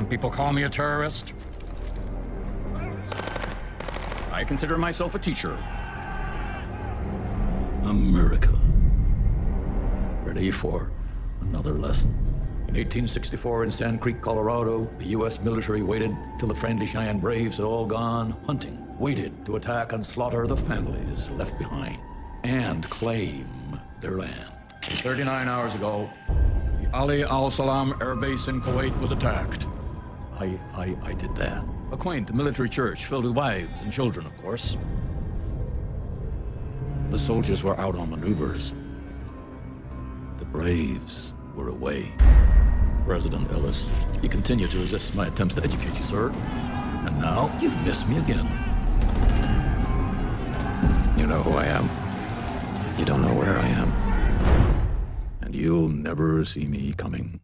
Some people call me a terrorist. I consider myself a teacher. America. Ready for another lesson? In 1864 in Sand Creek, Colorado, the U.S. military waited till the friendly Cheyenne Braves had all gone hunting, waited to attack and slaughter the families left behind, and claim their land. 39 hours ago, the Ali al-Salam Air Base in Kuwait was attacked. I did that. A quaint military church filled with wives and children, of course. The soldiers were out on maneuvers. The Braves were away. President Ellis, you continue to resist my attempts to educate you, sir. And now you've missed me again. You know who I am. You don't know where I am. And you'll never see me coming.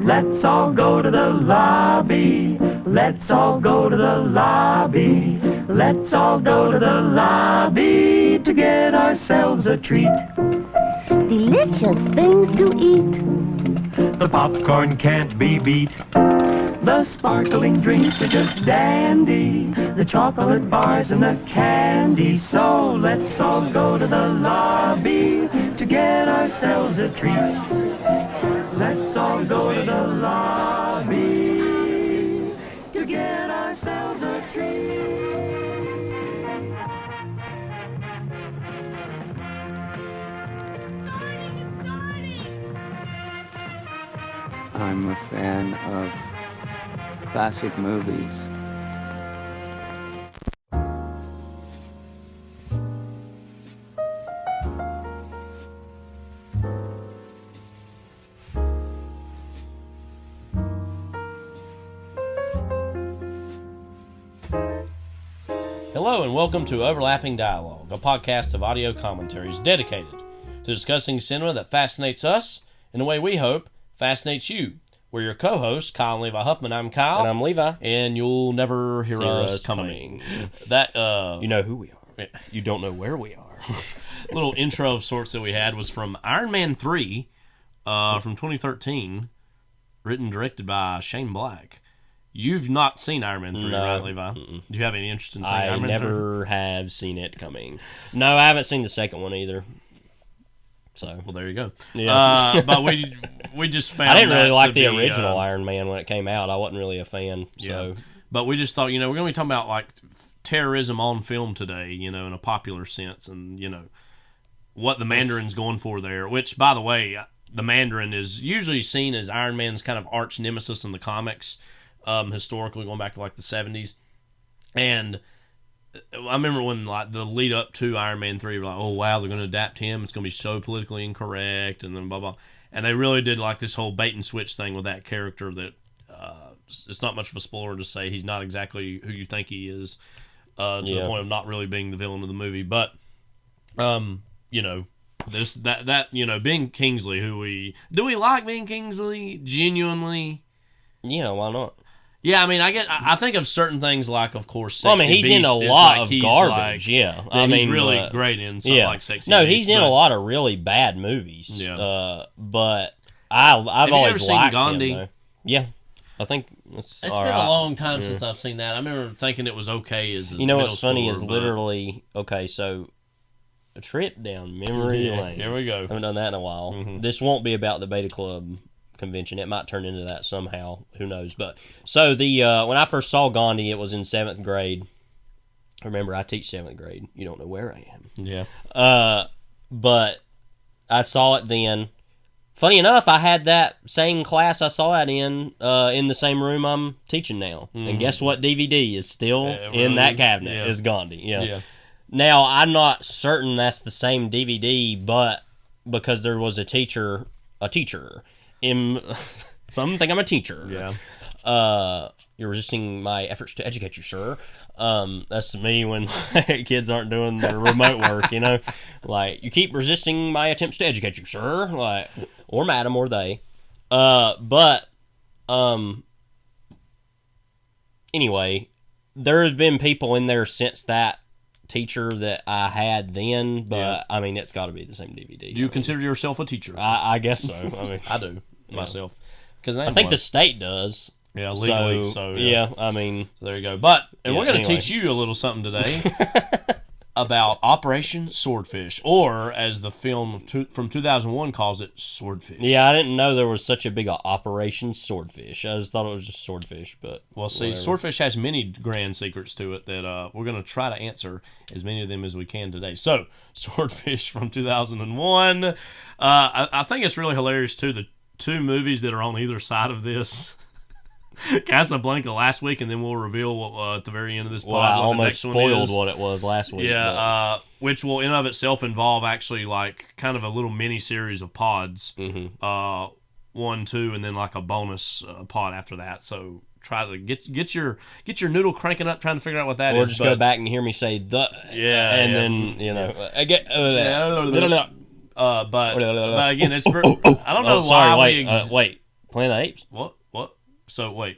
Let's all go to the lobby. Let's all go to the lobby. Let's all go to the lobby to get ourselves a treat. Delicious things to eat. The popcorn can't be beat. The sparkling drinks are just dandy. The chocolate bars and the candy. So let's all go to the lobby to get ourselves a treat. Let's all go to the lobby to get ourselves a treat. I'm a fan of classic movies. Hello and welcome to Overlapping Dialogue, a podcast of audio commentaries dedicated to discussing cinema that fascinates us in a way we hope fascinates you. We're your co-hosts, Kyle and Levi Huffman. I'm Kyle. And I'm Levi. And you'll never hear us coming. That, you know who we are. You don't know where we are. Little intro of sorts that we had was from Iron Man 3 from 2013, written and directed by Shane Black. You've not seen Iron Man 3, right, Levi? Mm-mm. Do you have any interest in seeing Iron Man 3? I never have seen it coming. No, I haven't seen the second one either. So, well, there you go. Yeah. But we just found I didn't really like the be, original Iron Man when it came out. I wasn't really a fan. So, yeah. But we just thought, we're going to be talking about like terrorism on film today, in a popular sense, and what the Mandarin's going for there. Which, by the way, the Mandarin is usually seen as Iron Man's kind of arch nemesis in the comics, historically going back to like the 70s, and I remember when like the lead up to Iron Man 3, like, oh wow, they're going to adapt him. It's going to be so politically incorrect, and then blah blah. And they really did like this whole bait and switch thing with that character. That it's not much of a spoiler to say he's not exactly who you think he is, to the point of not really being the villain of the movie. But this that Ben Kingsley, do we like Ben Kingsley genuinely? Yeah, why not? Yeah, I mean, I think of certain things like, of course, Sexy well, I mean, he's Beast in a lot like of garbage. He's really great in something like Sexy No, Beast. he's in a lot of really bad movies. Yeah. But I've always liked Gandhi? him, though. Yeah, I think it's been right. a long time since I've seen that. I remember thinking it was okay as a what's funny is but literally, okay, so a trip down memory lane. Here we go. I haven't done that in a while. Mm-hmm. This won't be about the Beta Club convention. It might turn into that somehow. Who knows? But so the when I first saw Gandhi, it was in 7th grade. Remember, I teach 7th grade. You don't know where I am. Yeah. But I saw it then. Funny enough, I had that same class I saw it in the same room I'm teaching now. Mm-hmm. And guess what DVD is still in that cabinet? Yeah. Is Gandhi. Yeah. Now, I'm not certain that's the same DVD, but because there was a teacher, some think I'm a teacher. Yeah. You're resisting my efforts to educate you, sir. That's me when kids aren't doing their remote work, Like, you keep resisting my attempts to educate you, sir. Like, or madam, or they. Anyway, there has been people in there since that teacher that I had then, but I mean, it's got to be the same DVD. Do you consider yourself a teacher? I guess so. I mean, I do myself. Because I think the state does. Yeah, legally. So yeah, I mean, so there you go. But we're going to anyway. teach you a little something today about Operation Swordfish, or as the film from 2001 calls it, Swordfish. Yeah, I didn't know there was such a big Operation Swordfish. I just thought it was just Swordfish, but well, see, whatever. Swordfish has many grand secrets to it that we're going to try to answer as many of them as we can today. So, Swordfish from 2001. I think it's really hilarious too. The two movies that are on either side of this. Casablanca last week, and then we'll reveal what, at the very end of this pod. Well, I what the almost next one spoiled is. what it was last week. Yeah, which will in of itself involve actually like kind of a little mini series of pods, 1, 2, and then like a bonus pod after that. So try to get your noodle cranking up, trying to figure out what that or is. just go back and hear me say the and then you know I get but again, it's I don't know sorry, why wait, Planet of the Apes. What? So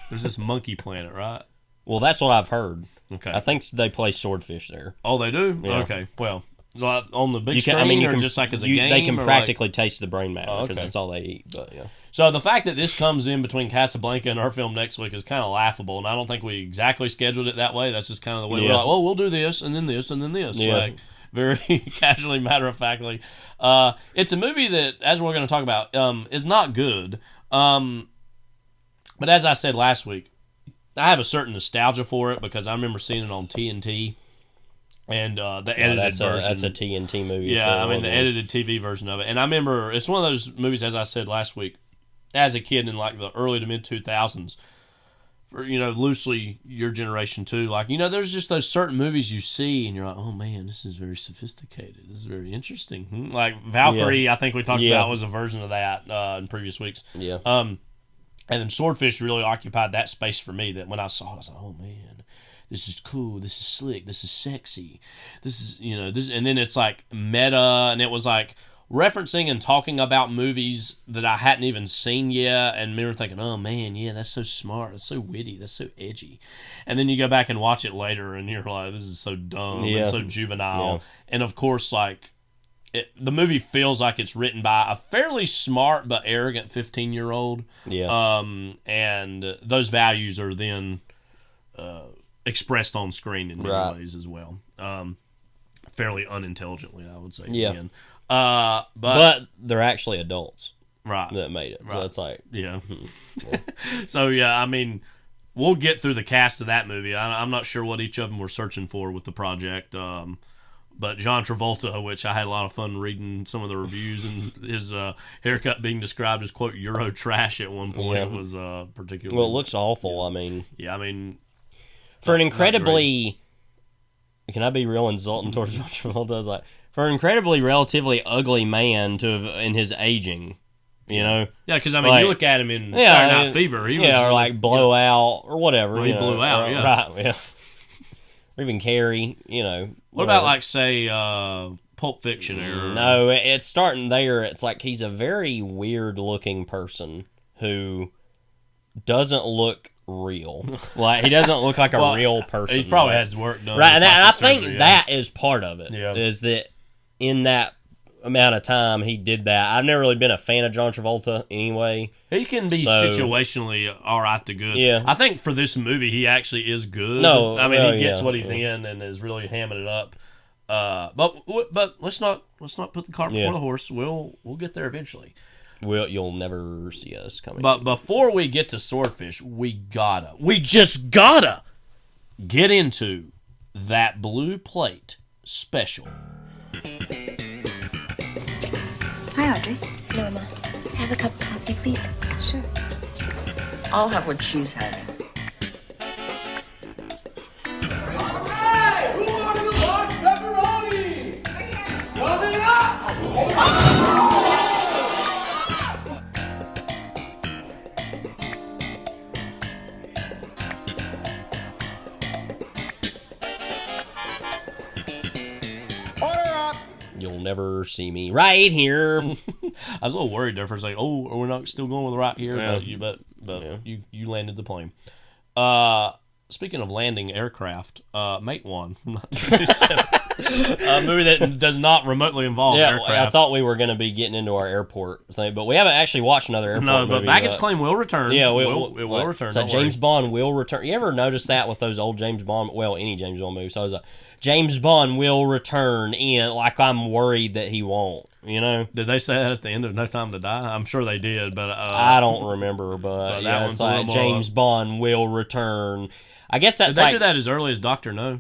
there's this monkey planet, right? Well, that's what I've heard. Okay. I think they play Swordfish there. Oh, they do? Yeah. Okay. Well, on the big You can, screen, I mean, you or can, just like as a game? they can or practically taste the brain matter because okay. that's all they eat. But yeah. So the fact that this comes in between Casablanca and our film next week is kind of laughable, and I don't think we exactly scheduled it that way. That's just kind of the way we're like, well, we'll do this, and then this, and then this. Yeah. Like, very casually, matter-of-factly. It's a movie that, as we're going to talk about, is not good. But as I said last week, I have a certain nostalgia for it because I remember seeing it on TNT and the edited version. That's a TNT movie. Yeah, I mean the edited TV version of it. And I remember it's one of those movies, as I said last week, as a kid in like the early to mid 2000s. For loosely your generation too. Like there's just those certain movies you see and you're like, oh man, this is very sophisticated. This is very interesting. Like Valkyrie, I think we talked about was a version of that in previous weeks. Yeah. And then Swordfish really occupied that space for me, that when I saw it, I was like, oh man, this is cool, this is slick, this is sexy, this is, this, and then it's like meta, and it was like referencing and talking about movies that I hadn't even seen yet, and me were thinking, oh man, yeah, that's so smart, that's so witty, that's so edgy. And then you go back and watch it later, and you're like, this is so dumb and so juvenile. And of course, like, the movie feels like it's written by a fairly smart but arrogant 15-year-old. Yeah. And those values are then expressed on screen in many ways as well. Fairly unintelligently, I would say. Yeah. Again. But they're actually adults. Right. That made it. So it's like... Yeah. So, yeah, I mean, we'll get through the cast of that movie. I'm not sure what each of them were searching for with the project. But John Travolta, which I had a lot of fun reading some of the reviews, and his haircut being described as, quote, Euro trash at one point was particularly... Well, it looks awful, I mean... Yeah, I mean... For an incredibly... Can I be real insulting towards John Travolta? I was like, for an incredibly relatively ugly man to have, in his aging, Yeah, because, I mean, like, you look at him in Saturday Night Fever. He was, or like Blowout or whatever. Well, he blew out, Right, yeah. Or even Carrie, What about, like, say, Pulp Fiction? Or... No, it's starting there. It's like he's a very weird-looking person who doesn't look real. Like, he doesn't look like a real person. He probably had his work done. Right, and I think that is part of it. Yeah. Is that in that amount of time he did that. I've never really been a fan of John Travolta anyway. He can be situationally all right to good. Yeah. I think for this movie, he actually is good. No, I mean, he gets what he's in and is really hamming it up. But let's not put the cart before the horse. We'll get there eventually. You'll never see us coming. But before we get to Swordfish, we just gotta get into that Blue Plate special. Hi, Audrey. Norma, have a cup of coffee, please. Sure. I'll have what she's having. Hey, who ordered the large pepperoni? Coming up! You'll never see me right here. I was a little worried there for a second. Oh, we're not still going with right here, but you landed the plane. speaking of landing aircraft, Matewan from 1987. A movie that does not remotely involve aircraft. I thought we were going to be getting into our airport thing, but we haven't actually watched another airport movie. No, but Baggett's Claim will return. Yeah, it will return. So James Bond will return. You ever notice that with those old James Bond? Well, any James Bond movie. So it's James Bond will return in. Like I'm worried that he won't. You know? Did they say that at the end of No Time to Die? I'm sure they did, but I don't remember. But yeah, it's like James Bond will return. I guess that's Did they do that as early as Dr. No?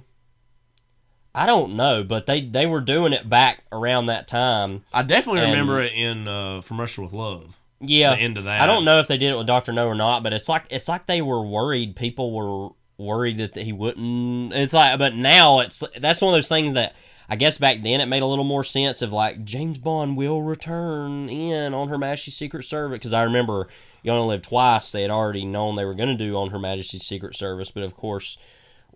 I don't know, but they were doing it back around that time. I definitely remember it in From Russia with Love. Yeah, the end of that. I don't know if they did it with Dr. No or not, but it's like they were worried. People were worried that he wouldn't. It's like, but now that's one of those things that I guess back then it made a little more sense of like James Bond will return in on Her Majesty's Secret Service, because I remember You Only Live Twice. They had already known they were going to do on Her Majesty's Secret Service, but of course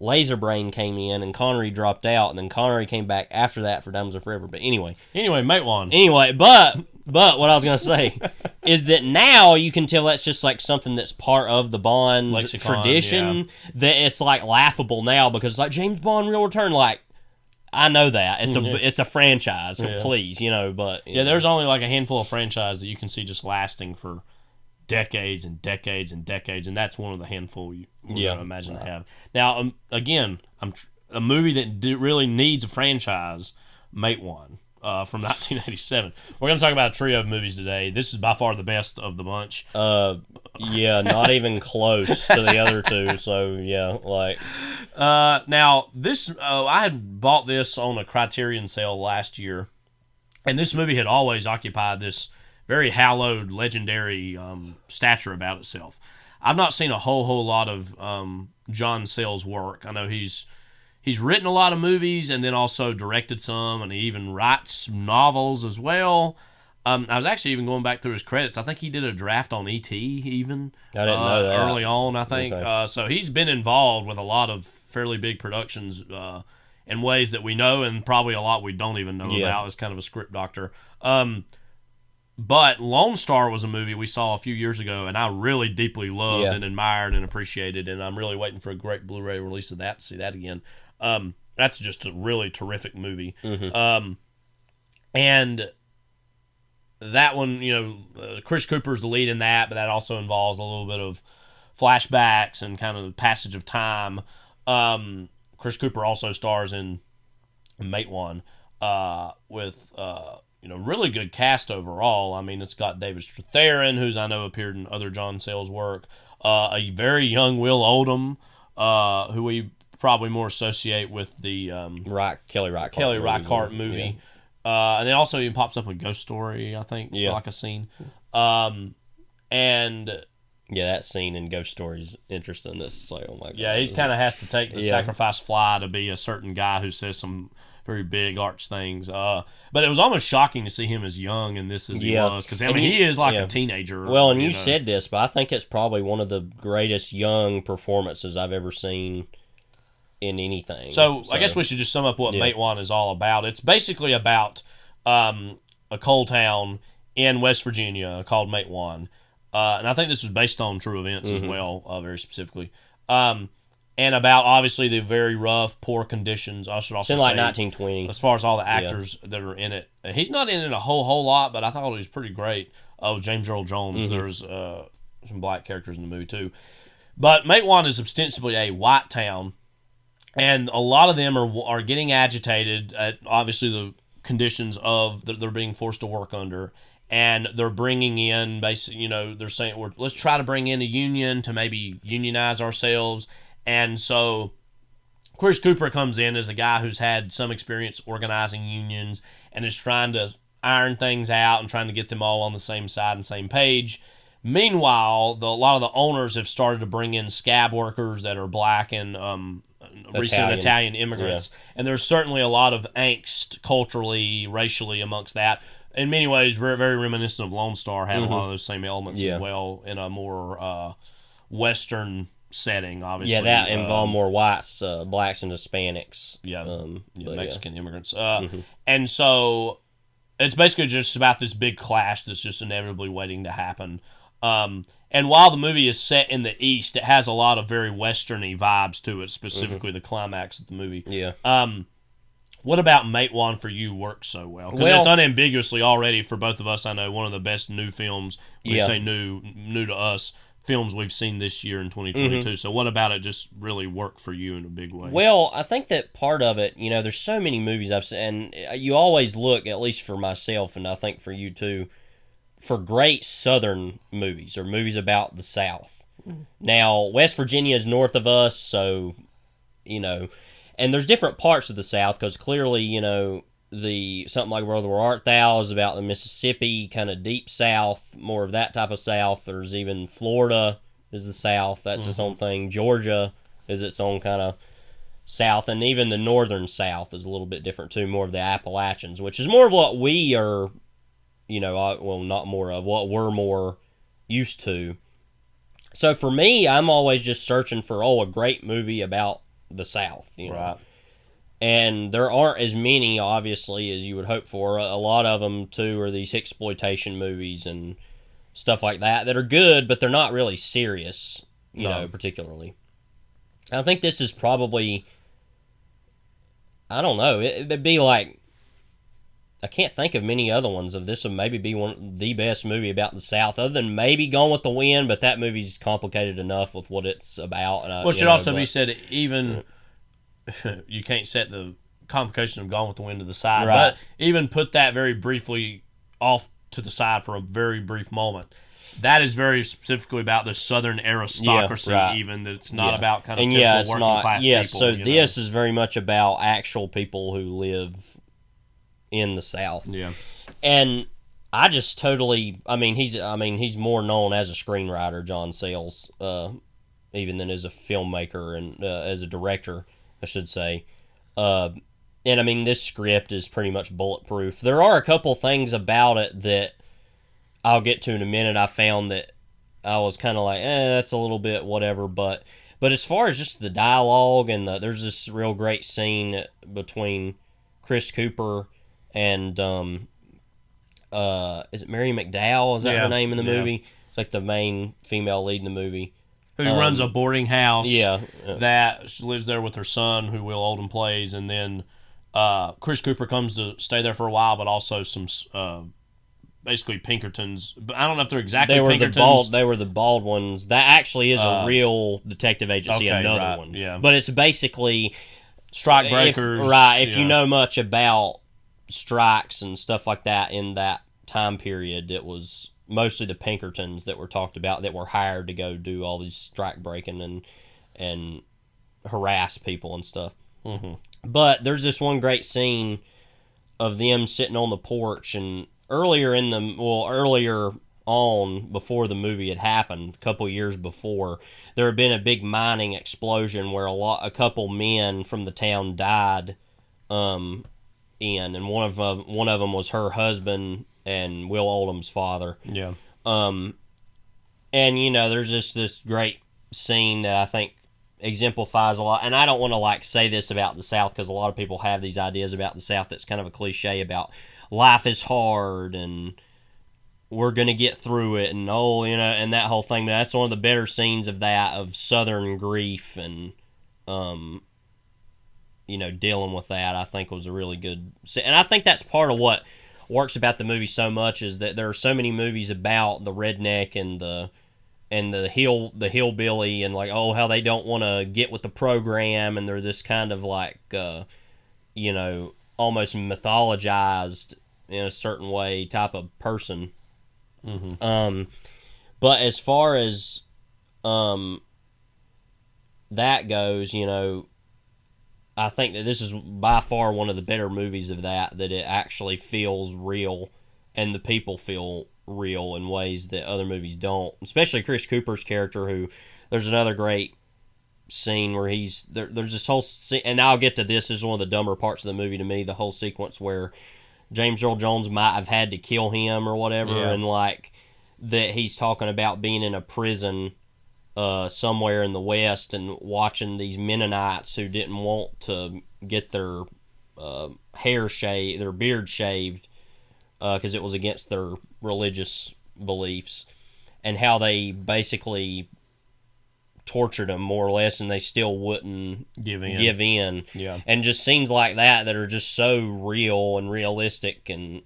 Laserbrain came in and Connery dropped out, and then Connery came back after that for Diamonds Are Forever. But anyway, Matewan. Anyway, but what I was going to say is that now you can tell that's just like something that's part of the Bond lexicon, tradition, that it's like laughable now because it's like James Bond will return. Like, I know that it's a franchise, please, but there's only like a handful of franchises that you can see just lasting for decades and decades and decades, and that's one of the handful you imagine to have. Now, again, a movie that really needs a franchise, Matewan, from 1987. We're going to talk about a trio of movies today. This is by far the best of the bunch. Not even close to the other two. So now this I had bought this on a Criterion sale last year, and this movie had always occupied this very hallowed, legendary stature about itself. I've not seen a whole lot of John Sayles' work. I know he's written a lot of movies and then also directed some, and he even writes novels as well. I was actually even going back through his credits. I think he did a draft on E.T. even. I didn't know that. Early on, I think. Okay. So he's been involved with a lot of fairly big productions in ways that we know, and probably a lot we don't even know about as kind of a script doctor. But Lone Star was a movie we saw a few years ago, and I really deeply loved and admired and appreciated, and I'm really waiting for a great Blu-ray release of that to see that again. That's just a really terrific movie. Mm-hmm. And that one, Chris Cooper's the lead in that, but that also involves a little bit of flashbacks and kind of the passage of time. Chris Cooper also stars in Matewan with really good cast overall. I mean, it's got David Strathairn, who's I know appeared in other John Sayles work. A very young Will Oldham, who we probably more associate with the Kelly Reichardt movie. Yeah. And then also he pops up in Ghost Story, I think, for like a scene. And that scene in Ghost Story is interesting. It's like, oh my god. Yeah, he kind of has to take the sacrifice fly to be a certain guy who says some very big arch things. But it was almost shocking to see him as young in this as he was, because he is like a teenager. Well, and you said this, but I think it's probably one of the greatest young performances I've ever seen in anything. So I guess we should just sum up what Matewan is all about. It's basically about a coal town in West Virginia called Matewan. And I think this was based on true events as well, very specifically. And about, obviously, the very rough, poor conditions. I should also say, like 1920. As far as all the actors that are in it. He's not in it a whole lot, but I thought he was pretty great. Oh, James Earl Jones. There's some black characters in the movie, too. But Matewan is ostensibly a white town, and a lot of them are getting agitated at, obviously, the conditions that they're being forced to work under. And they're bringing in, basically, they're saying, let's try to bring in a union to maybe unionize ourselves. And so Chris Cooper comes in as a guy who's had some experience organizing unions and is trying to iron things out and trying to get them all on the same side and same page. Meanwhile, a lot of the owners have started to bring in scab workers that are black and recent Italian immigrants. Yeah. And there's certainly a lot of angst culturally, racially amongst that. In many ways, very, very reminiscent of Lone Star, had a lot of those same elements as well in a more Western setting, obviously. Yeah, that involved more whites, blacks, and Hispanics. Mexican immigrants. And so it's basically just about this big clash that's just inevitably waiting to happen. And And while the movie is set in the East, it has a lot of very Western-y vibes to it, specifically the climax of the movie. Yeah. What about Matewan for you works so well? Because it's unambiguously already, for both of us, I know, one of the best new films, when we say new to us, films we've seen this year in 2022. So what about it just really worked for you in a big way? Well, I think that part of it, there's so many movies I've seen, and you always look, at least for myself, and I think for you too, for great Southern movies, or movies about the South. Now, West Virginia is north of us, so, and there's different parts of the South, because clearly, the something like Where Art Thou is about the Mississippi, kind of deep South, more of that type of South. There's even Florida is the South, that's its own thing. Georgia is its own kind of South, and even the northern South is a little bit different too, more of the Appalachians, which is more of what we are, not more of, what we're more used to. So for me, I'm always just searching for, a great movie about the South, Right. And there aren't as many, obviously, as you would hope for. A lot of them, too, are these exploitation movies and stuff like that are good, but they're not really serious, particularly. I think this is probably, I don't know, it'd be like, I can't think of many other ones of this would maybe be the best movie about the South, other than maybe Gone with the Wind, but that movie's complicated enough with what it's about. And it should also be said, even you can't set the complication of Gone with the Wind to the side, right. But even put that very briefly off to the side for a very brief moment. That is very specifically about the Southern aristocracy, even. That it's not about kind of typical working class people. So this is very much about actual people who live in the South. Yeah. And I just totally, he's more known as a screenwriter, John Sayles, even than as a filmmaker and as a director, I should say. And this script is pretty much bulletproof. There are a couple things about it that I'll get to in a minute. I found that I was kind of like, that's a little bit whatever, but as far as just the dialogue and there's this real great scene between Chris Cooper and is it Mary McDowell? Is that her name in the movie? It's like the main female lead in the movie. Who runs a boarding house that she lives there with her son, who Will Oldham plays, and then Chris Cooper comes to stay there for a while, but also some basically Pinkertons. But I don't know if they're exactly Pinkertons. They were the bald ones. That actually is a real detective agency, another one. Yeah. But it's basically strike breakers. If you know much about strikes and stuff like that in that time period, it was mostly the Pinkertons that were talked about that were hired to go do all these strike breaking and harass people and stuff. Mm-hmm. But there's this one great scene of them sitting on the porch, and earlier on, before the movie had happened, a couple years before, there had been a big mining explosion where a couple men from the town died, and one of them was her husband and Will Oldham's father. Yeah. And there's just this great scene that I think exemplifies a lot. And I don't want to say this about the South, because a lot of people have these ideas about the South that's kind of a cliche about life is hard and we're gonna get through it and and that whole thing. But that's one of the better scenes of that, of Southern grief and dealing with that. I think was a really good, and I think that's part of what works about the movie so much, is that there are so many movies about the redneck and the hillbilly and how they don't want to get with the program, and they're this kind of almost mythologized in a certain way type of person. Mm-hmm. But as far as that goes, I think that this is by far one of the better movies of that it actually feels real and the people feel real in ways that other movies don't, especially Chris Cooper's character, who there's another great scene where there's this whole and I'll get to this is one of the dumber parts of the movie to me, the whole sequence where James Earl Jones might have had to kill him or whatever, and that he's talking about being in a prison somewhere in the West and watching these Mennonites who didn't want to get their hair shaved, their beard shaved, because it was against their religious beliefs. and how they basically tortured him more or less, and they still wouldn't give in. Yeah. And just scenes like that are just so real and realistic, and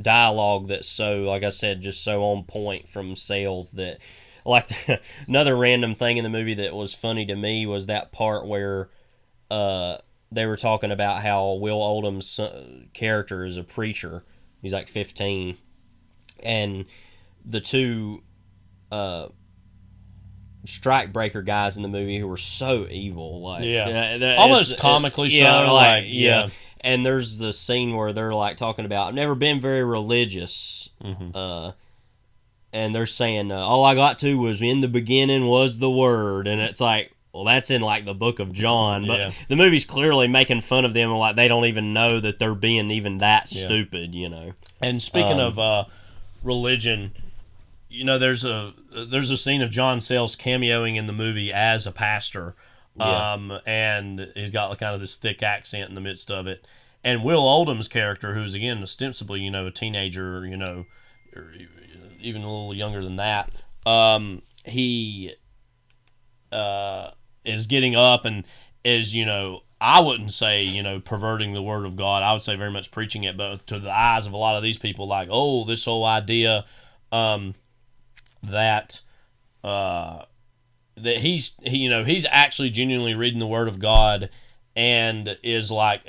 dialogue that's so, like I said, just so on point from Sayles that, like, another random thing in the movie that was funny to me was that part where they were talking about how Will Oldham's character is a preacher. He's like 15, and the two strikebreaker guys in the movie who were so evil, like almost comically so, And there's the scene where they're like talking about, I've never been very religious, and they're saying all I got to was in the beginning was the word, and it's like, well, that's in like the book of John, but the movie's clearly making fun of them, and like they don't even know that they're being even that stupid, you know. And speaking of religion, you know, there's a scene of John Sayles cameoing in the movie as a pastor, and he's got kind of this thick accent in the midst of it. And Will Oldham's character, who's again ostensibly, you know, a teenager, you know, or even a little younger than that, he is getting up and is, you know, I wouldn't say, you know, perverting the word of God. I would say very much preaching it, but to the eyes of a lot of these people, like, oh, this whole idea that he's actually genuinely reading the Word of God and is like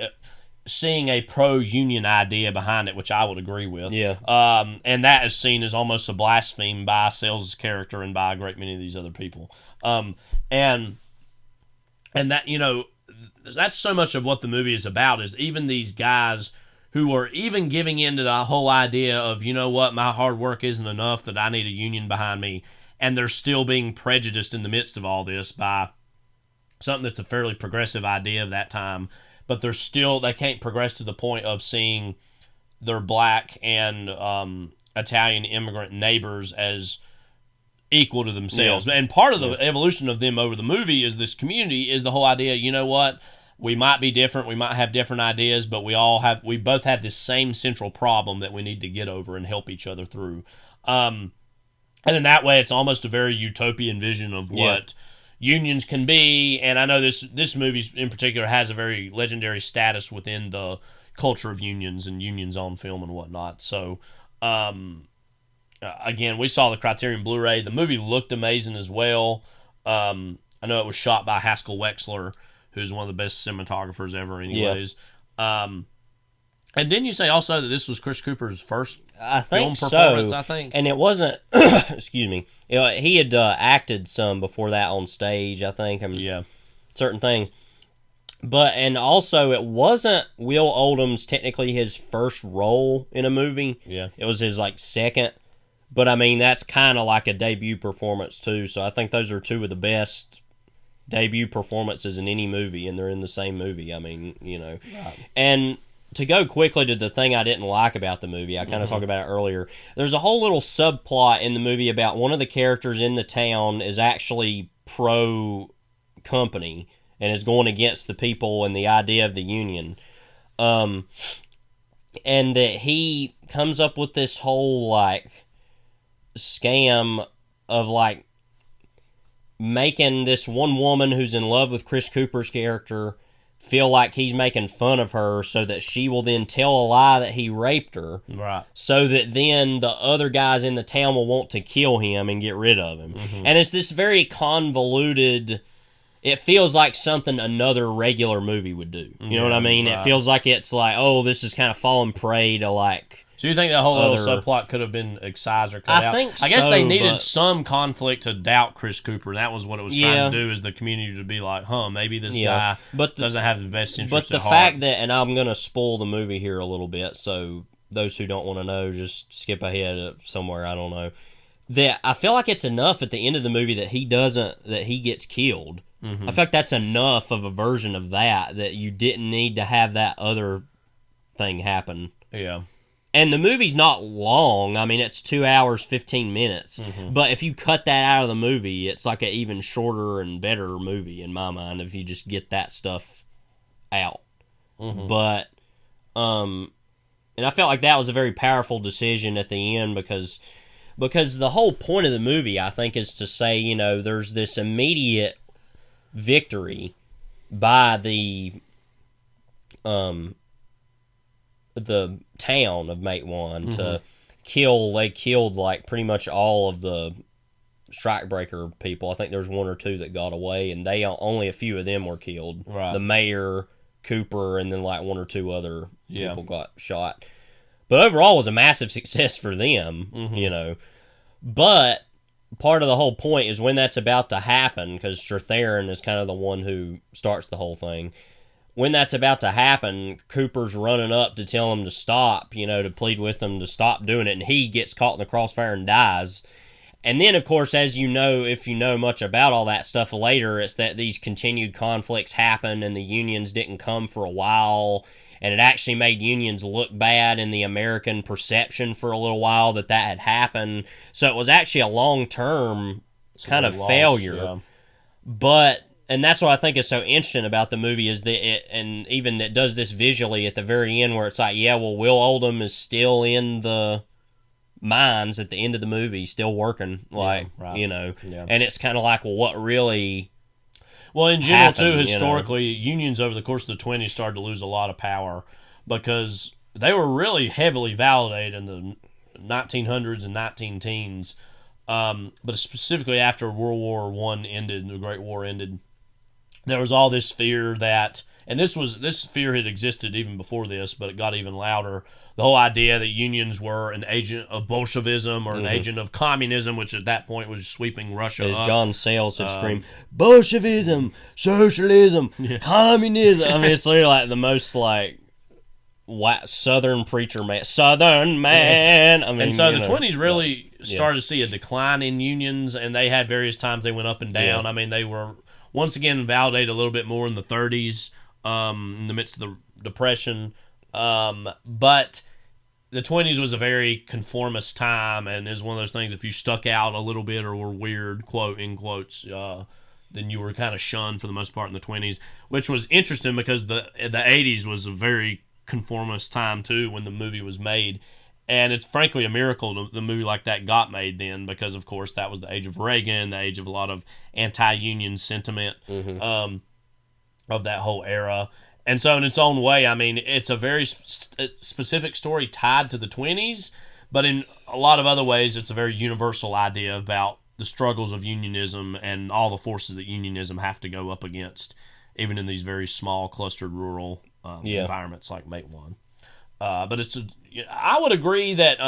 seeing a pro-union idea behind it, which I would agree with. Yeah. And that is seen as almost a blaspheme by Sayles' character and by a great many of these other people. And that, you know, that's so much of what the movie is about, is even these guys who are even giving into the whole idea of, you know what, my hard work isn't enough, that I need a union behind me, and they're still being prejudiced in the midst of all this by something that's a fairly progressive idea of that time, but they can't progress to the point of seeing their black and Italian immigrant neighbors as equal to themselves. And part of the evolution of them over the movie is this community is the whole idea, you know what, we might be different, we might have different ideas, but we both have this same central problem that we need to get over and help each other through. And in that way, it's almost a very utopian vision of what unions can be. And I know this movie in particular has a very legendary status within the culture of unions and unions on film and whatnot. So, again, we saw the Criterion Blu-ray. The movie looked amazing as well. I know it was shot by Haskell Wexler, who's one of the best cinematographers ever anyways. And didn't you say also that this was Chris Cooper's first film performance, I think? And it wasn't, excuse me, he had acted some before that on stage, I think. Certain things. And also, it wasn't Will Oldham's technically his first role in a movie. Yeah. It was his, like, second. But, I mean, that's kind of like a debut performance, too. So I think those are two of the best debut performances in any movie, and they're in the same movie. I mean, you know. Right. And to go quickly to the thing I didn't like about the movie, I kind of talked about it earlier. There's a whole little subplot in the movie about one of the characters in the town is actually pro-company and is going against the people and the idea of the union. And that he comes up with this whole, like, scam of, like, making this one woman who's in love with Chris Cooper's character feel like he's making fun of her so that she will then tell a lie that he raped her. Right. So that then the other guys in the town will want to kill him and get rid of him. And it's this very convoluted, it feels like something another regular movie would do. You know what I mean? Right. It feels like it's like, oh, this is kind of falling prey to, like, so you think that whole little subplot could have been excised or cut out? I think so. I guess they needed some conflict to doubt Chris Cooper, and that was what it was trying to do, is the community to be like, maybe this guy doesn't have the best interest at heart. But the fact that, and I'm going to spoil the movie here a little bit, so those who don't want to know, just skip ahead somewhere, I don't know. That I feel like it's enough at the end of the movie that he gets killed. I feel like that's enough of a version of that you didn't need to have that other thing happen. Yeah. And the movie's not long. I mean, it's 2 hours, 15 minutes. But if you cut that out of the movie, it's like an even shorter and better movie, in my mind, if you just get that stuff out. But, and I felt like that was a very powerful decision at the end, because because the whole point of the movie, I think, is to say, you know, there's this immediate victory by the town of Matewan to they killed like pretty much all of the strikebreaker people. I think there's one or two that got away, and only a few of them were killed. Right. The mayor, Cooper, and then like one or two other people got shot. But overall, it was a massive success for them, you know. But part of the whole point is when that's about to happen, because Strathairn is kind of the one who starts the whole thing. When that's about to happen, Cooper's running up to tell him to stop, you know, to plead with him to stop doing it, and he gets caught in the crossfire and dies. And then, of course, as you know, if you know much about all that stuff later, it's that these continued conflicts happen and the unions didn't come for a while, and it actually made unions look bad in the American perception for a little while that had happened. So it was actually a long-term kind of failure. Yeah. But, and that's what I think is so interesting about the movie is that and even it does this visually at the very end where it's like, yeah, well, Will Oldham is still in the mines at the end of the movie, still working, like, you know, and it's kind of like, well, what really... Well, in general, too, historically, unions over the course of the 20s started to lose a lot of power because they were really heavily validated in the 1900s and 19-teens, but specifically after World War I ended, the Great War ended, there was all this fear that, and this fear had existed even before this, but it got even louder, the whole idea that unions were an agent of Bolshevism or an agent of communism, which at that point was sweeping Russia up. As John Sayles had screamed, Bolshevism, socialism, communism. I mean, it's literally like the most like Southern preacher man. Southern man. I mean, and so the 20s really started to see a decline in unions, and they had various times they went up and down. I mean, they were once again validated a little bit more in the 30s, in the midst of the Depression. But the 20s was a very conformist time, and is one of those things, if you stuck out a little bit or were weird, quote, in quotes, then you were kind of shunned for the most part in the 20s, which was interesting because the 80s was a very conformist time too when the movie was made. And it's frankly a miracle the movie like that got made then, because of course that was the age of Reagan, the age of a lot of anti-union sentiment of that whole era. And so in its own way, I mean, it's a very specific story tied to the 20s, but in a lot of other ways, it's a very universal idea about the struggles of unionism and all the forces that unionism have to go up against, even in these very small, clustered rural environments like Matewan. But I would agree that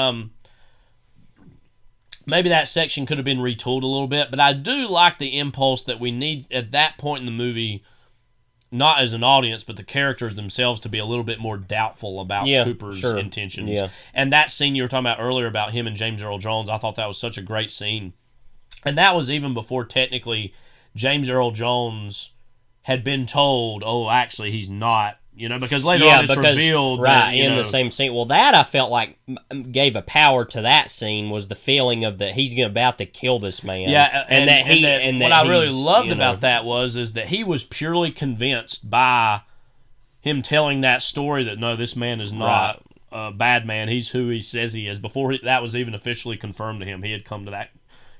maybe that section could have been retooled a little bit, but I do like the impulse that we need at that point in the movie, not as an audience, but the characters themselves, to be a little bit more doubtful about Cooper's intentions. Yeah. And that scene you were talking about earlier about him and James Earl Jones, I thought that was such a great scene. And that was even before technically James Earl Jones had been told, oh, actually he's not, you know, because later on it's revealed that, in the same scene. Well, that I felt like gave a power to that scene, was the feeling of that he's about to kill this man. Yeah, and what I really loved about that is that he was purely convinced by him telling that story that no, this man is not a bad man. He's who he says he is. Before that was even officially confirmed to him, he had come to that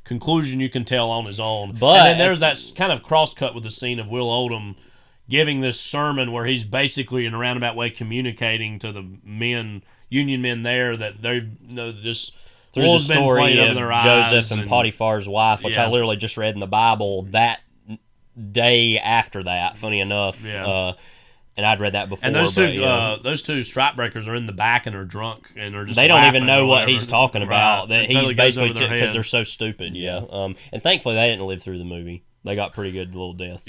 conclusion, you can tell, on his own. But and then there's that kind of cross-cut with the scene of Will Oldham giving this sermon where he's basically in a roundabout way communicating to the union men there that they this through the story of Joseph and Potiphar's wife, which I literally just read in the Bible that day after that, funny enough. And I'd read that before. And those two strikebreakers are in the back and are drunk and are just. They don't even know what he's talking about. That he's basically because they're so stupid. And thankfully they didn't live through the movie. They got pretty good little deaths.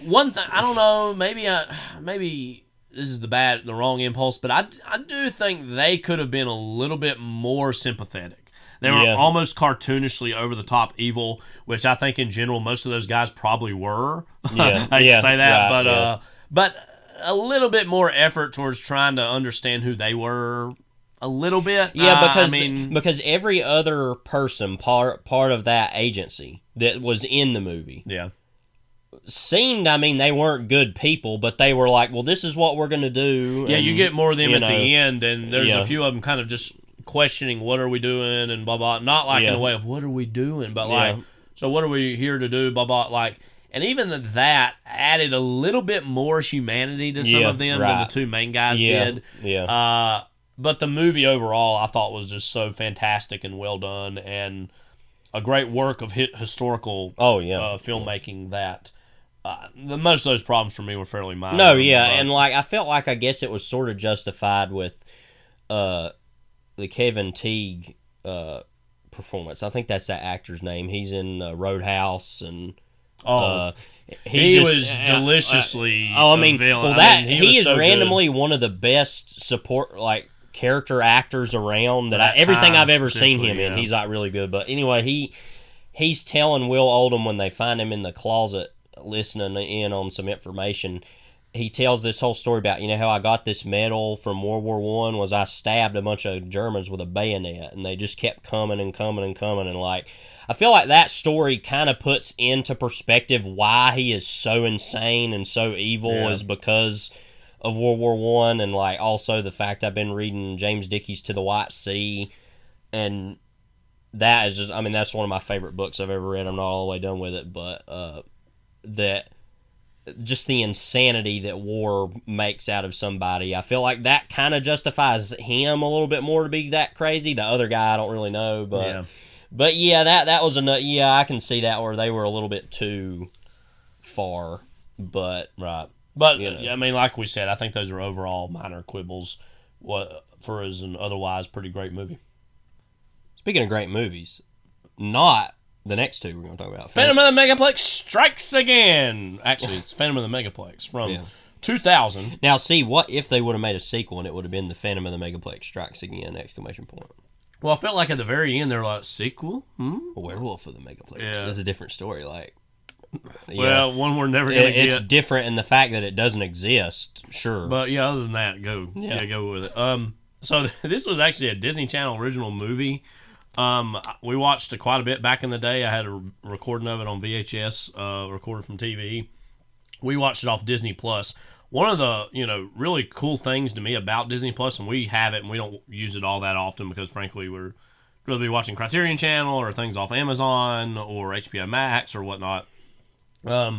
One thing, I don't know. Maybe this is the wrong impulse, but I do think they could have been a little bit more sympathetic. They were almost cartoonishly over the top evil, which I think in general most of those guys probably were. I hate to say that, but a little bit more effort towards trying to understand who they were. A little bit, because every other person part of that agency that was in the movie, seemed, they weren't good people, but they were like, well, this is what we're going to do. Yeah, you get more of them at the end, and there's a few of them kind of just questioning what are we doing and blah blah. Not like in a way of what are we doing, but like so what are we here to do, blah blah. Like, and even that added a little bit more humanity to some of them than the two main guys did. Yeah. But the movie overall, I thought was just so fantastic and well done, and a great work of historical filmmaking that. Most of those problems for me were fairly minor. No, and like I felt like I guess it was sort of justified with the Kevin Teague performance. I think that's that actor's name. He's in Roadhouse and he was deliciously. He is so randomly one of the best support character actors around everything I've ever seen him in. He's like really good. But anyway, he's telling Will Oldham when they find him in the closet listening in on some information. He tells this whole story about, how I got this medal from World War I was I stabbed a bunch of Germans with a bayonet, and they just kept coming and coming and coming. And I feel like that story kind of puts into perspective why he is so insane and so evil is because of World War I, and also the fact I've been reading James Dickey's To the White Sea, and that is just, that's one of my favorite books I've ever read. I'm not all the way done with it, but that just the insanity that war makes out of somebody, I feel like that kind of justifies him a little bit more to be that crazy. The other guy I don't really know, but that was enough. Yeah, I can see that where they were a little bit too far, but like we said, I think those are overall minor quibbles for as an otherwise pretty great movie. Speaking of great movies, not the next two we're going to talk about. Phantom of the Megaplex Strikes Again. Actually, it's Phantom of the Megaplex from 2000. Now, see, what if they would have made a sequel and it would have been the Phantom of the Megaplex Strikes Again! ! Well, I felt like at the very end they're like, sequel? Werewolf of the Megaplex. Yeah. It's a different story. Well, one we're never going to get. It's different in the fact that it doesn't exist, sure. But other than that, go with it. So this was actually a Disney Channel original movie. We watched quite a bit back in the day. I had a recording of it on VHS, recorded from TV. We watched it off Disney Plus. One of the really cool things to me about Disney Plus, and we have it and we don't use it all that often because frankly we're really be watching Criterion Channel or things off Amazon or HBO Max or whatnot. But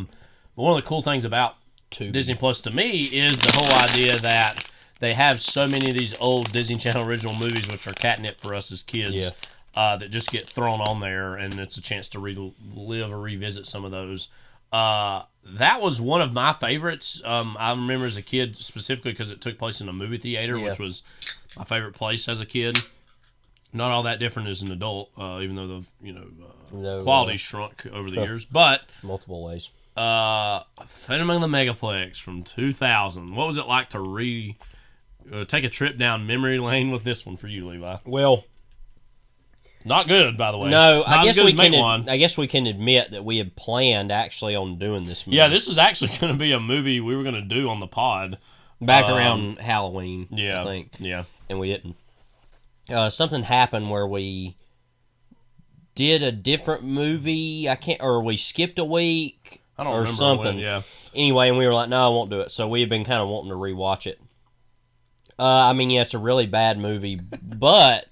one of the cool things about Disney Plus to me is the whole idea that they have so many of these old Disney Channel original movies, which are catnip for us as kids, that just get thrown on there, and it's a chance to relive or revisit some of those. That was one of my favorites. I remember as a kid specifically because it took place in a movie theater, which was my favorite place as a kid. Not all that different as an adult, even though the quality shrunk over the years. But multiple ways. Phantom of the Megaplex from 2000. What was it like to take a trip down memory lane with this one for you, Levi? Well, not good, by the way. No, I guess we can admit that we had planned actually on doing this movie. Yeah, this was actually going to be a movie we were going to do on the pod back around Halloween. Yeah, I think. Yeah, and we didn't. Something happened where we did a different movie. Or we skipped a week. I don't remember something. Yeah. Anyway, and we were like, no, I won't do it. So we had been kind of wanting to rewatch it. It's a really bad movie, but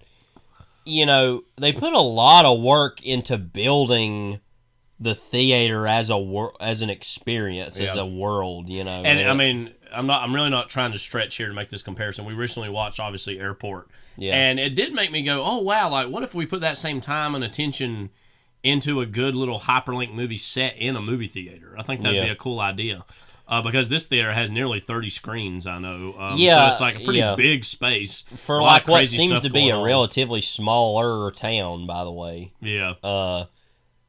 they put a lot of work into building the theater as an experience, as a world. And I'm really not trying to stretch here to make this comparison. We recently watched, obviously, Airport. Yeah. And it did make me go, oh, wow, what if we put that same time and attention into a good little hyperlink movie set in a movie theater? I think that'd be a cool idea. Because this theater has nearly 30 screens, I know. So it's like a pretty big space. For what seems to be a relatively smaller town, by the way. Yeah.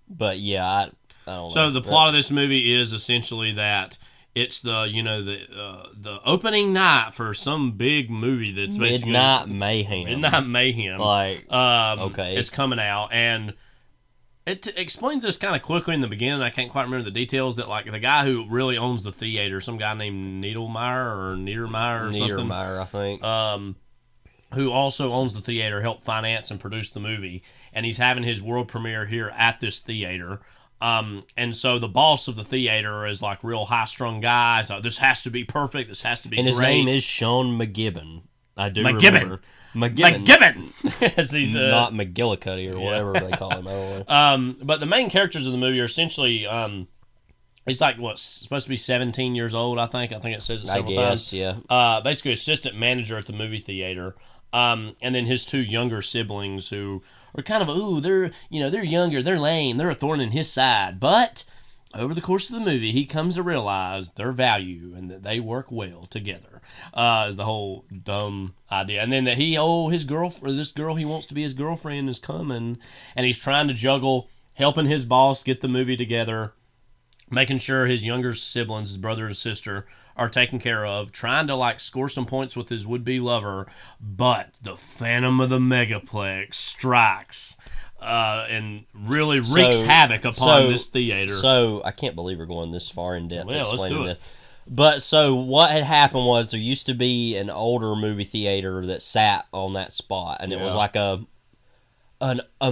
But yeah, I don't know. So the plot of this movie is essentially that it's the opening night for some big movie that's basically Midnight Mayhem. It's coming out, and it explains this kind of quickly in the beginning. I can't quite remember the details. That the guy who really owns the theater, some guy named Niedermeyer or something, I think, who also owns the theater, helped finance and produce the movie, and he's having his world premiere here at this theater. And so the boss of the theater is real high-strung guy. So this has to be perfect. This has to be great. And his name is Sean McGibbon. I do McGibbon. remember. McGibbon. As he's not McGillicuddy or whatever they call him. I don't know. But the main characters of the movie are essentially he's like supposed to be 17 years old. I think it says it several times. Yeah. Basically, assistant manager at the movie theater. And then his two younger siblings who are kind of they're younger, they're lame, they're a thorn in his side. But over the course of the movie, he comes to realize their value and that they work well together. Is the whole dumb idea. And then that his girlfriend, this girl he wants to be his girlfriend is coming, and he's trying to juggle helping his boss get the movie together, making sure his younger siblings, his brother and sister, are taken care of, trying to like score some points with his would-be lover, but the Phantom of the Megaplex strikes and really wreaks havoc upon this theater. So I can't believe we're going this far in depth explaining let's do it. this. But so what had happened was there used to be an older movie theater that sat on that spot, and it was like a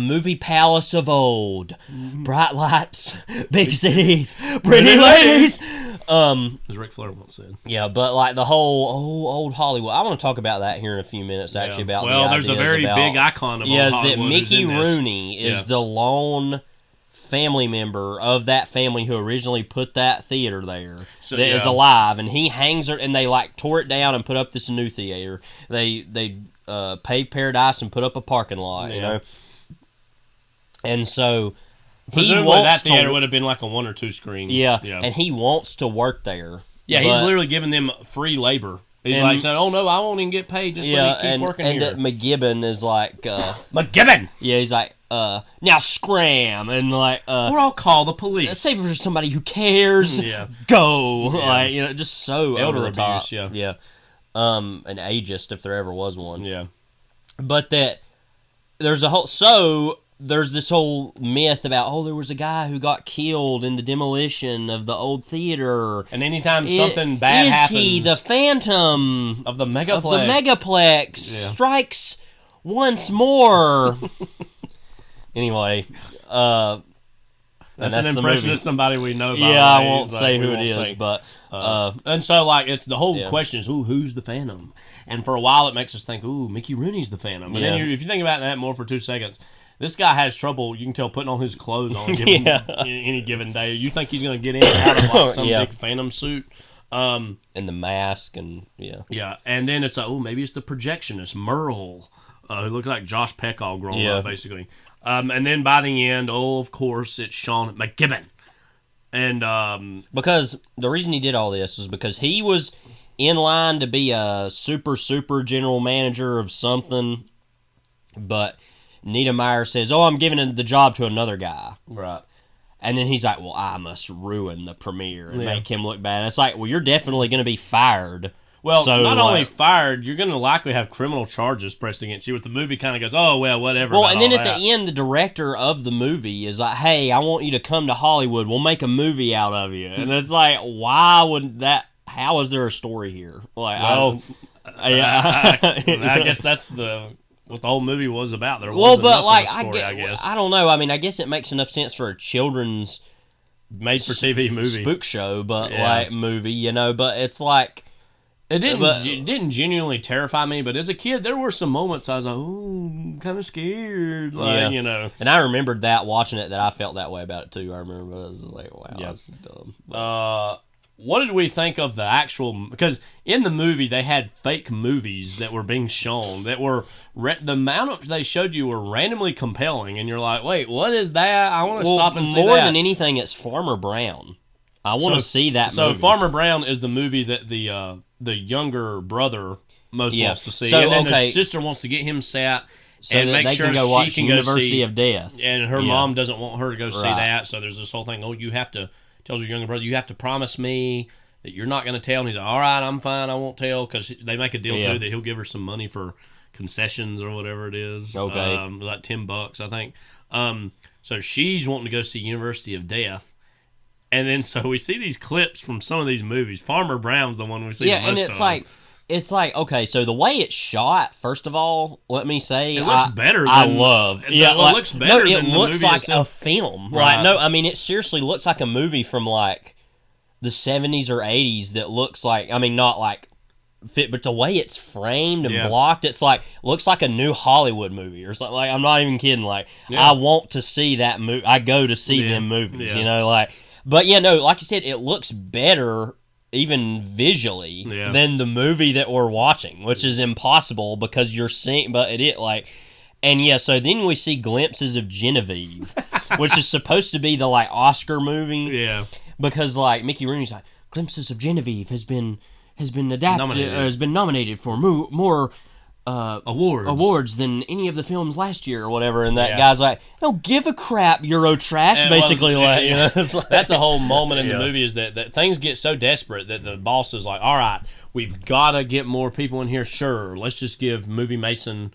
movie palace of old, bright lights, big cities, pretty ladies. As Ric Flair once said. Yeah, but like the whole old Hollywood. I want to talk about that here in a few minutes. Actually, about there's a very big icon of old Hollywood. That Mickey Rooney is the lone family member of that family who originally put that theater there is alive, and he hangs her, and they like tore it down and put up this new theater. They paved Paradise and put up a parking lot, you know. And so presumably that theater would have been like a 1 or 2 screen. Yeah, and he wants to work there. Yeah, he's literally giving them free labor. He's like saying, "Oh no, I won't even get paid just so you keep working here." And McGibbon is like, McGibbon. Yeah, he's like, now scram, and like, or I'll call the police. Save it for somebody who cares. Go, like just so elder over the abuse. top. An ageist if there ever was one. Yeah, but that there's this whole myth about there was a guy who got killed in the demolition of the old theater, and anytime something bad happens, he the Phantom of the Megaplex strikes once more. Anyway, that's an impression of somebody we know. Yeah, I won't say who it is, but and so like it's the whole question is who's the Phantom, and for a while it makes us think Mickey Rooney's the Phantom, but then if you think about that more for 2 seconds. This guy has trouble, you can tell, putting on his clothes on any given day. You think he's going to get in and out of like some big Phantom suit. And the mask, and Yeah, and then it's maybe it's the projectionist, Merle, who looks like Josh Peck all grown up, basically. And then by the end, of course, it's Sean McGibbon. And because the reason he did all this is because he was in line to be a super general manager of something, but Nita Meyer says, I'm giving the job to another guy. Right. And then he's like, well, I must ruin the premiere and make him look bad. And it's like, well, you're definitely going to be fired. Well, so, not only fired, you're going to likely have criminal charges pressed against you. With the movie kind of goes, whatever. Well, and then at the end, the director of the movie is like, hey, I want you to come to Hollywood. We'll make a movie out of you. And it's like, why would that? How is there a story here? Like, I guess that's what the whole movie was about. There was I guess. I don't know. I mean, I guess it makes enough sense for a children's made-for-TV movie, spook show, but like movie, But it's like it didn't genuinely terrify me. But as a kid, there were some moments I was like, I'm kind of scared, And I remembered that watching it, that I felt that way about it too. I remember I was like, wow, that's dumb. What did we think of the actual... Because in the movie, they had fake movies that were being shown that were... the amount of they showed you were randomly compelling, and you're like, wait, what is that? I want to stop and see that. More than anything, it's Farmer Brown. I want to see that movie. So Farmer Brown is the movie that the younger brother wants to see. And then the sister wants to get him sat... So and make sure she can go University of Death. And her mom doesn't want her to go see that, so there's this whole thing, you have to... Tells her younger brother, you have to promise me that you're not going to tell. And he's like, all right, I'm fine, I won't tell. Because they make a deal, too, that he'll give her some money for concessions or whatever it is. Okay. Like $10, I think. So she's wanting to go see University of Death. And then so we see these clips from some of these movies. Farmer Brown's the one we see the most and it's like, okay, so the way it's shot, first of all, let me say... It looks better than... it looks better than the movie. It looks like itself. A film. Right. It seriously looks like a movie from, like, the 70s or 80s that looks like... not like fit, but the way it's framed and Yeah. blocked, it's like looks like a new Hollywood movie or something. Like, I'm not even kidding. Like, Yeah. I want to see that movie. I go to see them movies, Yeah. you know. Like, but yeah, no, like you said, it looks better even visually than the movie that we're watching, which is impossible because you're seeing. But it like. And yeah, so then we see glimpses of Genevieve, which is supposed to be the like Oscar movie. Yeah. Because like Mickey Rooney's like, glimpses of Genevieve has been adapted, has been nominated for more awards than any of the films last year or whatever. And that guy's like, don't give a crap, Euro trash. And basically, you know, it's like, that's a whole moment in the movie is that things get so desperate that the boss is like, all right, we've got to get more people in here. Sure, let's just give Movie Mason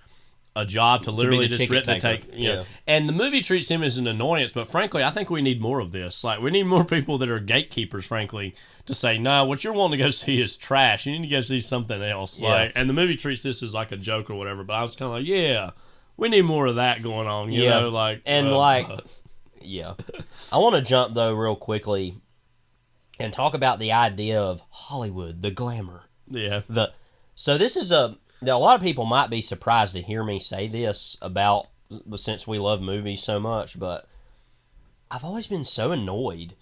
a job to literally just rip the take, you know. And the movie treats him as an annoyance, but frankly, I think we need more of this. Like, we need more people that are gatekeepers, frankly, to say, no, what you're wanting to go see is trash. You need to go see something else. Yeah. Like, and the movie treats this as like a joke or whatever, but I was kind of like, yeah, we need more of that going on, you know? Like, and yeah. I want to jump, though, real quickly and talk about the idea of Hollywood, the glamour. Yeah. So this is now, a lot of people might be surprised to hear me say this about, since we love movies so much, but I've always been so annoyed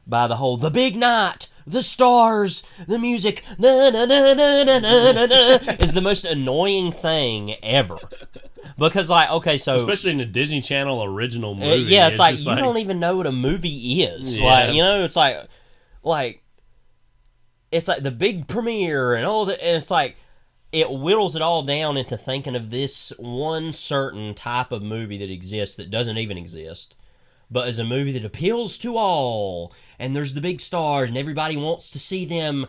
by the whole, the big night, the stars, the music, na na na na na na na na, is the most annoying thing ever. Because, like, okay, so... especially in the Disney Channel original movie. Yeah, it's like, you don't even know what a movie is. Yeah. Like, you know, it's like, it's like the big premiere and all that, and it's like, it whittles it all down into thinking of this one certain type of movie that exists that doesn't even exist, but is a movie that appeals to all, and there's the big stars, and everybody wants to see them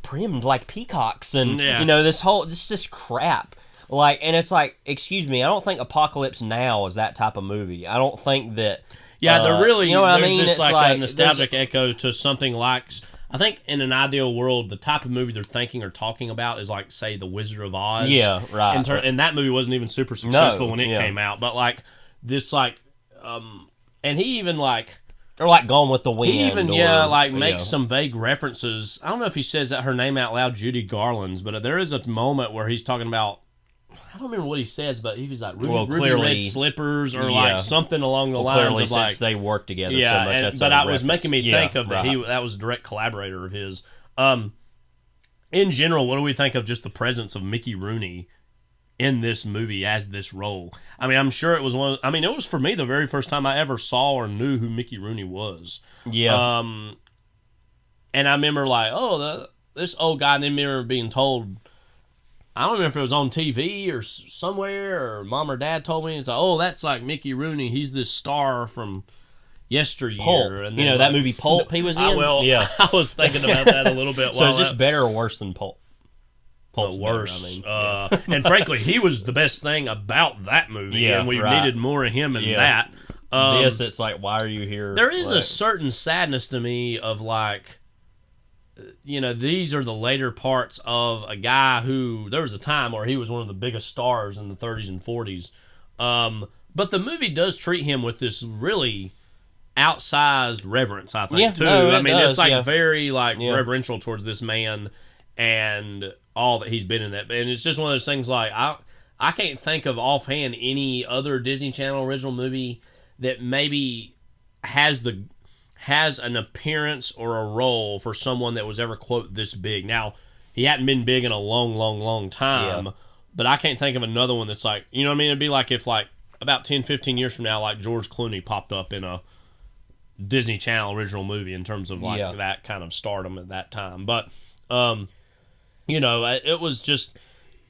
primed like peacocks, and, you know, this crap. Like, and it's like, excuse me, I don't think Apocalypse Now is that type of movie. I don't think that... Yeah, they're really... You know what I mean? There's It's just like a nostalgic echo to something like... I think in an ideal world, the type of movie they're thinking or talking about is like, say, The Wizard of Oz. Yeah, right. And that movie wasn't even super successful when it came out. But like this, like, and he even like, or like Gone with the Wind. He even makes some vague references. I don't know if he says that her name out loud, Judy Garland's, but there is a moment where he's talking about. I don't remember what he says, but he was like ruby red slippers or like something along the lines clearly of like since they work together so much. But it was making me think of that. That was a direct collaborator of his. In general, what do we think of just the presence of Mickey Rooney in this movie as this role? I mean, I'm sure it was it was for me the very first time I ever saw or knew who Mickey Rooney was. Yeah. And I remember like, this old guy. And then I remember being told. I don't remember if it was on TV or somewhere, or mom or dad told me. It's like, that's like Mickey Rooney. He's this star from yesteryear. Pulp. And you know that movie Pulp he was in? I was thinking about that a little bit. So is this better or worse than Pulp? Pulp's worse. And frankly, he was the best thing about that movie, and we needed more of him in that. It's like, why are you here? There is a certain sadness to me of like... You know, these are the later parts of a guy who... There was a time where he was one of the biggest stars in the 30s and 40s. But the movie does treat him with this really outsized reverence, I think, too. It's like very reverential towards this man and all that he's been in that. And it's just one of those things like... I can't think of offhand any other Disney Channel original movie that maybe has an appearance or a role for someone that was ever, quote, this big. Now, he hadn't been big in a long, long, long time, but I can't think of another one that's like, you know what I mean? It'd be like if, like, about 10, 15 years from now, like, George Clooney popped up in a Disney Channel original movie in terms of, like, that kind of stardom at that time. But, you know, it was just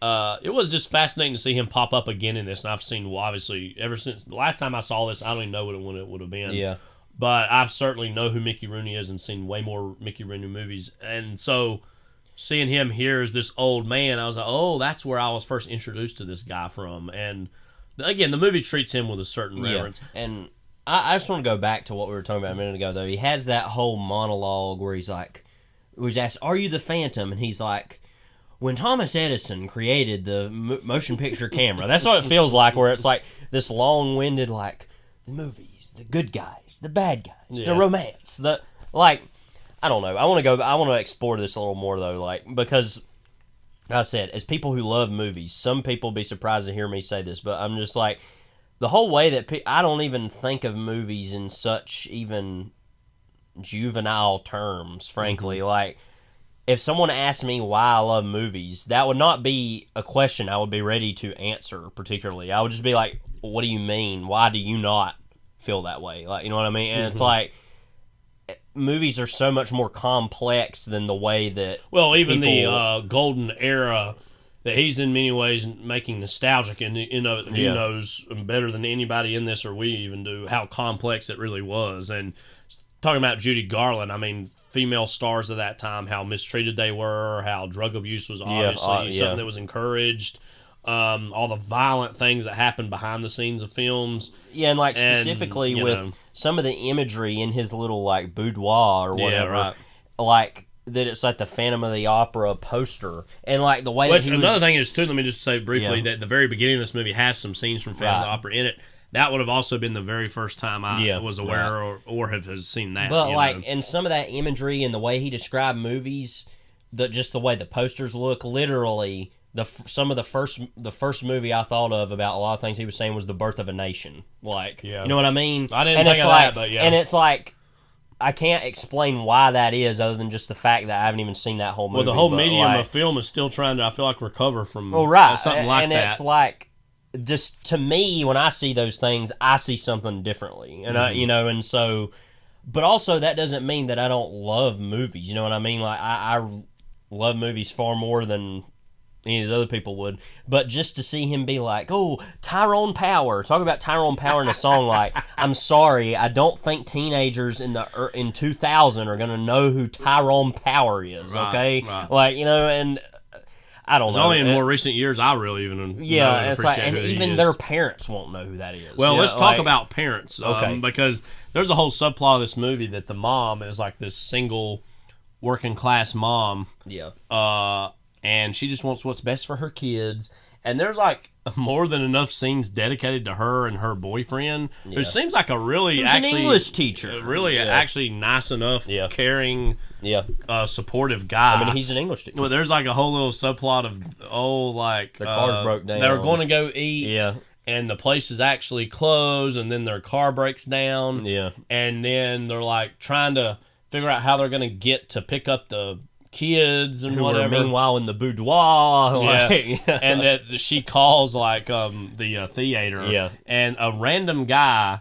fascinating to see him pop up again in this, and I've seen, obviously, ever since the last time I saw this, I don't even know when it would have been. Yeah. But I've certainly know who Mickey Rooney is and seen way more Mickey Rooney movies. And so seeing him here as this old man, I was like, that's where I was first introduced to this guy from. And again, the movie treats him with a certain reverence. And I just want to go back to what we were talking about a minute ago, though. He has that whole monologue where he's asked, are you the Phantom? And he's like, when Thomas Edison created the motion picture camera. That's what it feels like, where it's like this long-winded, like, the movies, the good guys, the bad guys, the romance, I don't know. I want to explore this a little more though, like, because I said, as people who love movies, some people be surprised to hear me say this, but I'm just like, the whole way that I don't even think of movies in such even juvenile terms, frankly. Like, if someone asked me why I love movies, that would not be a question I would be ready to answer particularly. I would just be like, what do you mean? Why do you not feel that way? Like, you know what I mean? And it's like, movies are so much more complex than the way that even the golden era that he's in many ways making nostalgic, and he knows better than anybody in this, or we even do, how complex it really was. And talking about Judy Garland, I mean, female stars of that time, how mistreated they were, how drug abuse was obviously something that was encouraged. All the violent things that happened behind the scenes of films. Yeah, and like specifically with some of the imagery in his little like boudoir or whatever, like that it's like the Phantom of the Opera poster, and like the way. Which another thing is too. Let me just say briefly that the very beginning of this movie has some scenes from Phantom of the Opera in it. That would have also been the very first time I was aware or have seen that. But and some of that imagery and the way he described movies, just the way the posters look, literally. The first movie I thought of about a lot of things he was saying was The Birth of a Nation. Like, you know what I mean? I didn't think of that, but yeah. And it's like, I can't explain why that is other than just the fact that I haven't even seen that whole movie. Well, the whole medium of film is still trying to, I feel like, recover from something like and that. And it's like, just to me, when I see those things, I see something differently. And and so, but also that doesn't mean that I don't love movies. You know what I mean? Like, I love movies far more than any of these other people would, but just to see him be like, oh, Tyrone Power, talk about Tyrone Power in a song like, I'm sorry, I don't think teenagers in 2000 are gonna know who Tyrone Power is, okay? Right. Like, and I don't know. It's only in more recent years I really even it's like, and even their parents won't know who that is. Well, let's talk about parents, because there's a whole subplot of this movie that the mom is like this single working class mom, and she just wants what's best for her kids. And there's like more than enough scenes dedicated to her and her boyfriend, who seems like a really an English teacher, really actually nice enough, caring, supportive guy. I mean, he's an English teacher. Well, there's like a whole little subplot of the cars broke down. They were going to go eat, and the place is actually closed, and then their car breaks down, and then they're like trying to figure out how they're going to get to pick up the kids and whatever. Meanwhile in the boudoir, and that she calls like the theater, and a random guy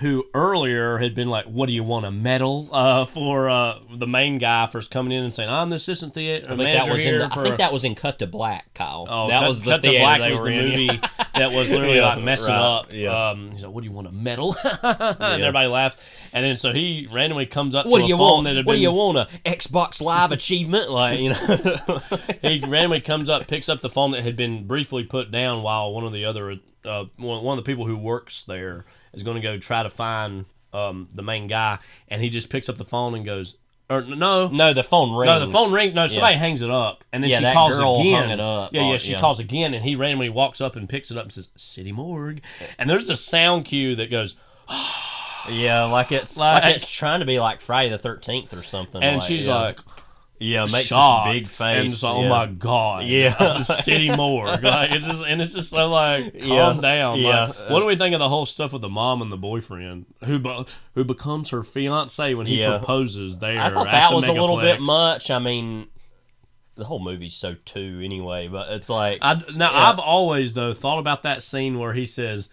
who earlier had been like, "What do you want, a medal?" For the main guy first coming in and saying, "I'm the assistant theater manager here." I think that was in Cut to Black, Kyle. Oh, that was the Cut to Black was the movie that was literally like messing up. He's like, "What do you want, a medal?" And everybody laughs. And then so he randomly comes up what to do you a phone want? that had what been... do you want, a Xbox Live achievement? Like, He randomly comes up, picks up the phone that had been briefly put down while one of the other one of the people who works there is going to go try to find the main guy, and he just picks up the phone and goes, or no, the phone rings. No, the phone rings. No, somebody hangs it up, and then she calls girl again. Hung it up. She calls again, and he randomly walks up and picks it up and says, "City Morgue," and there's a sound cue that goes. Like it's trying to be like Friday the 13th or something. And she's like, makes shocked, this big face. And it's like, oh my god, the City Morgue. Like it's just so like, calm down. Like, what do we think of the whole stuff with the mom and the boyfriend who becomes her fiance when he proposes there? I thought that was a little bit much. I mean, the whole movie's so too anyway, but it's like I've always though thought about that scene where he says.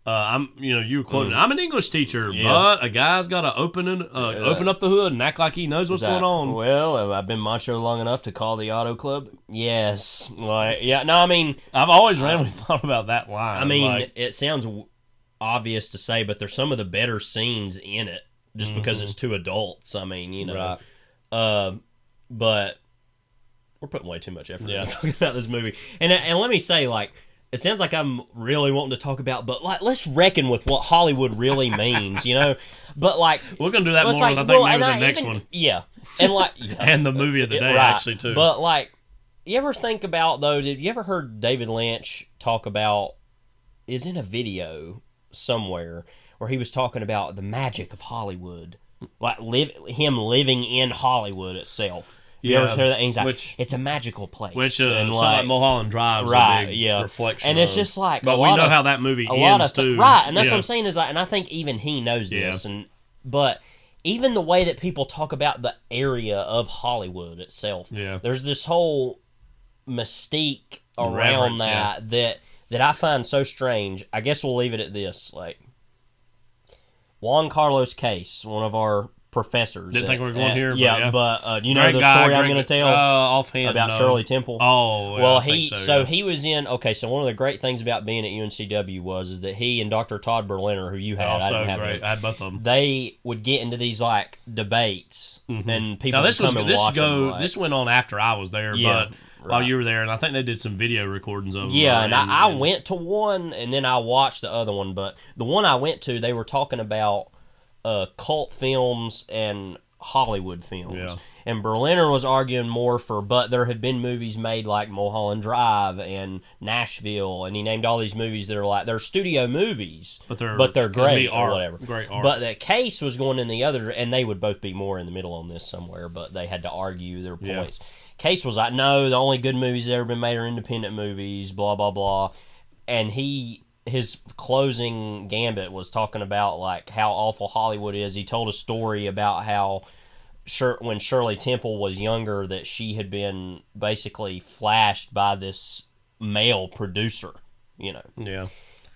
You were quoting. I'm an English teacher, but a guy's got to open up the hood and act like he knows what's going on. Well, have I been macho long enough to call the auto club? Yes. I mean, I've always randomly thought about that line. I mean, it sounds obvious to say, but there's some of the better scenes in it, just because it's two adults. I mean, but we're putting way too much effort into talking about this movie. And let me say, like. It sounds like I'm really wanting to talk about, but like, let's reckon with what Hollywood really means, But like, we're gonna do that more. Like, I think maybe the next one. Yeah, and like, and the movie of the day actually too. But like, you ever think about though? Did you ever heard David Lynch talk about? Is in a video somewhere where he was talking about the magic of Hollywood, like him living in Hollywood itself. You ever heard that? And he's like, which, it's a magical place. Which, and like Mulholland Drive is right, a big yeah. reflection And it's of. just like, but we know how that movie ends, too. Right, and that's what I'm saying is like, and I think even he knows this, but even the way that people talk about the area of Hollywood itself, there's this whole mystique around that I find so strange. I guess we'll leave it at this. Like, Juan Carlos Case, one of our professors. Didn't think we were going here. But you know the story I'm going to tell offhand about Shirley Temple. Oh, well, he he was in. Okay, so one of the great things about being at UNCW is that he and Dr. Todd Berliner, who you had, I didn't have him. I had both of them. They would get into these like debates, and people would come and watch them. Like, this went on after I was there, but while you were there, and I think they did some video recordings of them. Yeah, and I went to one, and then I watched the other one. But the one I went to, they were talking about cult films and Hollywood films. Yeah. And Berliner was arguing more but there have been movies made like Mulholland Drive and Nashville, and he named all these movies that are like, they're studio movies, but they're great or whatever. Great art. But that Case was going in the other, and they would both be more in the middle on this somewhere, but they had to argue their points. Yeah. Case was like, no, the only good movies that ever been made are independent movies, blah, blah, blah. And his closing gambit was talking about like how awful Hollywood is. He told a story about how when Shirley Temple was younger, that she had been basically flashed by this male producer, you know. Yeah.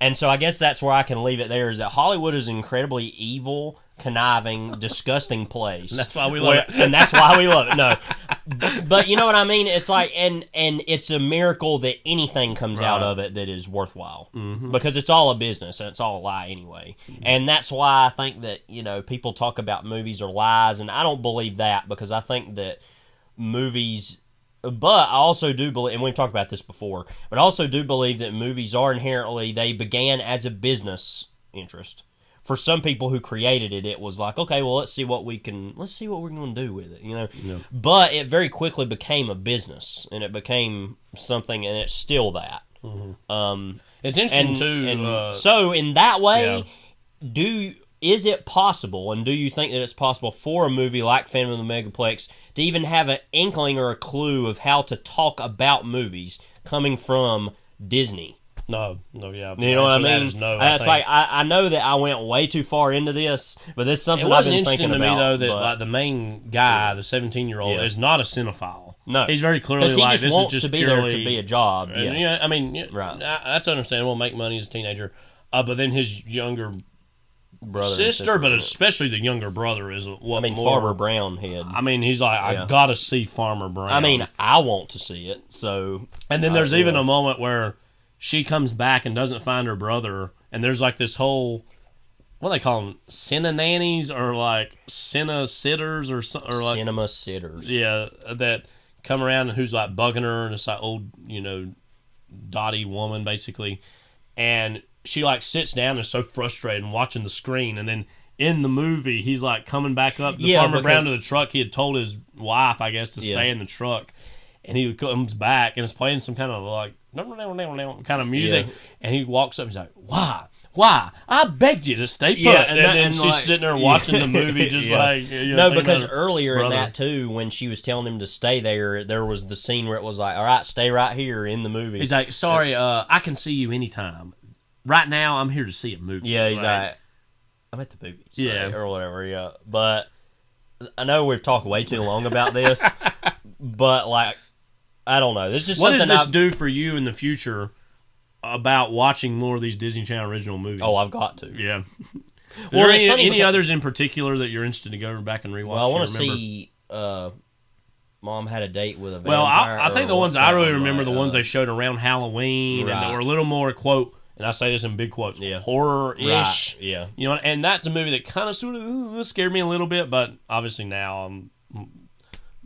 And so I guess that's where I can leave it there, is that Hollywood is an incredibly evil, conniving, disgusting place. That's why we love it. And that's why we love it. No. But you know what I mean? It's like, and it's a miracle that anything comes out of it that is worthwhile. Mm-hmm. Because it's all a business, and it's all a lie anyway. Mm-hmm. And that's why I think that, you know, people talk about movies are lies, and I don't believe that, because I think that movies... But I also do believe, and we've talked about this before, but I also do believe that movies are inherently, they began as a business interest. For some people who created it, it was like, okay, well, let's see what we're going to do with it, you know? Yeah. But it very quickly became a business, and it became something, and it's still that. Mm-hmm. It's interesting, too. So, in that way, is it possible, and do you think that it's possible for a movie like Phantom of the Megaplex to even have an inkling or a clue of how to talk about movies coming from Disney? No, yeah. You know what I mean? It's like, I know that I went way too far into this, but this is something I've been thinking about. It was interesting to me, though, that like, the main guy, the 17-year-old, is not a cinephile. No. He's very clearly like, this is just be purely... there to be a job. I mean, that's understandable, make money as a teenager. But then his younger... sister, but especially the younger brother is what Farmer Brown had. I mean, he's like, I gotta see Farmer Brown. I mean, I want to see it. So, and then there's even a moment where she comes back and doesn't find her brother, and there's like this whole, what do they call them, cinema nannies or like cinema sitters or something, or like cinema sitters. Yeah, that come around and who's like bugging her, and it's like old, you know, dotty woman basically, and she like sits down and is so frustrated and watching the screen, and then in the movie he's like coming back up to Farmer Brown to the truck. He had told his wife, I guess, to stay in the truck, and he comes back and is playing some kind of like kind of music, and he walks up and he's like, why? I begged you to stay put. And then she's like, sitting there watching the movie just like... You know, no, because earlier in that, too, when she was telling him to stay there was the scene where it was like, all right, stay right here in the movie. He's like, sorry, I can see you anytime. Right now, I'm here to see a movie. Yeah, he's like, I'm at the movies, or whatever, But I know we've talked way too long about this, but, like, I don't know. This is just what does this do for you in the future about watching more of these Disney Channel original movies? Oh, I've got to. Yeah. Well, any others in particular that you're interested to go back and rewatch? Well, I want to see... Mom Had a Date with a Vampire. Well, I think the ones I really remember, the ones they showed around Halloween, and they were a little more, quote... And I say this in big quotes, horror-ish. Right. Yeah. You know, and that's a movie that kind of sort of scared me a little bit, but obviously now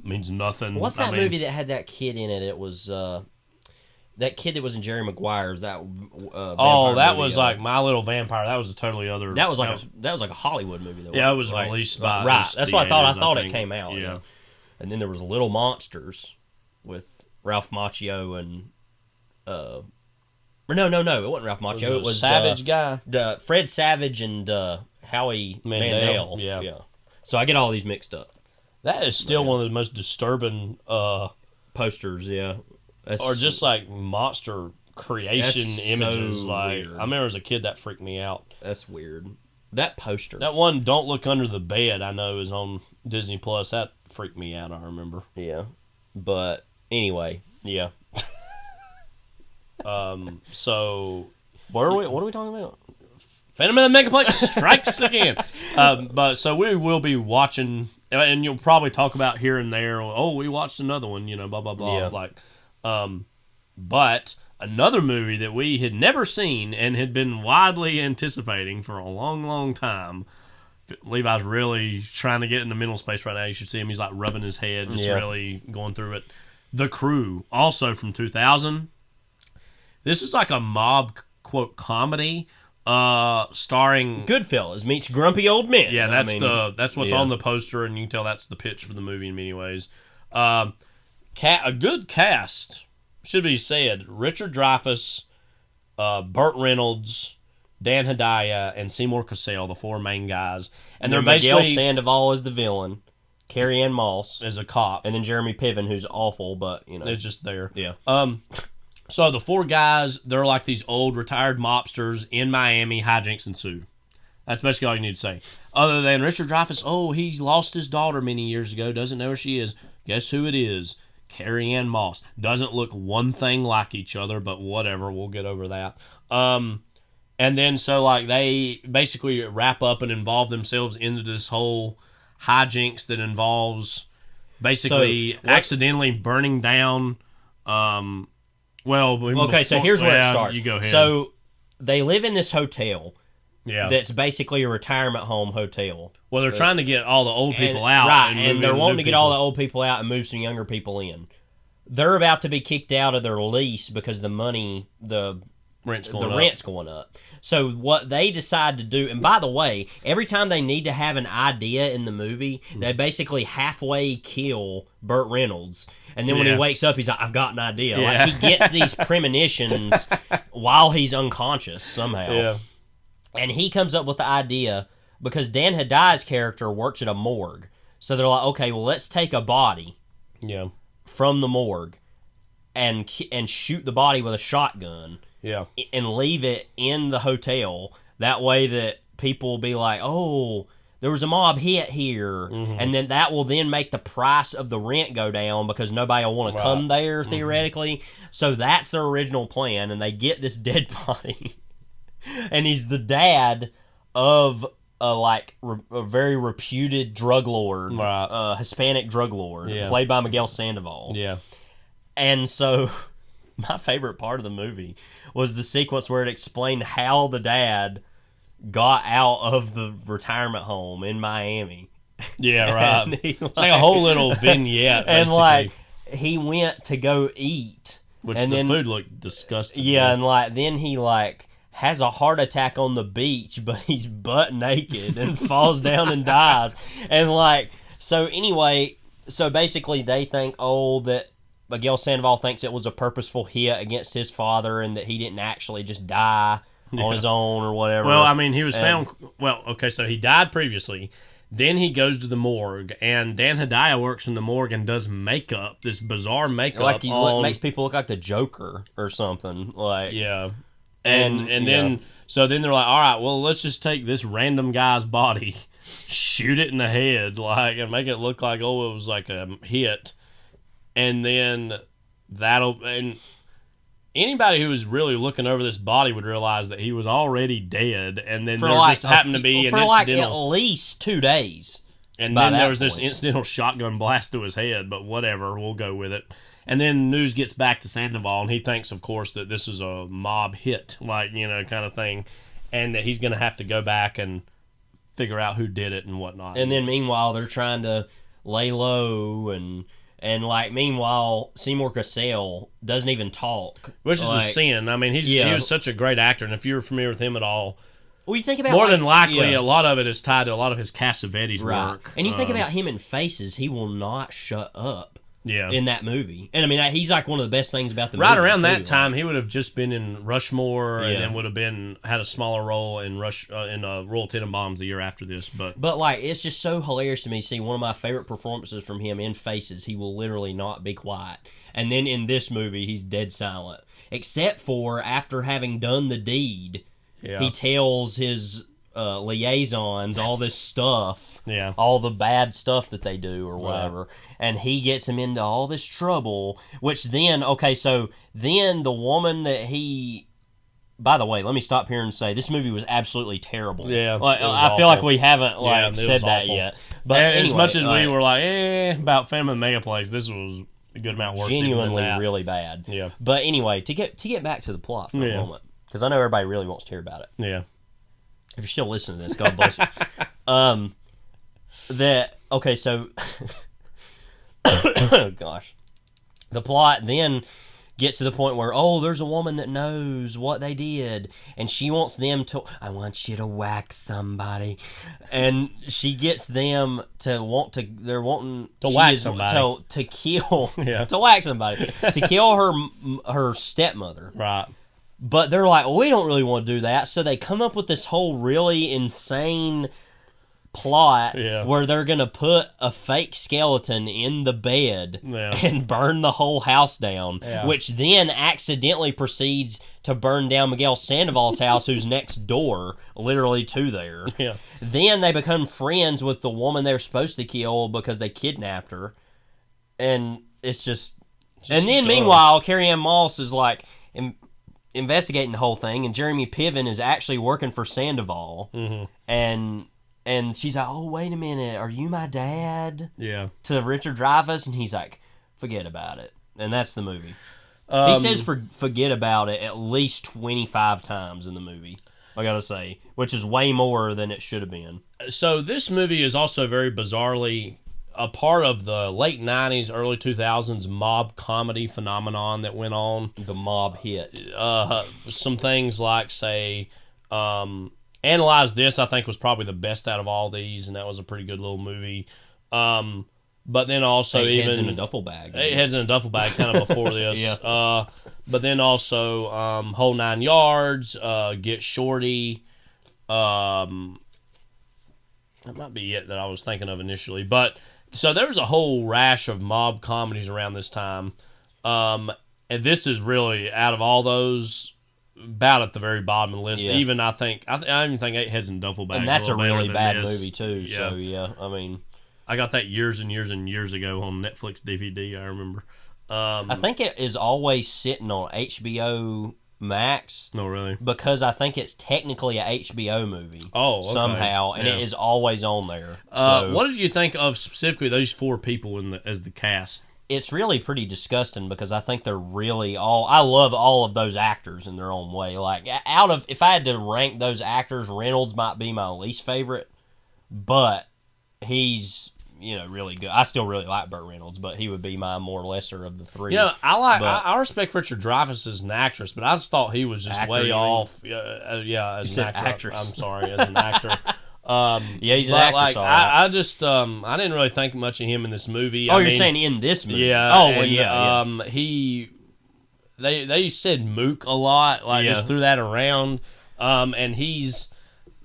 means nothing. What's that movie that had that kid in it? It was that kid that was in Jerry Maguire's. That that was like My Little Vampire. That was a totally other. That was like a Hollywood movie. Though, yeah, it was released by That's what I thought. I thought it came out. Yeah. And then there was Little Monsters with Ralph Macchio and. No, it wasn't Ralph Macchio. It was Savage guy, Fred Savage and Howie Mandel. Yeah. So I get all these mixed up. That is still one of the most disturbing posters. Yeah, or just like monster creation images. So like weird. I remember as a kid that freaked me out. That's weird. That poster. That one, Don't Look Under the Bed, I know is on Disney Plus. That freaked me out. I remember. Yeah, but anyway, yeah. So what are we talking about? Phantom of the Megaplex strikes again. But so we will be watching, and you'll probably talk about here and there. Oh, we watched another one, blah blah blah. Yeah. Like, but another movie that we had never seen and had been widely anticipating for a long, long time. Levi's really trying to get in the mental space right now. You should see him. He's like rubbing his head, just really going through it. The Crew, also from 2000. This is like a mob quote comedy, starring Goodfellas meets Grumpy Old Men. Yeah, that's what's on the poster, and you can tell that's the pitch for the movie in many ways. A good cast, should be said. Richard Dreyfuss, Burt Reynolds, Dan Hedaya, and Seymour Cassell, the four main guys. And they're Miguel basically... Sandoval is the villain. Carrie Ann Moss is a cop. And then Jeremy Piven, who's awful, but, It's just there. Yeah. So the four guys, they're like these old retired mobsters in Miami. Hijinks ensue. That's basically all you need to say. Other than Richard Dreyfuss, he lost his daughter many years ago, doesn't know where she is. Guess who it is? Carrie Ann Moss. Doesn't look one thing like each other, but whatever, we'll get over that. And then so like they basically wrap up and involve themselves into this whole hijinks that involves basically accidentally burning down. So here's where it starts. You go ahead. So they live in this hotel. Yeah. That's basically a retirement home hotel. Well, they're trying to get all the old people out. Right, and they're wanting to get all the old people out and move some younger people in. They're about to be kicked out of their lease because the rent's going up. So what they decide to do, and by the way, every time they need to have an idea in the movie, they basically halfway kill Burt Reynolds. And then when he wakes up, he's like, I've got an idea. Yeah. Like, he gets these premonitions while he's unconscious somehow. Yeah. And he comes up with the idea because Dan Hedaya's character works at a morgue. So they're like, okay, well, let's take a body from the morgue and shoot the body with a shotgun. Yeah. And leave it in the hotel. That way that people will be like, oh, there was a mob hit here. Mm-hmm. And then that will then make the price of the rent go down because nobody will want to come there, theoretically. Mm-hmm. So that's their original plan. And they get this dead body. And he's the dad of a very reputed drug lord, Hispanic drug lord, played by Miguel Sandoval. Yeah. And so my favorite part of the movie was the sequence where it explained how the dad got out of the retirement home in Miami. Yeah, right. It's like a whole little vignette, basically. And he went to go eat. And the food looked disgusting. Yeah, and then he has a heart attack on the beach, but he's butt naked and falls down and dies. And so basically they think, that Miguel Sandoval thinks it was a purposeful hit against his father and that he didn't actually just die on his own or whatever. Well, I mean, he was found... Well, okay, so he died previously. Then he goes to the morgue, and Dan Hedaya works in the morgue and does makeup, this bizarre makeup. Like he makes people look like the Joker or something. Yeah. And then they're like, all right, well, let's just take this random guy's body, shoot it in the head, and make it look like, it was like a hit. And then and anybody who was really looking over this body would realize that he was already dead, and then there just happened to be an incidental... at least 2 days. And then there was this incidental shotgun blast to his head, but whatever, we'll go with it. And then news gets back to Sandoval, and he thinks, of course, that this is a mob hit, kind of thing, and that he's going to have to go back and figure out who did it and whatnot. And then meanwhile, they're trying to lay low, and meanwhile, Seymour Cassell doesn't even talk. Which is a sin. I mean, he was such a great actor, and if you're familiar with him at all, well, you think about more than likely, a lot of it is tied to a lot of his Cassavetes work. And you think about him in Faces, he will not shut up. in that movie. And I mean, he's like one of the best things about the right movie. Right around too, that time, he would have just been in Rushmore, and then would have had a smaller role in Royal Tenenbaums the year after this. But like, it's just so hilarious to me seeing one of my favorite performances from him in Faces. He will literally not be quiet, and then in this movie, he's dead silent, except for after having done the deed. Yeah. He tells his liaisons all this stuff, all the bad stuff that they do or whatever, and he gets him into all this trouble, which then, so then the woman that he... By the way, let me stop here and say this movie was absolutely terrible. Yeah, I feel like we haven't said that yet. But anyway, as much as we were about Phantom of the Megaplex, this was a good amount worse. Genuinely really bad. Yeah. But anyway, to get back to the plot for a moment, because I know everybody really wants to hear about it. Yeah. If you're still listening to this, God bless you. So gosh. The plot then gets to the point where, there's a woman that knows what they did, and she wants them to, I want you to whack somebody. And she gets them to wanting to whack somebody. To kill, to whack somebody. To kill her stepmother. Right. But they're like, we don't really want to do that. So they come up with this whole really insane plot where they're going to put a fake skeleton in the bed and burn the whole house down, which then accidentally proceeds to burn down Miguel Sandoval's house, who's next door, literally to there. Yeah. Then they become friends with the woman they're supposed to kill because they kidnapped her. And it's just and then, dumb. Meanwhile, Carrie-Anne Moss is like... investigating the whole thing, and Jeremy Piven is actually working for Sandoval, and she's like, wait a minute, are you my dad? Yeah. To Richard Dreyfuss, and he's like, forget about it, and that's the movie. He says forget about it at least 25 times in the movie, I gotta say, which is way more than it should have been. So this movie is also very bizarrely a part of the late 90s, early 2000s mob comedy phenomenon that went on. The mob hit. Some things like, say, Analyze This, I think, was probably the best out of all these, and that was a pretty good little movie. But then also Eight Heads in a Duffel Bag. Eight Heads in a Duffel Bag, kind of before this. Yeah. But then also Whole Nine Yards, Get Shorty. That might be it that I was thinking of initially. But so there was a whole rash of mob comedies around this time. And this is really, out of all those, about at the very bottom of the list. Yeah. Even I even think Eight Heads in Duffel Bags. And that's a really bad movie too. Yeah. So yeah, I mean, I got that years and years and years ago on Netflix DVD. I remember. I think it is always sitting on HBO Max. No, really? Because I think it's technically a HBO movie. Oh, okay. Somehow, and it is always on there. What did you think of specifically those four people as the cast? It's really pretty disgusting because I think they're really I love all of those actors in their own way. Like, if I had to rank those actors, Reynolds might be my least favorite, but he's, really good. I still really like Burt Reynolds, but he would be my more lesser of the three. I respect Richard Dreyfuss as an actress, but I just thought he was just way off. As an actor. Actress. I'm sorry, as an actor. He's an actress. I just I didn't really think much of him in this movie. You're saying in this movie? Yeah. Oh, well, yeah. They said mook a lot, just threw that around. And he's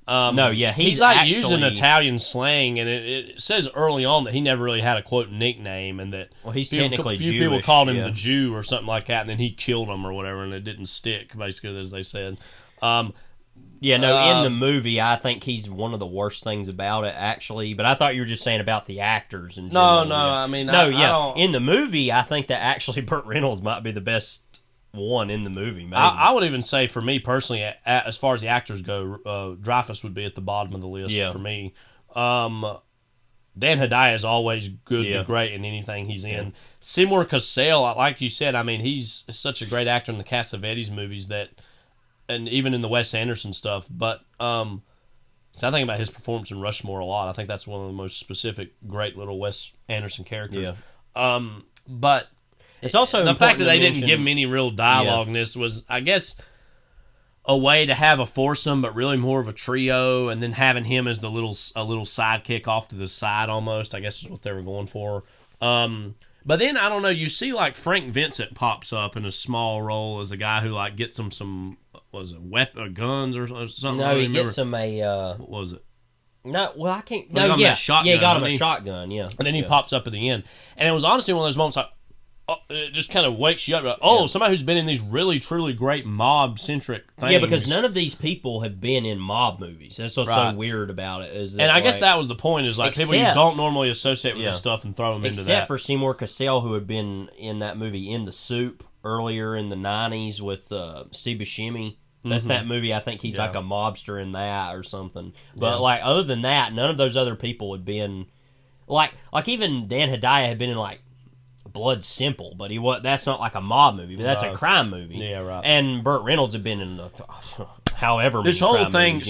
he's like actually using Italian slang, and it says early on that he never really had a quote nickname, and that he's technically Jewish. People called him the Jew or something like that, and then he killed him or whatever, and it didn't stick, basically, as they said. In the movie, I think he's one of the worst things about it, actually. But I thought you were just saying about the actors in general. In the movie, I think that actually Burt Reynolds might be the best one in the movie. Maybe. I would even say, for me personally, as far as the actors go, Dreyfuss would be at the bottom of the list for me. Dan Hedaya is always good to great in anything he's in. Seymour Cassell, like you said, I mean, he's such a great actor in the Cassavetes movies and even in the Wes Anderson stuff. But so I think about his performance in Rushmore a lot. I think that's one of the most specific, great little Wes Anderson characters. Yeah. But it's also the fact that they didn't give him any real dialogue in this was, I guess, a way to have a foursome, but really more of a trio, and then having him as a little sidekick off to the side almost, I guess is what they were going for. But then I don't know. You see, like Frank Vincent pops up in a small role as a guy who like gets him some guns or something. No, he gets him a. What was it? No, well I can't. Well, No, he got him a shotgun. Yeah, and then he pops up at the end, and it was honestly one of those moments like, it just kind of wakes you up. Like, somebody who's been in these really truly great mob centric things. Yeah, because none of these people have been in mob movies. That's what's so weird about it. Is that, and I guess that was the point. Is like people you don't normally associate with this stuff and throw them into that. Except for Seymour Cassell, who had been in that movie In the Soup earlier in the '90s with Steve Buscemi. That's that movie. I think he's like a mobster in that or something. But like other than that, none of those other people had been like even Dan Hedaya had been in like Blood Simple, but that's not like a mob movie, but that's a crime movie. Yeah, right. And Burt Reynolds had been in however many this whole crime thing. movies,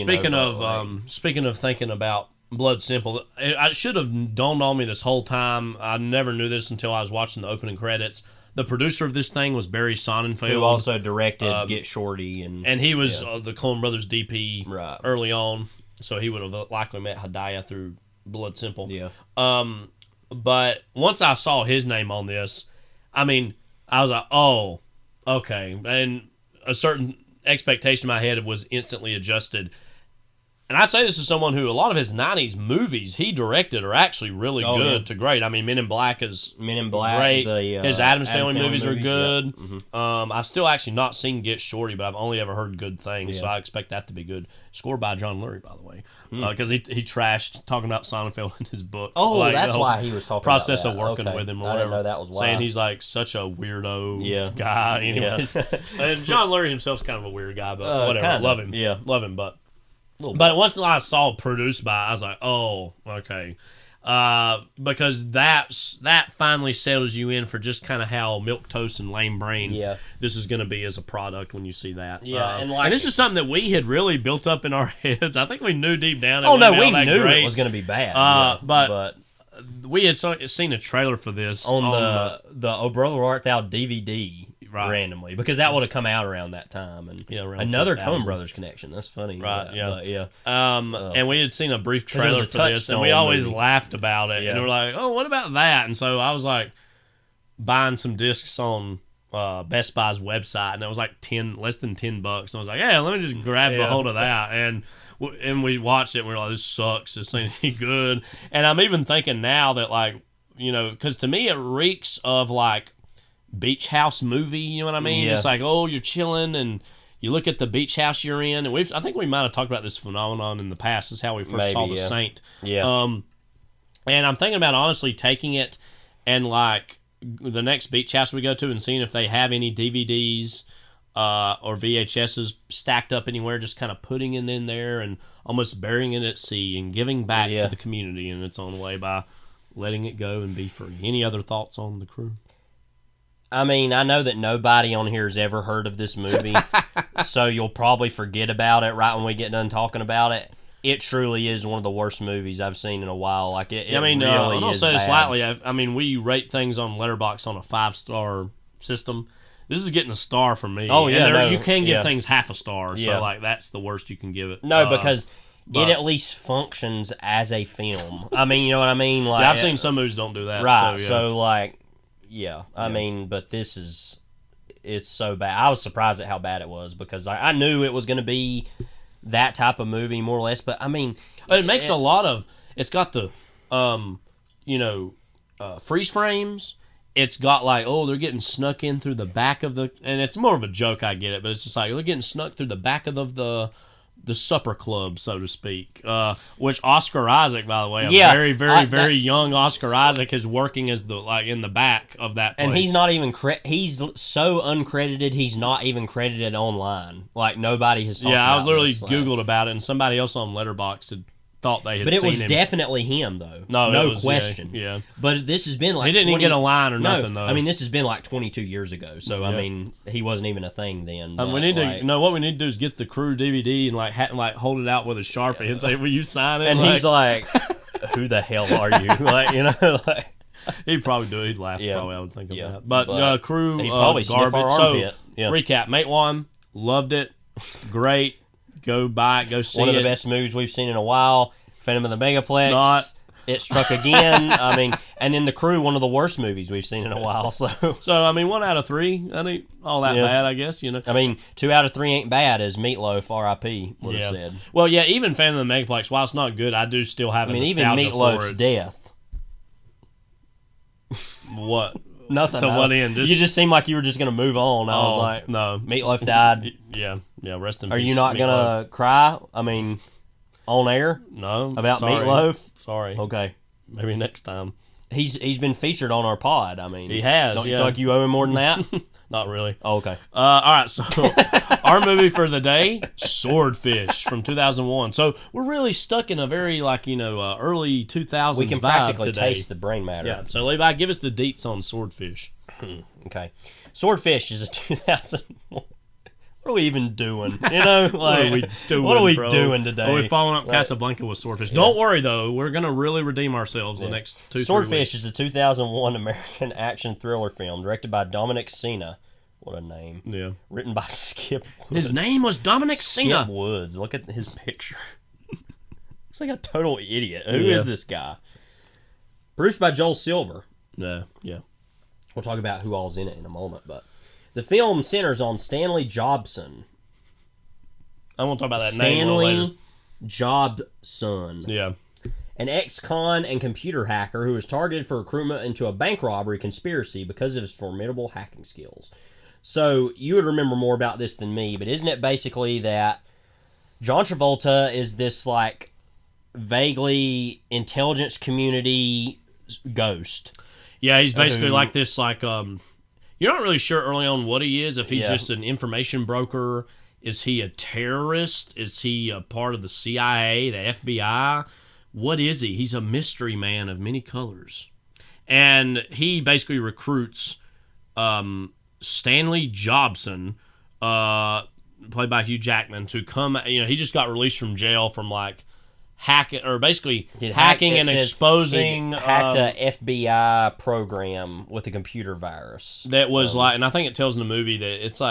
Speaking of thinking about Blood Simple, it should have dawned on me this whole time. I never knew this until I was watching the opening credits. The producer of this thing was Barry Sonnenfeld, who also directed Get Shorty, and he was the Coen Brothers DP early on, so he would have likely met Hedaya through Blood Simple. Yeah. But once I saw his name on this, I mean, I was like, oh, okay, and a certain expectation in my head was instantly adjusted. And I say this as someone who a lot of his '90s movies he directed are actually really good to great. I mean, Men in Black is great. His Addams Family movies are good. Yeah. I've still actually not seen Get Shorty, but I've only ever heard good things, so I expect that to be good. Scored by John Lurie, by the way, because he trashed talking about Sonnenfeld in his book. Oh, like, that's why he was talking process about that. of working with him or whatever. I didn't know that was why. Saying he's like such a weirdo guy. Anyways, and John Lurie himself's kind of a weird guy, but whatever. Love him. Yeah, love him, but. But once I saw produced by, I was like, oh, okay. Because that finally settles you in for just kind of how milquetoast and lame brain this is going to be as a product when you see that. Yeah, and this is something that we had really built up in our heads. I think we knew deep down. We knew it was going to be bad. But we had seen a trailer for this on the Oh Brother Art Thou DVD. Randomly, because that would have come out around that time, and another Coen Brothers connection. That's funny, right? Yeah, and we had seen a brief trailer for this, and we always laughed about it, and we're like, "Oh, what about that?" And so I was like, buying some discs on Best Buy's website, and it was like less than $10, and I was like, "Yeah, let me just grab a hold of that." And we watched it, and we were like, "This sucks. This ain't any good." And I'm even thinking now that because to me it reeks of like beach house movie, you know what I mean? It's like, oh, you're chilling and you look at the beach house you're in, and I think we might have talked about this phenomenon in the past. This is how we first saw The Saint. And I'm thinking about honestly taking it and like the next beach house we go to and seeing if they have any DVDs or VHSs stacked up anywhere, just kind of putting it in there and almost burying it at sea and giving back to the community in its own way by letting it go and be free. Any other thoughts on The Crew? I mean, I know that nobody on here has ever heard of this movie, so you'll probably forget about it right when we get done talking about it. It truly is one of the worst movies I've seen in a while. Like it really is I don't say this bad. lightly. I mean, we rate things on Letterboxd on a 5-star system. This is getting a star from me. Oh, yeah. And you can give things half a star, so like that's the worst you can give it. No, because it at least functions as a film. I mean, you know what I mean? Like, I've seen some movies don't do that. Right, so like... Yeah, I mean, but it's so bad. I was surprised at how bad it was because I knew it was going to be that type of movie more or less. But I mean, it makes a lot of. It's got the, freeze frames. It's got like, oh, they're getting snuck in through the back of the, and it's more of a joke. I get it, but it's just like they're getting snuck through the back of the supper club, so to speak, which Oscar Isaac, by the way, very, very, very young Oscar Isaac is working as in the back of that place. And he's not even he's so uncredited, he's not even credited online. Like nobody has talked about I literally this, Googled about it, and somebody else on Letterboxd had thought they had seen him. But it was definitely him, though. No question. Yeah. But this has been like... He didn't even get a line or nothing, though. I mean, this has been like 22 years ago, so, I mean, he wasn't even a thing then. But, we need to... what we need to do is get the Crew DVD and, hold it out with a Sharpie and say, will you sign it? And he's like, who the hell are you? He'd probably do it. He'd laugh, probably, I would think of that. But Crew, he probably garbage. Our armpit. Recap. Matewan, loved it. Great. Go buy it. Go see it. One of the best movies we've seen in a while. Phantom of the Megaplex. It struck again. I mean, and then The Crew, one of the worst movies we've seen in a while. So, I mean, 1 out of 3. That ain't all that bad, I guess. You know. I mean, 2 out of 3 ain't bad, as Meatloaf, R.I.P. would have said. Well, yeah, even Phantom of the Megaplex, while it's not good, I do still have a nostalgia even for Meatloaf's it. death. What? Nothing. To what end? You just seemed like you were just going to move on. I was like, no. Meatloaf died. Yeah, rest in Are peace. you not going to cry? I mean, on air? No. About sorry. Meatloaf? Sorry. Okay. Maybe next time. He's been featured on our pod. I mean, he has. Don't you feel like you owe him more than that? Not really. Oh, okay. All right. So our movie for the day, Swordfish from 2001. So we're really stuck in a very early 2000s. We can vibe practically today. taste the brain matter. Yeah. So Levi, give us the deets on Swordfish. Okay. Swordfish is a 2001. What are we even doing? You know, like, what are we doing today? Are we following up Casablanca with Swordfish? Don't worry, though. We're going to really redeem ourselves the next 2-3 Swordfish weeks. is a 2001 American action thriller film directed by Dominic Sena. What a name. Yeah. Written by Skip Woods. His name was Dominic Sena. Skip Woods. Look at his picture. Looks like a total idiot. Who is this guy? Produced by Joel Silver. Yeah. We'll talk about who all's in it in a moment, but the film centers on Stanley Jobson. I won't talk about that name later. Stanley Jobson. Yeah. An ex-con and computer hacker who is targeted for recruitment into a bank robbery conspiracy because of his formidable hacking skills. So, you would remember more about this than me, but isn't it basically that John Travolta is this, vaguely intelligence community ghost? Yeah, he's basically like this, you're not really sure early on what he is, if he's just an information broker. Is he a terrorist? Is he a part of the CIA, the FBI? What is he? He's a mystery man of many colors. And he basically recruits Stanley Jobson, played by Hugh Jackman, to come. He just got released from jail from hacking, or basically hacking and exposing. He hacked a FBI program with a computer virus. That was and I think it tells in the movie that it's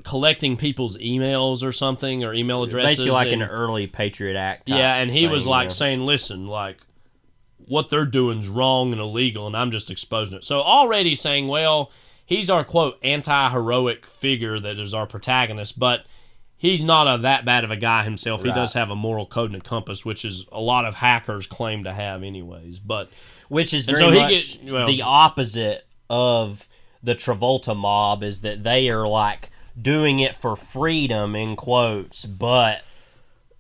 collecting people's emails or something, or email addresses. Basically an early Patriot Act type and he was thing, saying, listen, what they're doing's wrong and illegal, and I'm just exposing it. So already saying, well, he's our, quote, anti-heroic figure that is our protagonist, but he's not that bad of a guy himself. Right. He does have a moral code and a compass, which is a lot of hackers claim to have anyways. Which is very much the opposite of the Travolta mob, is that they are, doing it for freedom, in quotes, but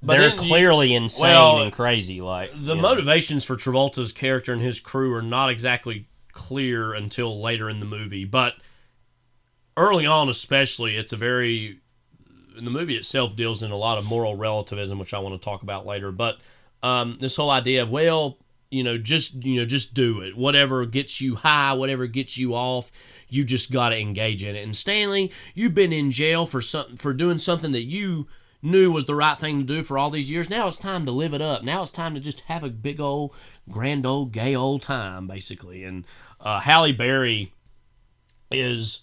they're clearly insane and crazy. The motivations for Travolta's character and his crew are not exactly clear until later in the movie, but early on especially, the movie itself deals in a lot of moral relativism, which I want to talk about later, but this whole idea of, just do it. Whatever gets you high, whatever gets you off, you just got to engage in it. And Stanley, you've been in jail for doing something that you knew was the right thing to do for all these years. Now it's time to live it up. Now it's time to just have a big old, grand old, gay old time, basically. And Halle Berry is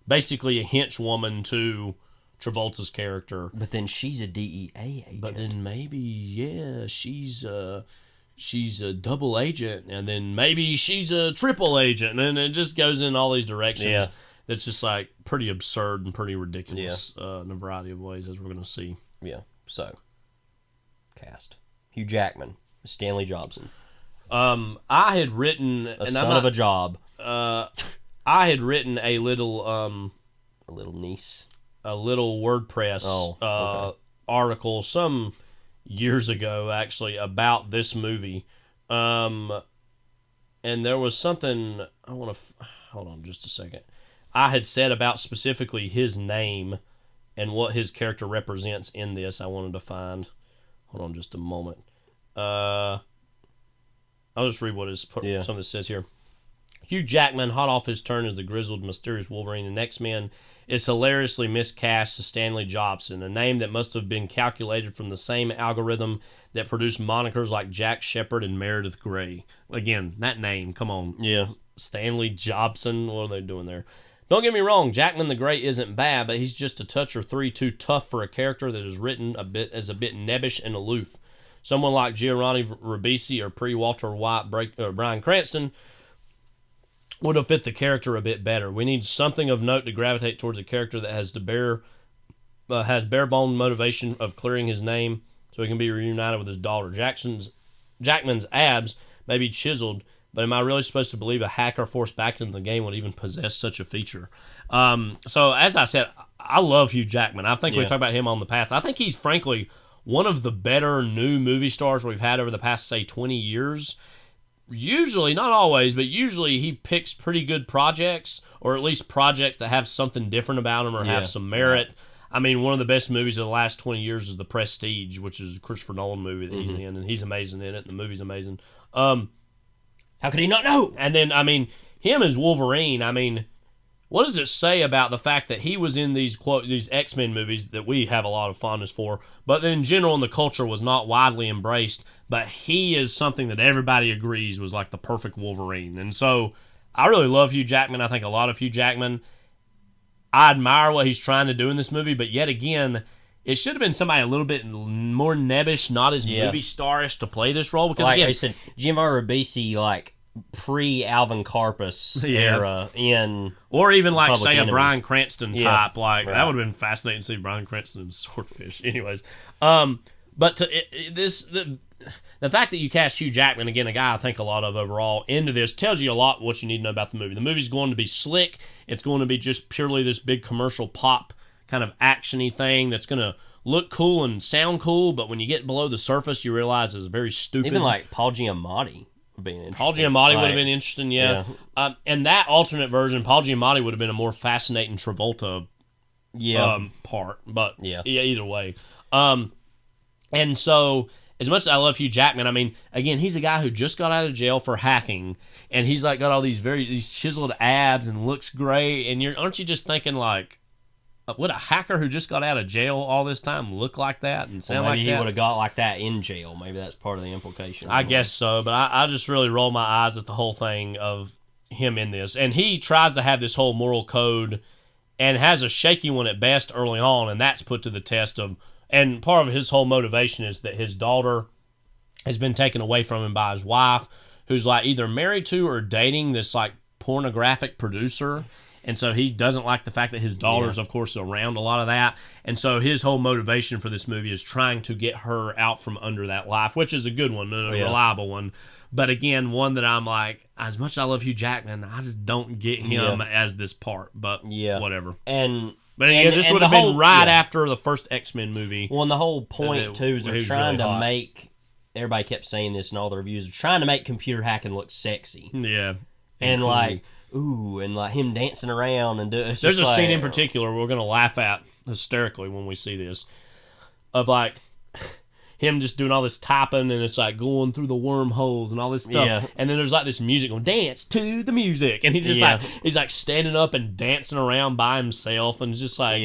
basically a henchwoman to Travolta's character. But then she's a DEA agent. But then maybe, she's a double agent, and then maybe she's a triple agent, and it just goes in all these directions. Yeah. That's just pretty absurd and pretty ridiculous in a variety of ways, as we're going to see. Yeah. So, cast Hugh Jackman, Stanley Jobson. I had written a job. I had written a little WordPress article some years ago, actually, about this movie, and there was something I want to hold on just a second. I had said about specifically his name and what his character represents in this. I wanted to find. Hold on just a moment. I'll just read what something says here. Hugh Jackman, hot off his turn as the grizzled, mysterious Wolverine in X-Men, is hilariously miscast as Stanley Jobson, a name that must have been calculated from the same algorithm that produced monikers like Jack Shepherd and Meredith Grey. Again, that name, come on. Yeah. Stanley Jobson, what are they doing there? Don't get me wrong, Jackman the Great isn't bad, but he's just a touch or three too tough for a character that is written a bit nebbish and aloof. someone like Giovanni Ribisi or pre-Walter White or Bryan Cranston would have fit the character a bit better. We need something of note to gravitate towards a character that has bare bone motivation of clearing his name so he can be reunited with his daughter. Jackman's abs may be chiseled, but am I really supposed to believe a hacker forced back into the game would even possess such a feature? So as I said, I love Hugh Jackman. I think we talked about him on the past. I think he's frankly one of the better new movie stars we've had over the past, say, 20 years. Usually, not always, but usually he picks pretty good projects, or at least projects that have something different about them or have some merit. I mean, one of the best movies of the last 20 years is The Prestige, which is a Christopher Nolan movie that he's in, and he's amazing in it, and the movie's amazing. How could he not know? And then, I mean, him as Wolverine, I mean, what does it say about the fact that he was in these X-Men movies that we have a lot of fondness for, but then in general in the culture was not widely embraced, but he is something that everybody agrees was like the perfect Wolverine. And so I really love Hugh Jackman. I think a lot of Hugh Jackman. I admire what he's trying to do in this movie, but yet again, it should have been somebody a little bit more nebbish, not as movie starish to play this role. Because like again, I said, Giovanni Ribisi, like pre-Alvin Karpus era in, or even like Public say Enemies. a Bryan Cranston type, like that would have been fascinating to see Bryan Cranston in Swordfish. Anyways, but the fact that you cast Hugh Jackman, again, a guy I think a lot of overall, into this tells you a lot what you need to know about the movie. The movie's going to be slick. It's going to be just purely this big commercial pop kind of action-y thing that's going to look cool and sound cool, but when you get below the surface, you realize it's very stupid. even like Paul Giamatti would be interesting. Paul Giamatti would have been interesting, and that alternate version, Paul Giamatti would have been a more fascinating Travolta part, but either way. And so, as much as I love Hugh Jackman, I mean, again, he's a guy who just got out of jail for hacking, and he's like got all these chiseled abs and looks great, and aren't you just thinking like, would a hacker who just got out of jail all this time look like that and sound like that? Maybe he would have got like that in jail. Maybe that's part of the implication. I guess so, but I just really roll my eyes at the whole thing of him in this. And he tries to have this whole moral code and has a shaky one at best early on, and that's put to the test of, and part of his whole motivation is that his daughter has been taken away from him by his wife, who's like either married to or dating this like pornographic producer. And so he doesn't like the fact that his daughter's, of course, around a lot of that. And so his whole motivation for this movie is trying to get her out from under that life, which is a good one, a reliable one. But again, one that I'm like, as much as I love Hugh Jackman, I just don't get him as this part. But whatever. But again, this would have been after the first X-Men movie. Well, and the whole point, too, is they're trying to make, everybody kept saying this in all the reviews, they're trying to make computer hacking look sexy. Yeah. And cool. like, ooh, and like him dancing around and doing. There's a scene in particular we're gonna laugh at hysterically when we see this, of like him just doing all this typing and it's like going through the wormholes and all this stuff, and then there's like this music going, dance to the music, and he's just like he's like standing up and dancing around by himself and just like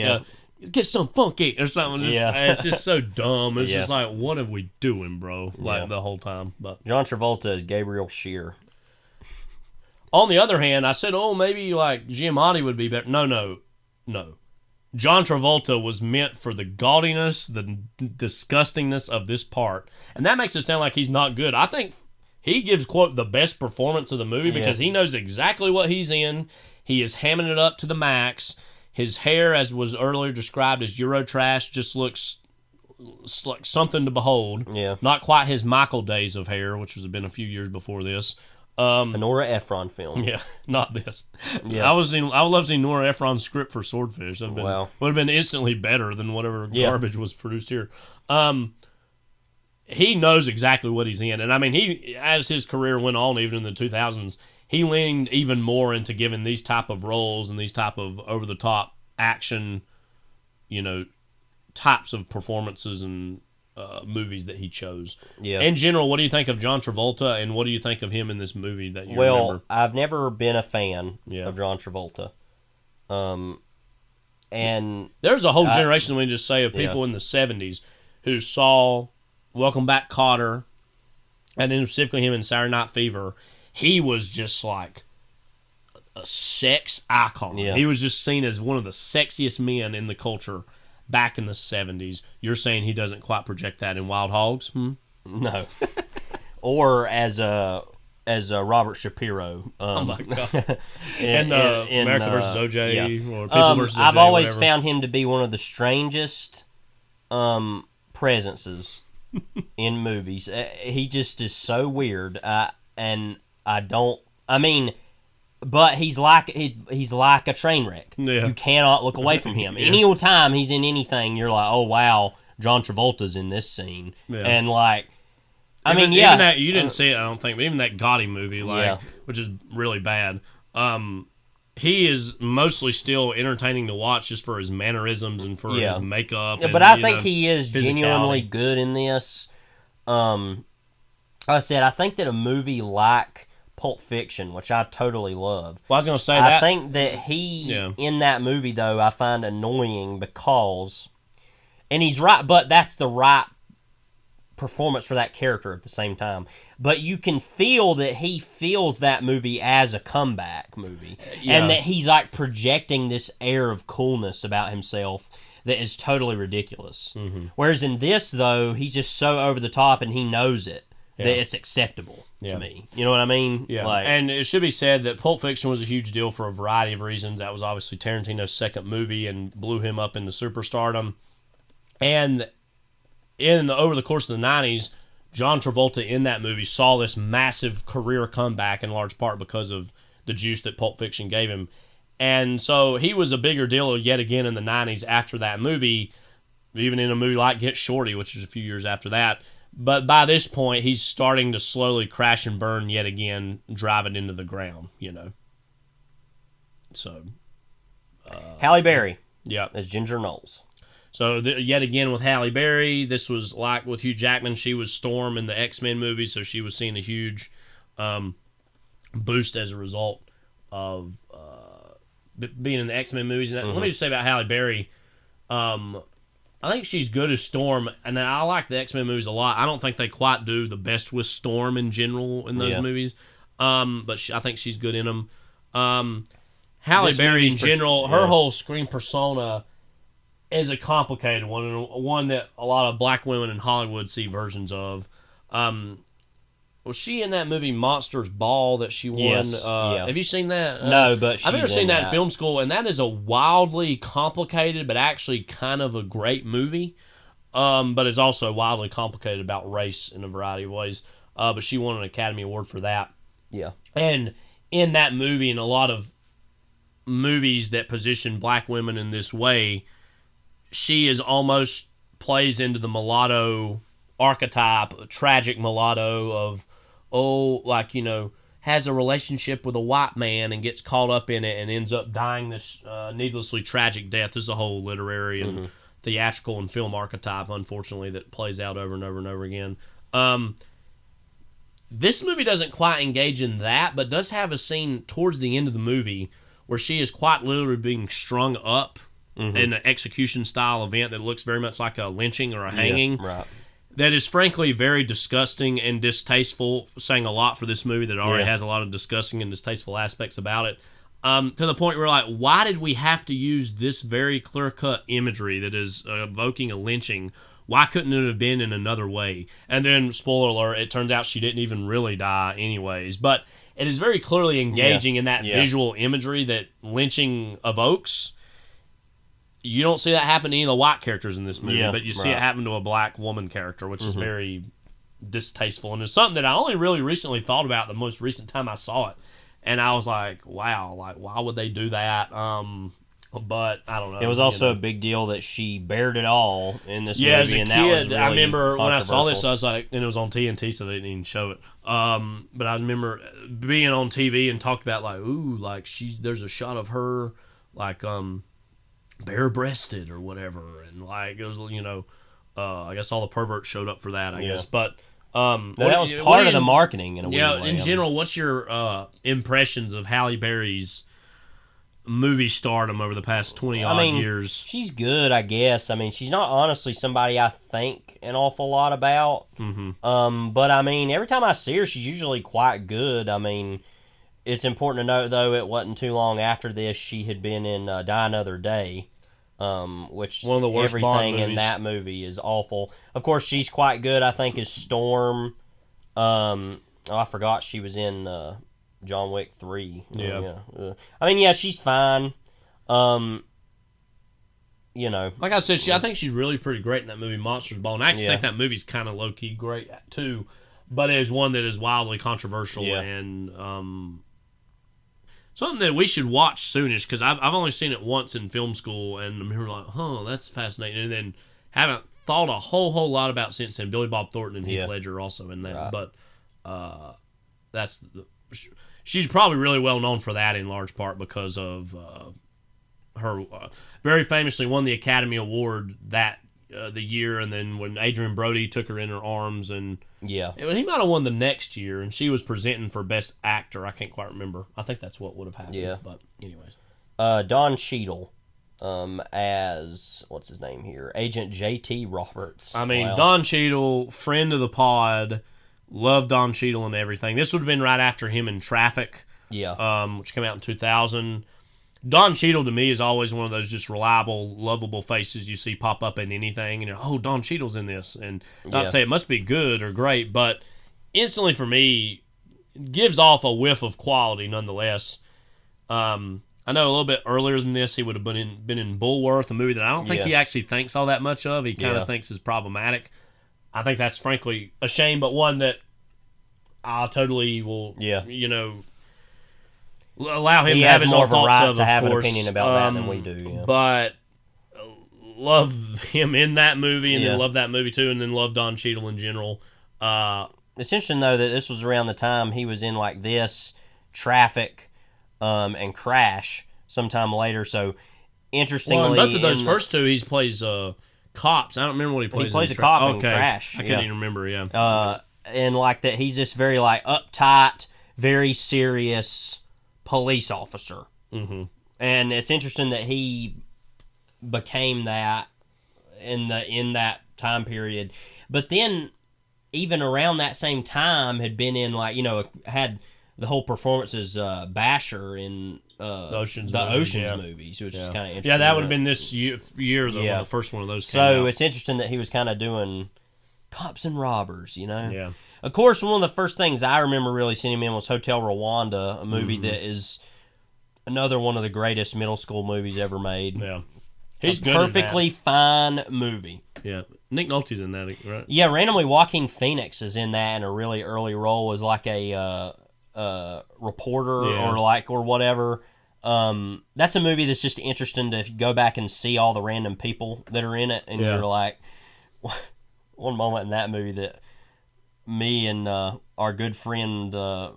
get some funky or something. It's just so dumb. It's just like, what are we doing, bro? Like the whole time. But John Travolta is Gabriel Shear. On the other hand, I said, maybe like Giamatti would be better. No. John Travolta was meant for the gaudiness, the disgustingness of this part. And that makes it sound like he's not good. I think he gives, quote, the best performance of the movie because he knows exactly what he's in. He is hamming it up to the max. His hair, as was earlier described as Eurotrash, just looks like something to behold. Yeah. Not quite his Michael days of hair, which has been a few years before this. A Nora Ephron film. Yeah, not this. Yeah, I would love seeing Nora Ephron's script for Swordfish. Would have been instantly better than whatever garbage was produced here. He knows exactly what he's in, and I mean, he as his career went on, even in the 2000s, he leaned even more into giving these type of roles and these type of over the top action, types of performances and movies that he chose. Yeah. In general, what do you think of John Travolta, and what do you think of him in this movie that you remember? Well, I've never been a fan of John Travolta. And there's a whole generation, we just say, of people in the 70s who saw Welcome Back, Kotter, and then specifically him in Saturday Night Fever. He was just like a sex icon. Yeah. He was just seen as one of the sexiest men in the culture back in the 70s. You're saying he doesn't quite project that in Wild Hogs? No. Or as Robert Shapiro. Oh my god! in America versus OJ or People versus OJ. I've always whatever. found him to be one of the strangest presences in movies. He just is so weird, and I don't. I mean, but he's like a train wreck. Yeah. You cannot look away from him. Yeah. Any time he's in anything, you're like, oh wow, John Travolta's in this scene, and like. Even that, you didn't see it, I don't think, but even that Gotti movie, which is really bad, he is mostly still entertaining to watch just for his mannerisms and for his makeup. Yeah, and, but I think he is genuinely physicality. good in this. Like I said, I think that a movie like Pulp Fiction, which I totally love. Well, I was going to say that. I think that he, in that movie, though, I find annoying because, and he's right, but that's the right performance for that character at the same time. But you can feel that he feels that movie as a comeback movie, and that he's like projecting this air of coolness about himself that is totally ridiculous. Mm-hmm. Whereas in this, though, he's just so over the top, and he knows it that it's acceptable to me. You know what I mean? Yeah. Like, and it should be said that Pulp Fiction was a huge deal for a variety of reasons. That was obviously Tarantino's second movie and blew him up into superstardom. And over the course of the 90s, John Travolta in that movie saw this massive career comeback in large part because of the juice that Pulp Fiction gave him. And so he was a bigger deal yet again in the 90s after that movie, even in a movie like Get Shorty, which is a few years after that. But by this point, he's starting to slowly crash and burn yet again, drive it into the ground, you know. So. Halle Berry Yeah. as Ginger Knowles. So, yet again with Halle Berry, this was like with Hugh Jackman. She was Storm in the X-Men movie, so she was seeing a huge boost as a result of being in the X-Men movies. And let me just say about Halle Berry, I think she's good as Storm, and I like the X-Men movies a lot. I don't think they quite do the best with Storm in general in those movies, but I think she's good in them. Halle Berry in general, her whole screen persona is a complicated one, and one that a lot of black women in Hollywood see versions of. Was she in that movie Monsters Ball that she won? Yes, Have you seen that? No, but she's I've never seen in that in film school, and that is a wildly complicated but actually kind of a great movie. But it's also wildly complicated about race in a variety of ways. But she won an Academy Award for that. Yeah. And in that movie, and a lot of movies that position black women in this way, she is almost plays into the mulatto archetype, a tragic mulatto of, has a relationship with a white man and gets caught up in it and ends up dying this needlessly tragic death. This is a whole literary and theatrical and film archetype, unfortunately, that plays out over and over and over again. This movie doesn't quite engage in that, but does have a scene towards the end of the movie where she is quite literally being strung up in an execution-style event that looks very much like a lynching or a hanging. Yeah, right. That is frankly very disgusting and distasteful, saying a lot for this movie that already has a lot of disgusting and distasteful aspects about it. To the point where, like, why did we have to use this very clear-cut imagery that is evoking a lynching? Why couldn't it have been in another way? And then, spoiler alert, it turns out she didn't even really die anyways. But it is very clearly engaging in that visual imagery that lynching evokes. You don't see that happen to any of the white characters in this movie, but you see it happen to a black woman character, which is very distasteful. And it's something that I only really recently thought about the most recent time I saw it. And I was like, wow, like, why would they do that? But I don't know. It was also a big deal that she bared it all in this movie. As a and kid, that was really I remember when I saw this, controversial. I was like, and it was on TNT, so they didn't even show it. But I remember being on TV and talked about, like, ooh, like, there's a shot of her, like, bare-breasted or whatever, and like it was, I guess all the perverts showed up for that, I guess. But that was part of the marketing in a weird way. In general, what's your impressions of Halle Berry's movie stardom over the past 20-odd years? She's good, I guess. I mean, she's not honestly somebody I think an awful lot about. But I mean, every time I see her, she's usually quite good. I mean, it's important to note, though, it wasn't too long after this she had been in Die Another Day. which one of the worst Bond everything movies. in that movie is awful. Of course, she's quite good. I think is Storm. I forgot she was in John Wick 3. Yeah. I mean, yeah, she's fine. You know, like I said, I think she's really pretty great in that movie, Monsters Ball. And I actually Yeah. think that movie's kind of low key great too, but it is one that is wildly controversial Yeah. and something that we should watch soonish because I've only seen it once in film school, and I'm here like, that's fascinating, and then haven't thought a whole lot about since then. Billy Bob Thornton and Heath Yeah. Ledger are also in that, Right. but she's probably really well known for that in large part because of her very famously won the Academy Award that the year, and then when Adrian Brody took her in her arms, and yeah, he might have won the next year, and she was presenting for Best Actor. I can't quite remember. I think that's what would have happened. Yeah. But anyways, Don Cheadle, as what's his name here, Agent J.T. Roberts. I mean, Wow. Don Cheadle, friend of the pod, love Don Cheadle and everything. This would have been right after him in Traffic, which came out in 2000. Don Cheadle to me is always one of those just reliable, lovable faces you see pop up in anything, and you're, Don Cheadle's in this, and not say it must be good or great, but instantly for me gives off a whiff of quality nonetheless. I know a little bit earlier than this he would have been in Bulworth, a movie that I don't think he actually thinks all that much of. He kind of thinks is problematic. I think that's frankly a shame, but one that I totally will, allow him to have his own thoughts right of to have course. an opinion about that than we do. Yeah. But love him in that movie, and Yeah. then love that movie too, and then love Don Cheadle in general. It's interesting though that this was around the time he was in like this, Traffic, and Crash sometime later. So interestingly, Well, in both of those first two, he plays cops. I don't remember what he plays. He plays in a cop in Okay. Crash. I couldn't even remember. Yeah. And like that, he's this very like uptight, very serious police officer. Mm-hmm. And it's interesting that he became that in that time period. But then, even around that same time, had been in like had the whole performance as Basher in the Ocean's movies, which is kind of interesting. Yeah, that would have been this year when the first one of those came out. So it's interesting that he was kind of doing cops and robbers, Yeah. Of course, one of the first things I remember really seeing him in was Hotel Rwanda, a movie that is another one of the greatest middle school movies ever made. Yeah. He's a good perfectly fine movie. Yeah. Nick Nolte's in that, right? Yeah, randomly Joaquin Phoenix is in that in a really early role as like a reporter or whatever. That's a movie that's just interesting to go back and see all the random people that are in it, and you're like, one moment in that movie that me and our good friend, I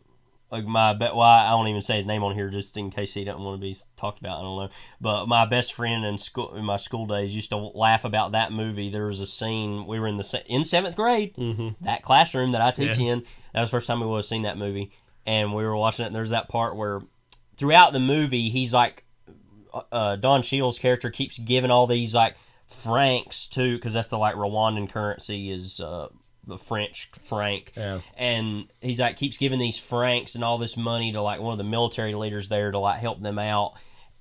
won't even say his name on here just in case he doesn't want to be talked about. I don't know, but my best friend in my school days used to laugh about that movie. There was a scene we were in seventh grade, that classroom that I teach in. That was the first time we would have seen that movie, and we were watching it. And there's that part where throughout the movie he's like, Don Cheadle's character keeps giving all these like francs too, because that's the like Rwandan currency is the French franc, and he's like keeps giving these francs and all this money to like one of the military leaders there to like help them out,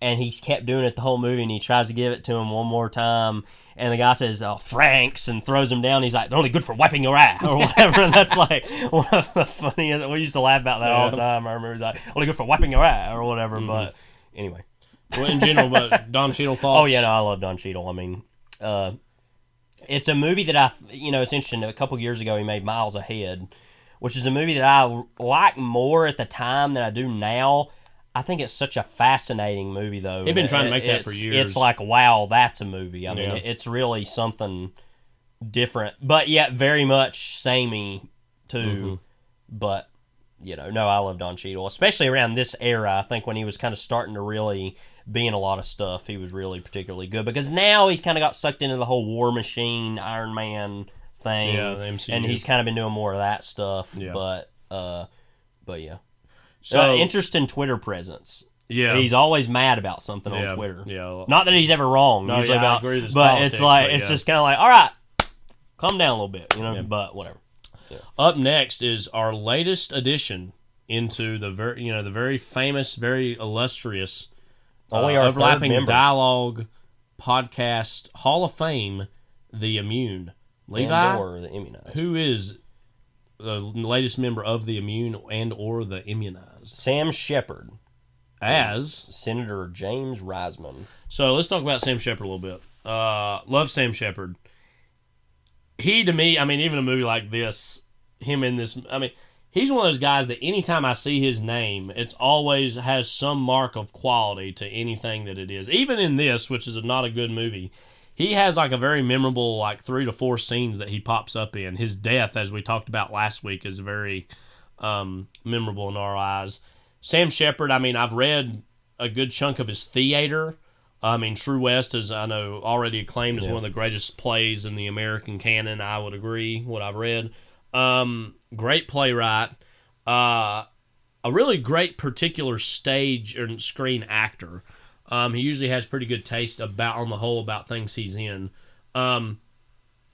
and he's kept doing it the whole movie, and he tries to give it to him one more time, and the guy says francs and throws him down. He's like, they're only good for wiping your eye or whatever, and that's like one of the funniest. We used to laugh about that all the time. I remember he's like, only good for wiping your eye or whatever. But anyway, well, in general, but Don Cheadle thoughts. Oh yeah, no, I love Don Cheadle. I mean, it's a movie that it's interesting. A couple years ago, he made Miles Ahead, which is a movie that I like more at the time than I do now. I think it's such a fascinating movie, though. They've been trying to make that for years. It's like, wow, that's a movie. I mean, it's really something different, but yet very much samey, too. But, no, I love Don Cheadle, especially around this era. I think when he was kind of starting to really be in a lot of stuff, he was really particularly good, because now he's kind of got sucked into the whole War Machine, Iron Man thing, and he's kind of been doing more of that stuff. But yeah. So interesting Twitter presence. Yeah, he's always mad about something on Twitter. Yeah, not that he's ever wrong. No, usually I agree with his but politics, it's like but it's just kind of like, all right, calm down a little bit, But whatever. Yeah. Up next is our latest addition into the very famous, very illustrious, only our overlapping third member. dialogue podcast Hall of Fame, The Immune. Levi, or the immunized. who is the latest member of The Immune and or the Immunized? Sam Shepard. As Senator James Reisman. So let's talk about Sam Shepard a little bit. Love Sam Shepard. He, to me, I mean, even a movie like this, him in this, I mean, he's one of those guys that anytime I see his name, it's always has some mark of quality to anything that it is. Even in this, which is not a good movie, he has like a very memorable, like 3 to 4 scenes that he pops up in. His death, as we talked about last week, is very memorable in our eyes. Sam Shepard, I mean, I've read a good chunk of his theater. I mean, True West is, I know, already acclaimed as one of the greatest plays in the American canon. I would agree, what I've read. Great playwright. A really great particular stage or screen actor. He usually has pretty good taste on the whole about things he's in.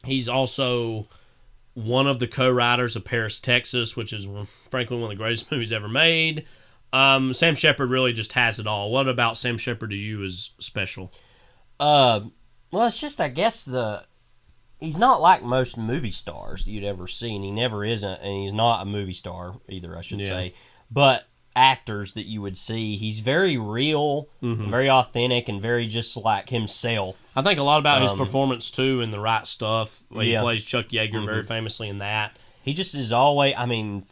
He's also one of the co-writers of Paris, Texas, which is frankly one of the greatest movies ever made. Sam Shepard really just has it all. What about Sam Shepard to you is special? Well, it's just, I guess, he's not like most movie stars that you'd ever see, and he never isn't, and he's not a movie star either, I should say. But actors that you would see, he's very real, very authentic, and very just like himself. I think a lot about his performance, too, in The Right Stuff. He plays Chuck Yeager very famously in that. He just is always, I mean...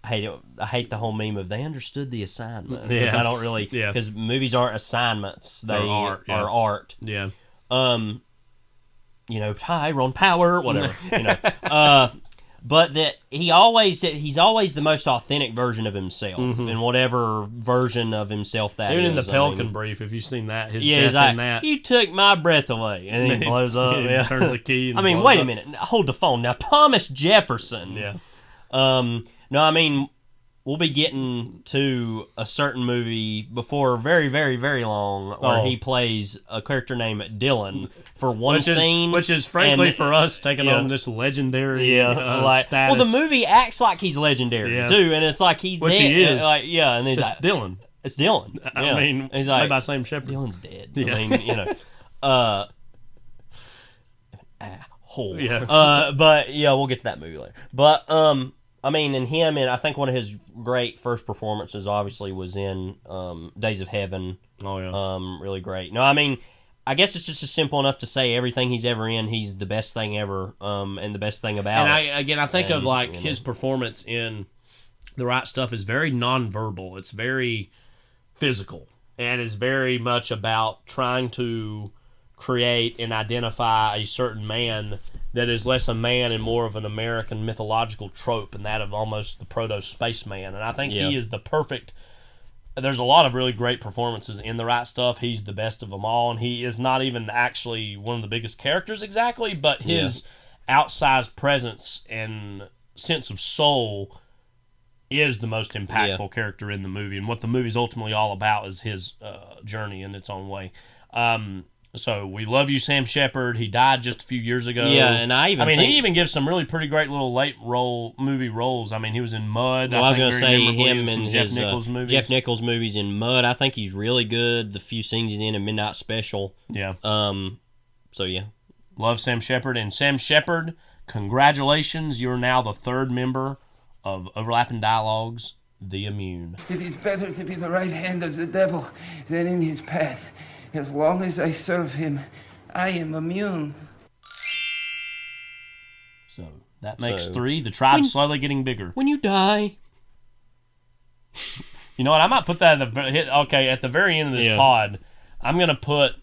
I hate the whole meme of they understood the assignment, because I don't really, because movies aren't assignments, they are art. Yeah. You know, Tyrone Power, whatever. You know, but that he's always the most authentic version of himself in whatever version of himself that Even is. in the Pelican Brief, if you've seen that, his death like, in that, you took my breath away, and then he blows up. He turns the key. And I mean, wait a minute, hold the phone now. Thomas Jefferson. Yeah. No, I mean, we'll be getting to a certain movie before very, very, very long where he plays a character named Dylan for one scene. Which is frankly, for us, taking on this legendary status. Well, the movie acts like he's legendary, too, and it's like he's Which dead. He is. And he's it's Dylan. It's Dylan. I mean, he's played by Sam Shepard. Dylan's dead. I mean, you know. But, we'll get to that movie later. But, I mean, in him, and I think one of his great first performances obviously was in Days of Heaven. Oh, yeah. Really great. No, I mean, I guess it's just simple enough to say everything he's ever in, he's the best thing ever, and the best thing about it. And I think of, like, his performance in The Right Stuff is very nonverbal. It's very physical, and is very much about trying to create and identify a certain man that is less a man and more of an American mythological trope, and that of almost the proto-spaceman. And I think he is the perfect... There's a lot of really great performances in The Right Stuff. He's the best of them all, and he is not even actually one of the biggest characters exactly, but his outsized presence and sense of soul is the most impactful character in the movie, and what the movie's ultimately all about is his journey in its own way. So we love you, Sam Shepard. He died just a few years ago. Yeah, and he even gives some really pretty great little movie roles. I mean, he was in Mud. Well, I was going to say him in Jeff Nichols movies. Jeff Nichols movies in Mud. I think he's really good. The few scenes he's in Midnight Special. Yeah. So yeah, love Sam Shepard. And Sam Shepard, congratulations! You're now the third member of Overlapping Dialogues, The Immune. It is better to be the right hand of the devil than in his path. As long as I serve him, I am immune. So that makes 3. The tribe's slowly getting bigger. When you die. You know what? I might put that at the very end of this pod. I'm going to put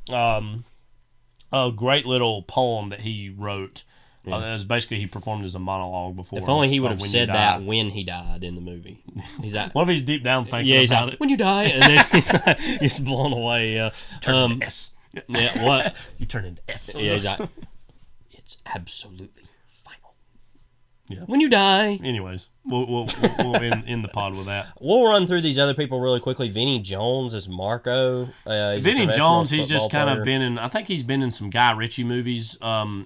a great little poem that he wrote. It was basically he performed as a monologue before. If only he would have said that when he died in the movie. He's like, what if he's deep down thinking about it? When you die, and then he's blown away. Turn into S. Yeah, what? You turn into S. Yeah, he's like, it's absolutely final. Yeah. When you die. Anyways, we'll end the pod with that. We'll run through these other people really quickly. Vinnie Jones is Marco. Vinnie Jones, he's just kind of been in. I think he's been in some Guy Ritchie movies.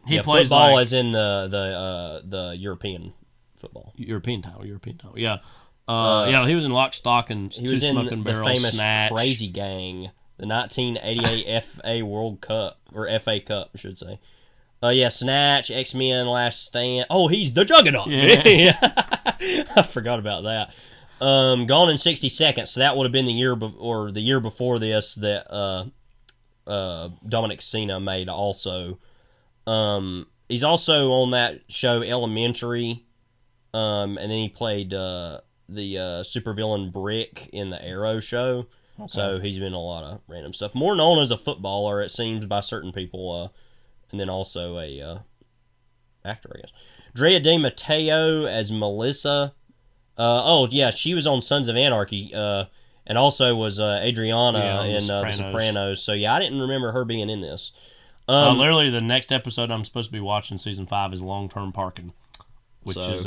He plays football, as in the European football. European title. Yeah. He was in Lock, Stock, and Two Smoking Barrels. The famous Snatch. Crazy Gang The 1988 FA World Cup, or FA Cup, I should say. Yeah, Snatch, X-Men, Last Stand. Oh, he's the Juggernaut. Yeah. I forgot about that. Gone in 60 Seconds. So that would have been the year before this that Dominic Sena made also. He's also on that show Elementary. And then he played the supervillain Brick in the Arrow show. Okay. So he's been in a lot of random stuff. More known as a footballer, it seems, by certain people. And then also a actor, I guess. Drea De Matteo as Melissa. She was on Sons of Anarchy, and also was Adriana in The Sopranos. So yeah, I didn't remember her being in this. Literally, the next episode I'm supposed to be watching, season 5, is Long Term Parking, which is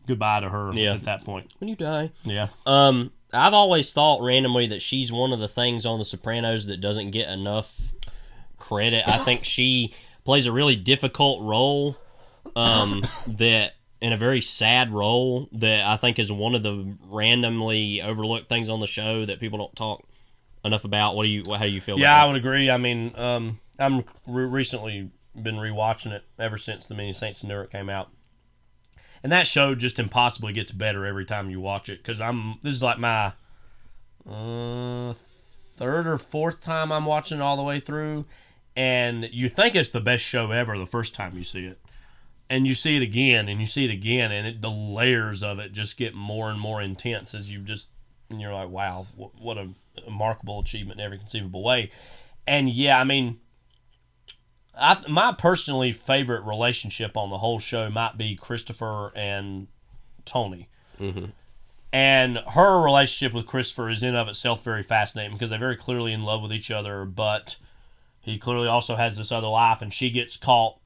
goodbye to her at that point. When you die. Yeah. I've always thought randomly that she's one of the things on The Sopranos that doesn't get enough credit. I think she plays a really difficult role, that in a very sad role that I think is one of the randomly overlooked things on the show that people don't talk enough about. How do you feel about that? Yeah, I would agree. I mean, I'm recently been rewatching it ever since The Many Saints of Newark came out. And that show just impossibly gets better every time you watch it, because this is like my third or fourth time I'm watching it all the way through. And you think it's the best show ever the first time you see it. And you see it again, and you see it again, and the layers of it just get more and more intense and you're like, wow, what a remarkable achievement in every conceivable way. And yeah, I mean, my personally favorite relationship on the whole show might be Christopher and Tony. Mm-hmm. And her relationship with Christopher is in of itself very fascinating, because they're very clearly in love with each other, but he clearly also has this other life, and she gets caught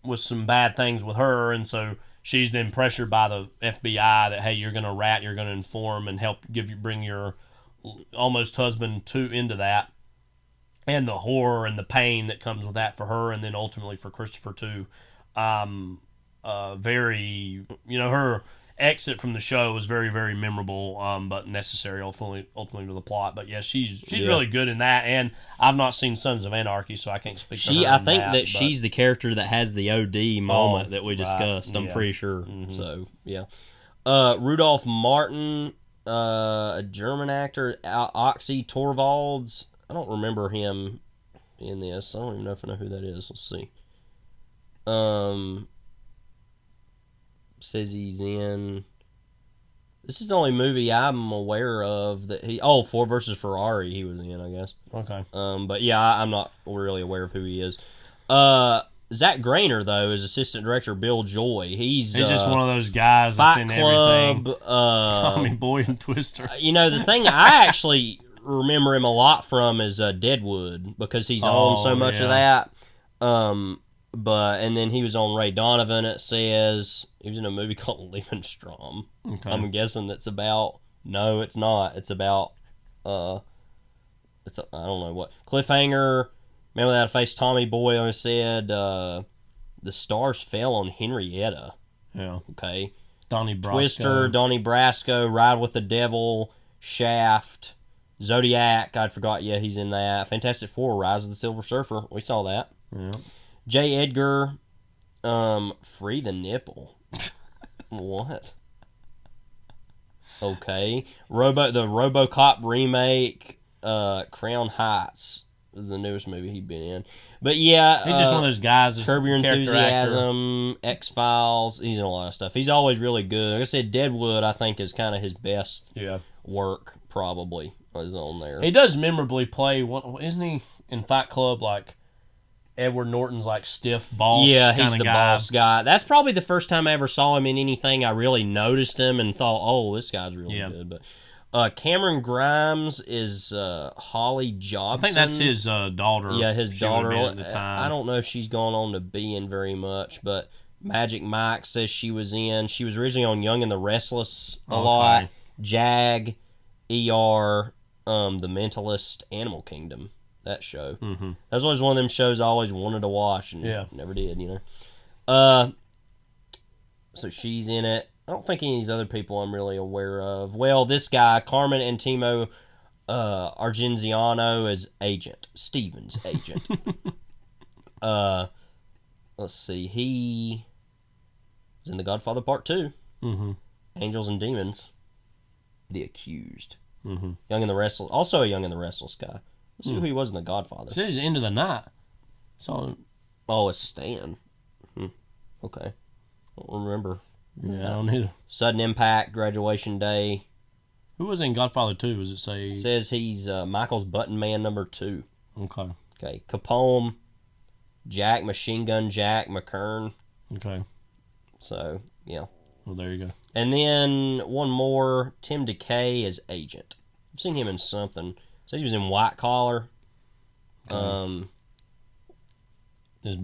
with some bad things with her, and so she's then pressured by the FBI that, hey, you're going to rat, you're going to inform and help bring your almost husband into that, and the horror and the pain that comes with that for her, and then ultimately for Christopher too. Very, her exit from the show was very, very memorable, but necessary ultimately to the plot. But yeah, she's really good in that, and I've not seen Sons of Anarchy, so I can't speak to her. I think that she's the character that has the OD moment that we discussed. I'm pretty sure. Mm-hmm. So yeah, Rudolph Martin, a German actor, Oxy Torvalds. I don't remember him in this. I don't even know if I know who that is. Let's see. Says he's in. This is the only movie I'm aware of that Ford versus Ferrari he was in, I guess. Okay. But yeah, I'm not really aware of who he is. Zach Grainer, though, is assistant director Bill Joy. He's just one of those guys that's in Club, everything. Tommy Boy and Twister. The thing I actually remember him a lot from is Deadwood, because he's on so much of that. And then he was on Ray Donovan, it says. He was in a movie called Liebenstrom. Okay. I'm guessing that's about... No, it's not. It's about... I don't know what. Cliffhanger, Man Without a Face, Tommy Boy, I said. The Stars Fell on Henrietta. Yeah. Okay. Donnie Brasco. Twister, Donnie Brasco, Ride with the Devil, Shaft, Zodiac, I forgot, he's in that. Fantastic Four, Rise of the Silver Surfer, we saw that. Yeah. J. Edgar, Free the Nipple. What? Okay. The RoboCop remake, Crown Heights is the newest movie he'd been in. But yeah, he's just one of those guys. Curb Your Enthusiasm, X-Files. He's in a lot of stuff. He's always really good. Like I said, Deadwood, I think, is kind of his best work. Probably is on there. He does memorably play. Isn't he in Fight Club? Like Edward Norton's like stiff boss. Yeah, he's the boss guy. That's probably the first time I ever saw him in anything. I really noticed him and thought, "Oh, this guy's really good." But Cameron Grimes is Holly Jobson. I think that's his daughter. Yeah, his daughter. At the time. I don't know if she's gone on to be in very much, but Magic Mike says she was in. She was originally on Young and the Restless a lot. Jag, ER, The Mentalist, Animal Kingdom. That show. Mm-hmm. That was always one of them shows I always wanted to watch and never did, So she's in it. I don't think any of these other people I'm really aware of. Well, this guy, Carmen Antimo Argenziano as agent, Steven's agent. Let's see, he was in The Godfather Part 2, Angels and Demons, The Accused, Young and the Restless, also a Young and the Restless guy. Let's see who he was in The Godfather. It says End of the Night. So, it's Stan. Okay, I don't remember. Yeah, I don't either. Sudden Impact, Graduation Day. Who was in Godfather 2? Does it say? It says he's Michael's button man number 2. Okay. Capone, Jack, Machine Gun Jack, McKern. Okay. So, yeah. Well, there you go. And then one more, Tim DeKay as agent. I've seen him in something. So he was in White Collar. Okay. There's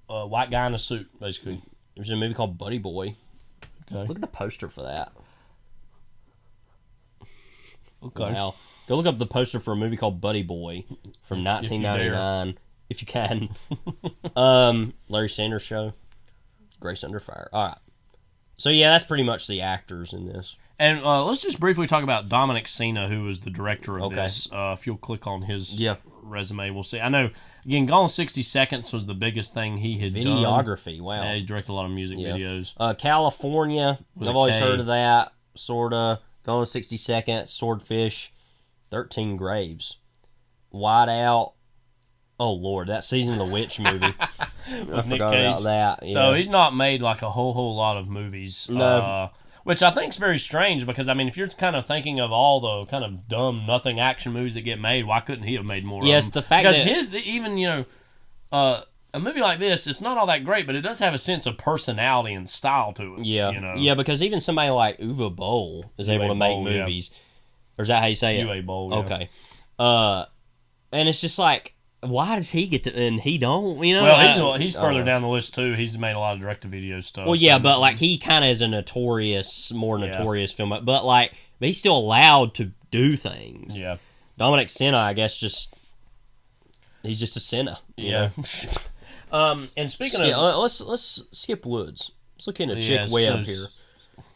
a white guy in a suit, basically. There's a movie called Buddy Boy. Okay. Look at the poster for that. Okay. Wow. Go look up the poster for a movie called Buddy Boy from 1999, if you can. Larry Sanders Show. Grace Under Fire. All right. So, yeah, that's pretty much the actors in this. And let's just briefly talk about Dominic Sena, who was the director of this. If you'll click on his resume, we'll see. I know, again, Gone 60 Seconds was the biggest thing he had done. Videography, wow. Yeah, he directed a lot of music videos. California, I've always heard of that, sort of. Gone 60 Seconds, Swordfish, 13 Graves. White Out. Oh, Lord, that Season of the Witch movie. I forgot about that. Yeah. So he's not made like a whole lot of movies. No. Which I think is very strange because, I mean, if you're kind of thinking of all the kind of dumb, nothing action movies that get made, why couldn't he have made more of them? Yes, the fact that... Because even, a movie like this, it's not all that great, but it does have a sense of personality and style to it. Yeah, yeah, because even somebody like Uwe Boll is able to make movies. Or is that how you say it? Uwe Boll, okay. And it's just like, why does he get to, and he don't, you know? Well, he's further down the list, too. He's made a lot of direct-to-video stuff. Well, yeah, but, like, he kind of is a more notorious film. But he's still allowed to do things. Yeah. Dominic Sena, I guess, he's just a Sena. Yeah. And speaking of... Let's skip Woods. Let's look into Chick Webb here.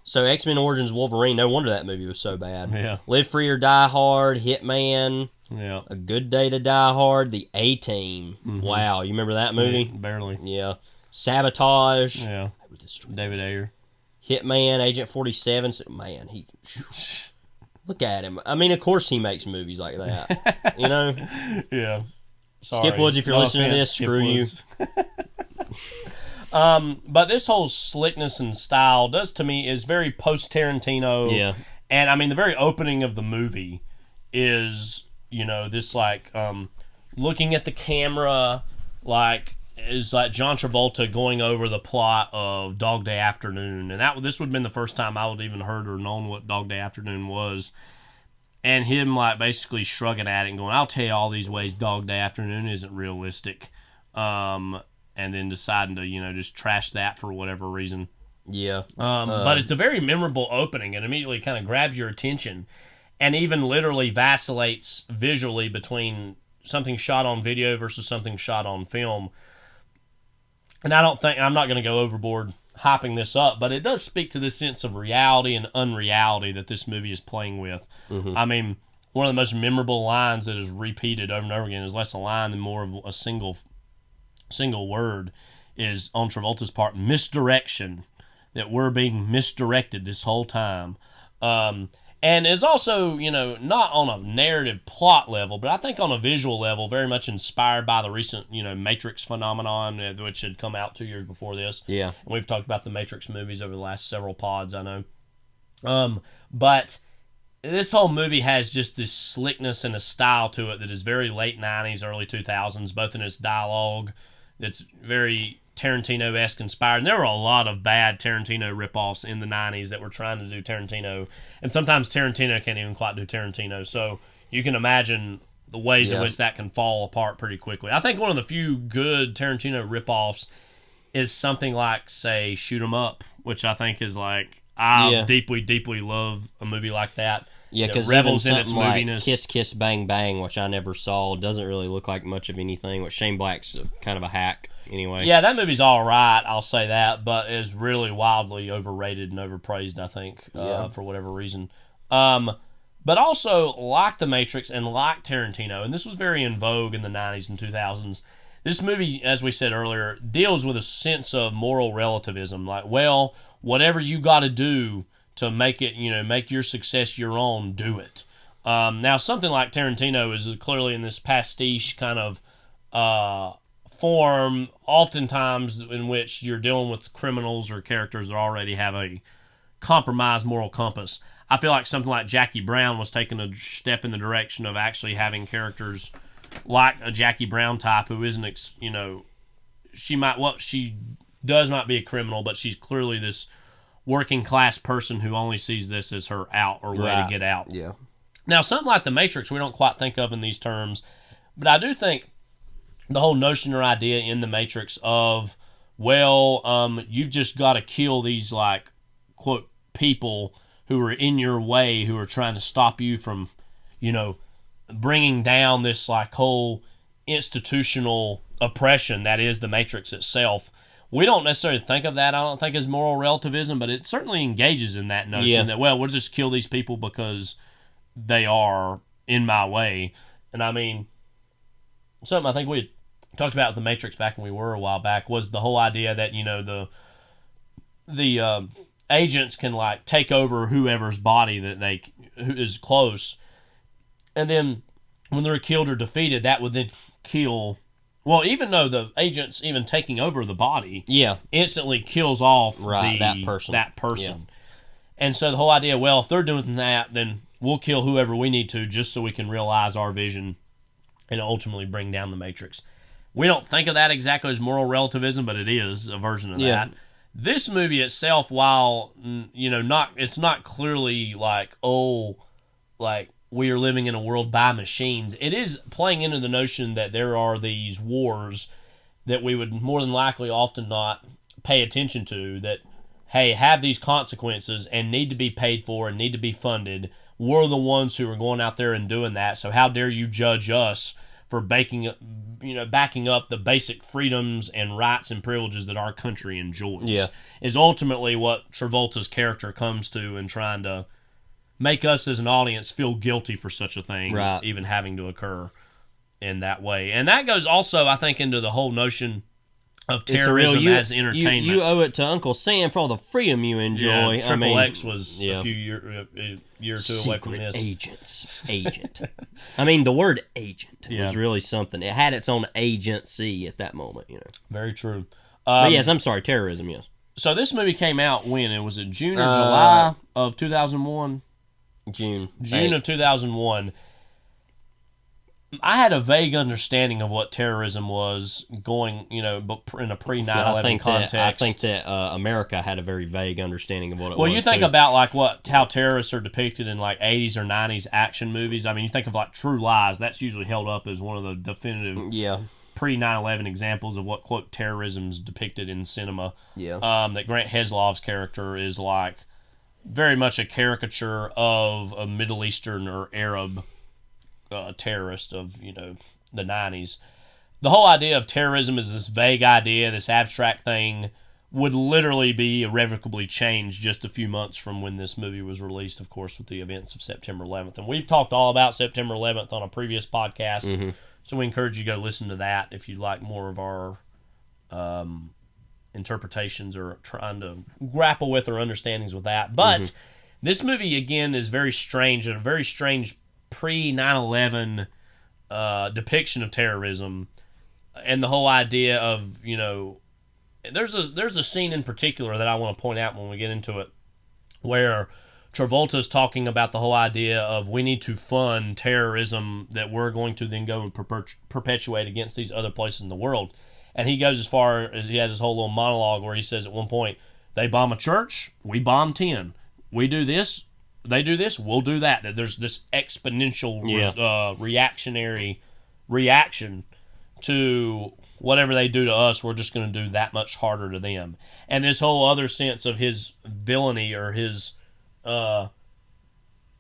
So, X-Men Origins Wolverine, no wonder that movie was so bad. Yeah. Live Free or Die Hard, Hitman... Yeah. A Good Day to Die Hard, The A-Team. Wow, you remember that movie? Barely. Yeah. Sabotage. Yeah. David Ayer. Hitman, Agent 47. Man, look at him. I mean, of course he makes movies like that. You know? Yeah. Sorry. Skip Woods, if you're listening to this, screw you. But this whole slickness and style is very post-Tarantino. Yeah. And, I mean, the very opening of the movie is... this looking at the camera, is like John Travolta going over the plot of Dog Day Afternoon, and this would have been the first time I would have even heard or known what Dog Day Afternoon was, and him basically shrugging at it and going, "I'll tell you all these ways Dog Day Afternoon isn't realistic," and then deciding to just trash that for whatever reason. Yeah. But it's a very memorable opening and immediately kind of grabs your attention. And even literally vacillates visually between something shot on video versus something shot on film. And I'm not going to go overboard hyping this up, but it does speak to this sense of reality and unreality that this movie is playing with. I mean, one of the most memorable lines that is repeated over and over again is less a line than more of a single word is on Travolta's part, misdirection, that we're being misdirected this whole time. And is also, not on a narrative plot level, but I think on a visual level, very much inspired by the recent, Matrix phenomenon, which had come out 2 years before this. Yeah. And we've talked about the Matrix movies over the last several pods, I know. But this whole movie has just this slickness and a style to it that is very late 90s, early 2000s, both in its dialogue, that's very Tarantino-esque inspired. And there were a lot of bad Tarantino ripoffs in the 90s that were trying to do Tarantino. And sometimes Tarantino can't even quite do Tarantino. So you can imagine the ways in which that can fall apart pretty quickly. I think one of the few good Tarantino ripoffs is something like, say, Shoot 'Em Up, which I think is I deeply, deeply love a movie like that. Yeah, because revels in its like moviness. Kiss Kiss Bang Bang, which I never saw, doesn't really look like much of anything. Which Shane Black's kind of a hack anyway. Yeah, that movie's all right, I'll say that, but is really wildly overrated and overpraised, I think, for whatever reason. but also like The Matrix and like Tarantino, and this was very in vogue in the 90s and 2000s. This movie, as we said earlier, deals with a sense of moral relativism. Like, well, whatever you got to do to make it, make your success your own, do it. Now, something like Tarantino is clearly in this pastiche kind of form, oftentimes in which you're dealing with criminals or characters that already have a compromised moral compass. I feel like something like Jackie Brown was taking a step in the direction of actually having characters like a Jackie Brown type who isn't, she does not be a criminal, but she's clearly this working class person who only sees this as her out or way to get out. Yeah. Now, something like The Matrix, we don't quite think of in these terms, but I do think the whole notion or idea in The Matrix of, you've just got to kill these, like, quote, people who are in your way, who are trying to stop you from, bringing down this, like, whole institutional oppression that is The Matrix itself. We don't necessarily think of that, I don't think, as moral relativism, but it certainly engages in that notion that, we'll just kill these people because they are in my way. And I mean, something I think we talked about with The Matrix back when we were a while back was the whole idea that, the agents can, like, take over whoever's body that who is close, and then when they're killed or defeated, that would then kill. Well, even though the agent's even taking over the body, instantly kills off that person. Yeah. And so the whole idea, if they're doing that, then we'll kill whoever we need to just so we can realize our vision and ultimately bring down the Matrix. We don't think of that exactly as moral relativism, but it is a version of that. This movie itself, while it's not clearly like, we are living in a world by machines, it is playing into the notion that there are these wars that we would more than likely often not pay attention to, that, hey, have these consequences and need to be paid for and need to be funded. We're the ones who are going out there and doing that, so how dare you judge us for backing up the basic freedoms and rights and privileges that our country enjoys, is ultimately what Travolta's character comes to, in trying to make us as an audience feel guilty for such a thing, even having to occur in that way. And that goes also, I think, into the whole notion of terrorism as entertainment. You owe it to Uncle Sam for all the freedom you enjoy. Triple X was a year or two away from this. Agent. I mean, the word agent was really something. It had its own agency at that moment, Very true. But yes, I'm sorry, terrorism, yes. So this movie came out when? It was June or July of 2001? June of 2001. I had a vague understanding of what terrorism was going, in a pre-9/11 context. I think that America had a very vague understanding of what it was. Well, you think about how terrorists are depicted in 80s or 90s action movies. I mean, you think of True Lies. That's usually held up as one of the definitive pre-9/11 examples of what, quote, terrorism is depicted in cinema. That Grant Heslov's character is very much a caricature of a Middle Eastern or Arab terrorist of the 90s. The whole idea of terrorism is this vague idea, this abstract thing, would literally be irrevocably changed just a few months from when this movie was released, of course, with the events of September 11th. And we've talked all about September 11th on a previous podcast, so we encourage you to go listen to that if you'd like more of our interpretations or trying to grapple with or understandings with that. But this movie, again, is very strange, and a very strange pre-9/11 depiction of terrorism, and the whole idea of, there's a scene in particular that I want to point out when we get into it, where Travolta's talking about the whole idea of we need to fund terrorism that we're going to then go and perpetuate against these other places in the world. And he goes as far as he has this whole little monologue where he says at one point, they bomb a church, we bomb 10. We do this, they do this, we'll do that. That there's this exponential reactionary reaction to whatever they do to us, we're just going to do that much harder to them. And this whole other sense of his villainy or his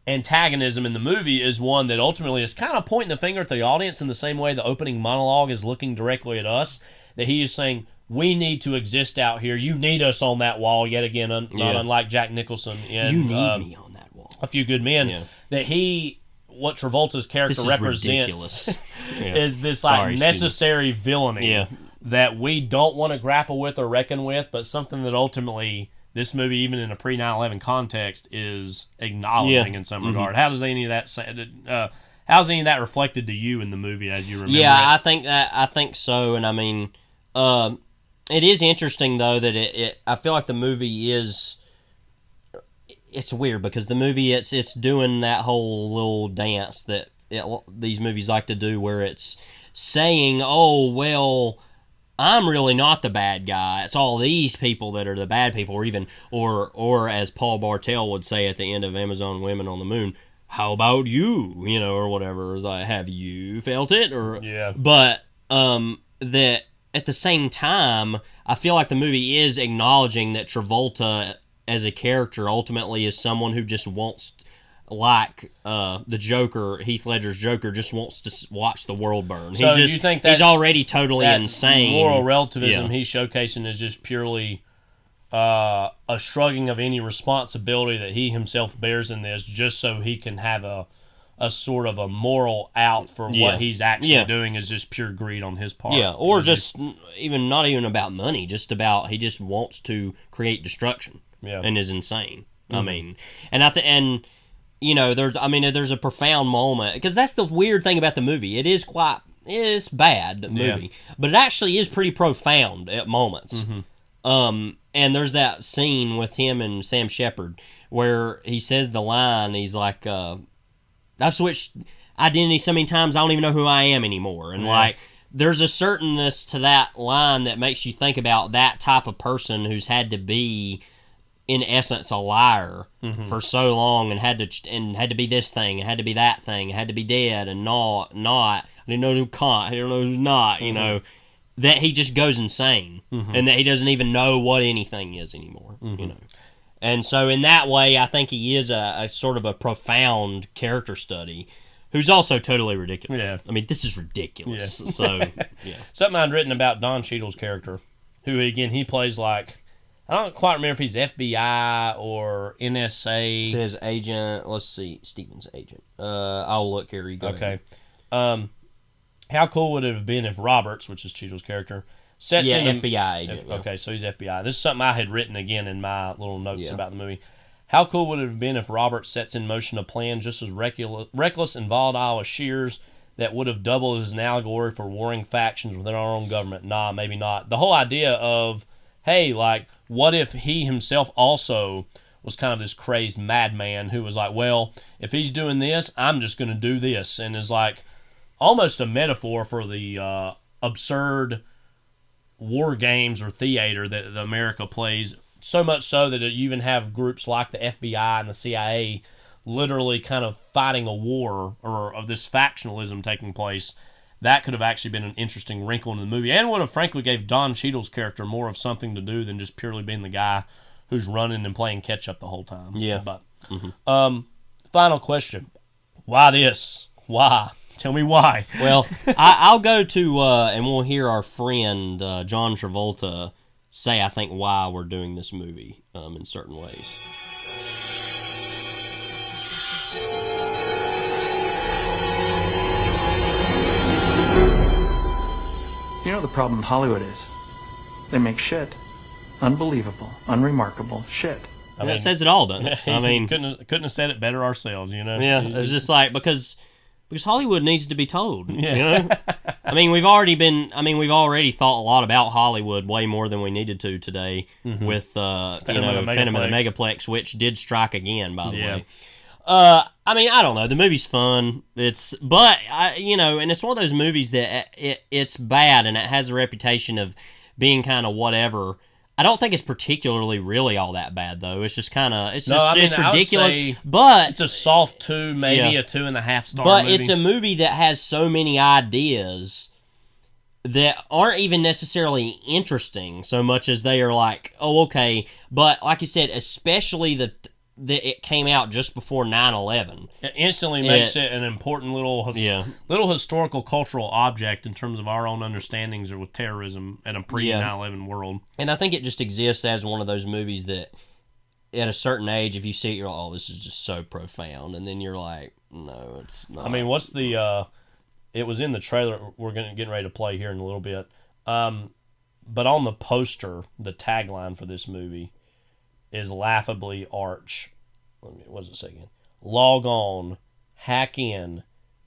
antagonism in the movie is one that ultimately is kind of pointing the finger at the audience in the same way the opening monologue is looking directly at us, that he is saying, we need to exist out here. You need us on that wall, yet again, not unlike Jack Nicholson in You Need Me on That Wall. A Few Good Men. that what Travolta's character This is represents Yeah. is this Sorry, necessary villainy Yeah. that we don't want to grapple with or reckon with, but something that ultimately this movie, even in a pre 9/11 context, is acknowledging in some regard. How does any of that how's any of that reflected to you in the movie as you remember? Yeah, I think so, and I mean, it is interesting though that I feel like the movie is. It's weird because the movie it's doing that whole little dance that these movies like to do, where it's saying, "Oh well, I'm really not the bad guy. It's all these people that are the bad people," or even or as Paul Bartel would say at the end of Amazon Women on the Moon, "How about you?" Or whatever. It's like, "Have you felt it?" Or but that at the same time, I feel like the movie is acknowledging that Travolta as a character ultimately is someone who just wants, like the Joker, Heath Ledger's Joker, just wants to watch the world burn. So you think he's already totally insane. Moral relativism he's showcasing is just purely a shrugging of any responsibility that he himself bears in this, just so he can have a sort of a moral out for what he's actually doing is just pure greed on his part. Yeah, or just not even about money, just about he just wants to create destruction. Yeah. And is insane. I mean, and there's a profound moment, because that's the weird thing about the movie. It is bad, the movie, but it actually is pretty profound at moments. And there's that scene with him and Sam Shepard where he says the line, he's like, I've switched identity so many times I don't even know who I am anymore. And like, there's a certainness to that line that makes you think about that type of person who's had to be, in essence, a liar for so long, and had to be this thing, and had to be that thing, and had to be dead, and not. I didn't know who caught. I didn't know who's not. That he just goes insane, and that he doesn't even know what anything is anymore. And so in that way, I think he is a sort of a profound character study, who's also totally ridiculous. Yeah. I mean, this is ridiculous. Yeah. So something I'd written about Don Cheadle's character, who again he plays like. I don't quite remember if he's FBI or NSA. It says agent. Let's see. Steven's agent. I'll look here. You go. Okay. How cool would it have been if Roberts, which is Cheadle's character, sets in FBI agent. Okay, so he's FBI. This is something I had written again in my little notes about the movie. How cool would it have been if Roberts sets in motion a plan just as reckless and volatile as Shears that would have doubled as an allegory for warring factions within our own government? Nah, maybe not. The whole idea of, hey, like, what if he himself also was kind of this crazed madman who was like, well, if he's doing this, I'm just going to do this, and is like almost a metaphor for the absurd war games or theater that America plays, so much so that you even have groups like the FBI and the CIA literally kind of fighting a war, or of this factionalism taking place. That could have actually been an interesting wrinkle in the movie, and would have frankly gave Don Cheadle's character more of something to do than just purely being the guy who's running and playing catch up the whole time. Yeah. But final question: why this? Why? Tell me why. Well, I'll go to and we'll hear our friend John Travolta say, I think, why we're doing this movie in certain ways. You know what the problem with Hollywood is? They make shit. Unbelievable, unremarkable shit. I mean, that says it all, doesn't it? I mean, couldn't have said it better ourselves, you know? Yeah, it's just like, because Hollywood needs to be told, you know? I mean, we've already thought a lot about Hollywood, way more than we needed to today, with, Phantom of the Megaplex, which did strike again, by the way. I mean, I don't know. The movie's fun. And it's one of those movies that it's bad, and it has a reputation of being kind of whatever. I don't think it's particularly really all that bad, though. It's just kind of, it's ridiculous. But it's a soft 2, maybe a 2.5 star but movie. It's a movie that has so many ideas that aren't even necessarily interesting so much as they are like, oh, okay. But like you said, especially that it came out just before 9/11. It instantly makes it an important little historical cultural object in terms of our own understandings with terrorism in a pre 9/11 world. And I think it just exists as one of those movies that at a certain age, if you see it, you're like, oh, this is just so profound. And then you're like, no, it's not. I mean, what's the... it was in the trailer we're getting ready to play here in a little bit. But on the poster, the tagline for this movie is laughably arch. What does it say again? Log on, hack in,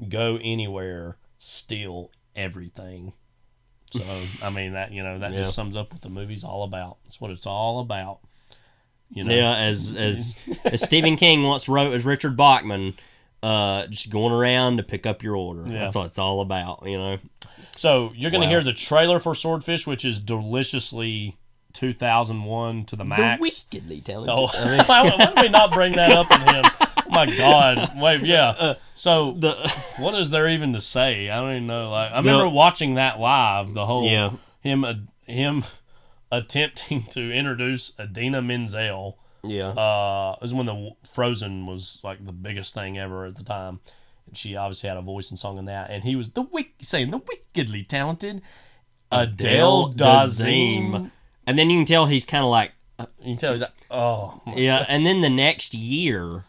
go anywhere, steal everything. So, I mean, that just sums up what the movie's all about. That's what it's all about. Yeah, as Stephen King once wrote as Richard Bachman, just going around to pick up your order. Yeah. That's what it's all about, So you're going to hear the trailer for Swordfish, which is deliciously 2001 to the max. The wickedly talented. Oh, why did we not bring that up in him? Oh my God! Wait, yeah. So what is there even to say? I don't even know. Like, I remember watching that live. The whole him attempting to introduce Idina Menzel. Yeah. It was when the Frozen was like the biggest thing ever at the time. And she obviously had a voice and song in that. And he was saying the wickedly talented Adele Dazeem. And then you can tell he's kind of like... you can tell he's like, oh. Yeah, God. And then the next year,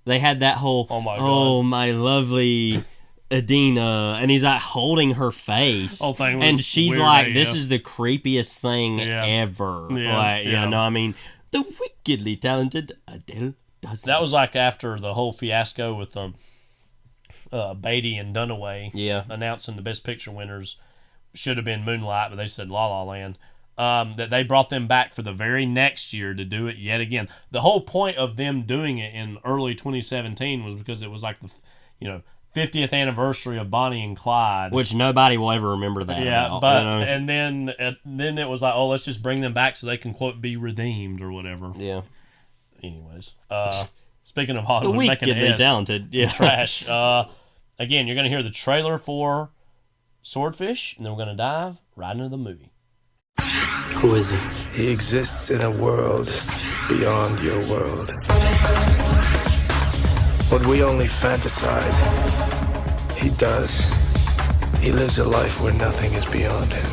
they had that whole, oh my God. Oh, my lovely Idina. And he's like holding her face. Whole thing was and she's weird like, AF. This is the creepiest thing ever. I mean, the wickedly talented Adele Dazeem. That was like after the whole fiasco with Beatty and Dunaway announcing the Best Picture winners. Should have been Moonlight, but they said La La Land. That they brought them back for the very next year to do it yet again. The whole point of them doing it in early 2017 was because it was like the 50th anniversary of Bonnie and Clyde, which nobody will ever remember that. And then it was like, oh, let's just bring them back so they can quote be redeemed or whatever. Yeah. Anyways, speaking of Hollywood making talented, trash. Again, you're going to hear the trailer for Swordfish, and then we're going to dive right into the movie. Who is he? He exists in a world beyond your world. But we only fantasize. He does. He lives a life where nothing is beyond him.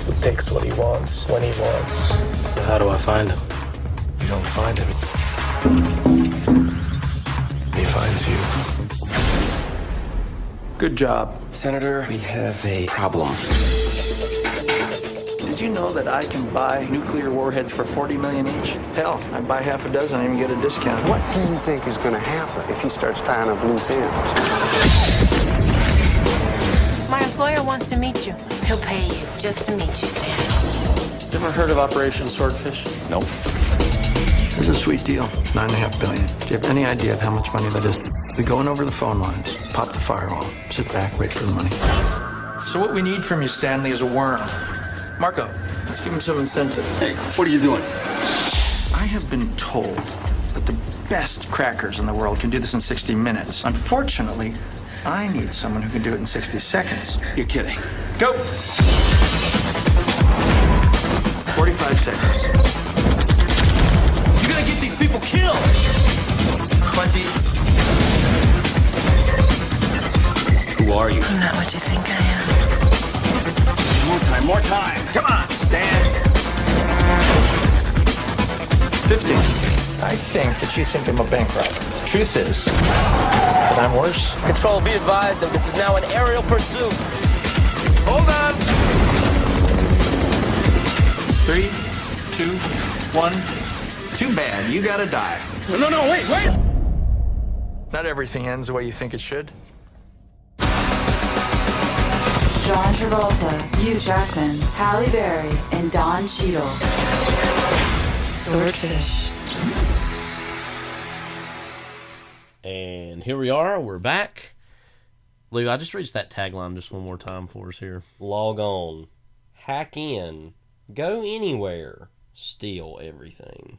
He takes what he wants when he wants. So how do I find him? You don't find him. He finds you. Good job. Senator, we have a problem. Did you know that I can buy nuclear warheads for $40 million each? Hell, I'd buy half a dozen and even get a discount. What do you think is going to happen if he starts tying up loose ends? My employer wants to meet you. He'll pay you just to meet you, Stan. You ever heard of Operation Swordfish? Nope. This is a sweet deal. $9.5 billion. Do you have any idea of how much money that is? We go in over the phone lines, pop the firewall, sit back, wait for the money. So what we need from you, Stanley, is a worm. Marco, let's give him some incentive. Hey, what are you doing? I have been told that the best crackers in the world can do this in 60 minutes. Unfortunately, I need someone who can do it in 60 seconds. You're kidding. Go! 45 seconds. You're gonna get these people killed! 20. Who are you? I'm not what you think I am. More time. Come on, Stan. 15. I think that you think I'm a bank robber. The truth is that I'm worse. Control, be advised that this is now an aerial pursuit. Hold on. 3, 2, 1. Too bad. You gotta die. No, wait. Not everything ends the way you think it should. John Travolta, Hugh Jackman, Halle Berry, and Don Cheadle. Swordfish. And here we are. We're back. Lou, I just read that tagline just one more time for us here. Log on, hack in, go anywhere, steal everything.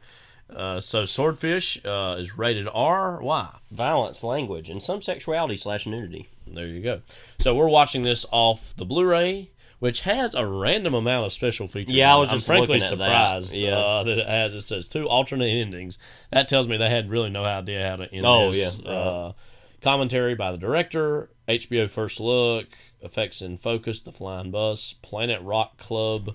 So Swordfish is rated R. Why? Violence, language, and some sexuality / nudity. There you go. So we're watching this off the Blu-ray, which has a random amount of special features. Yeah, I was just frankly looking at surprised that. That it has. It says 2 alternate endings. That tells me they had really no idea how to end this. Yeah. Commentary by the director, HBO First Look, Effects in Focus, The Flying Bus, Planet Rock Club,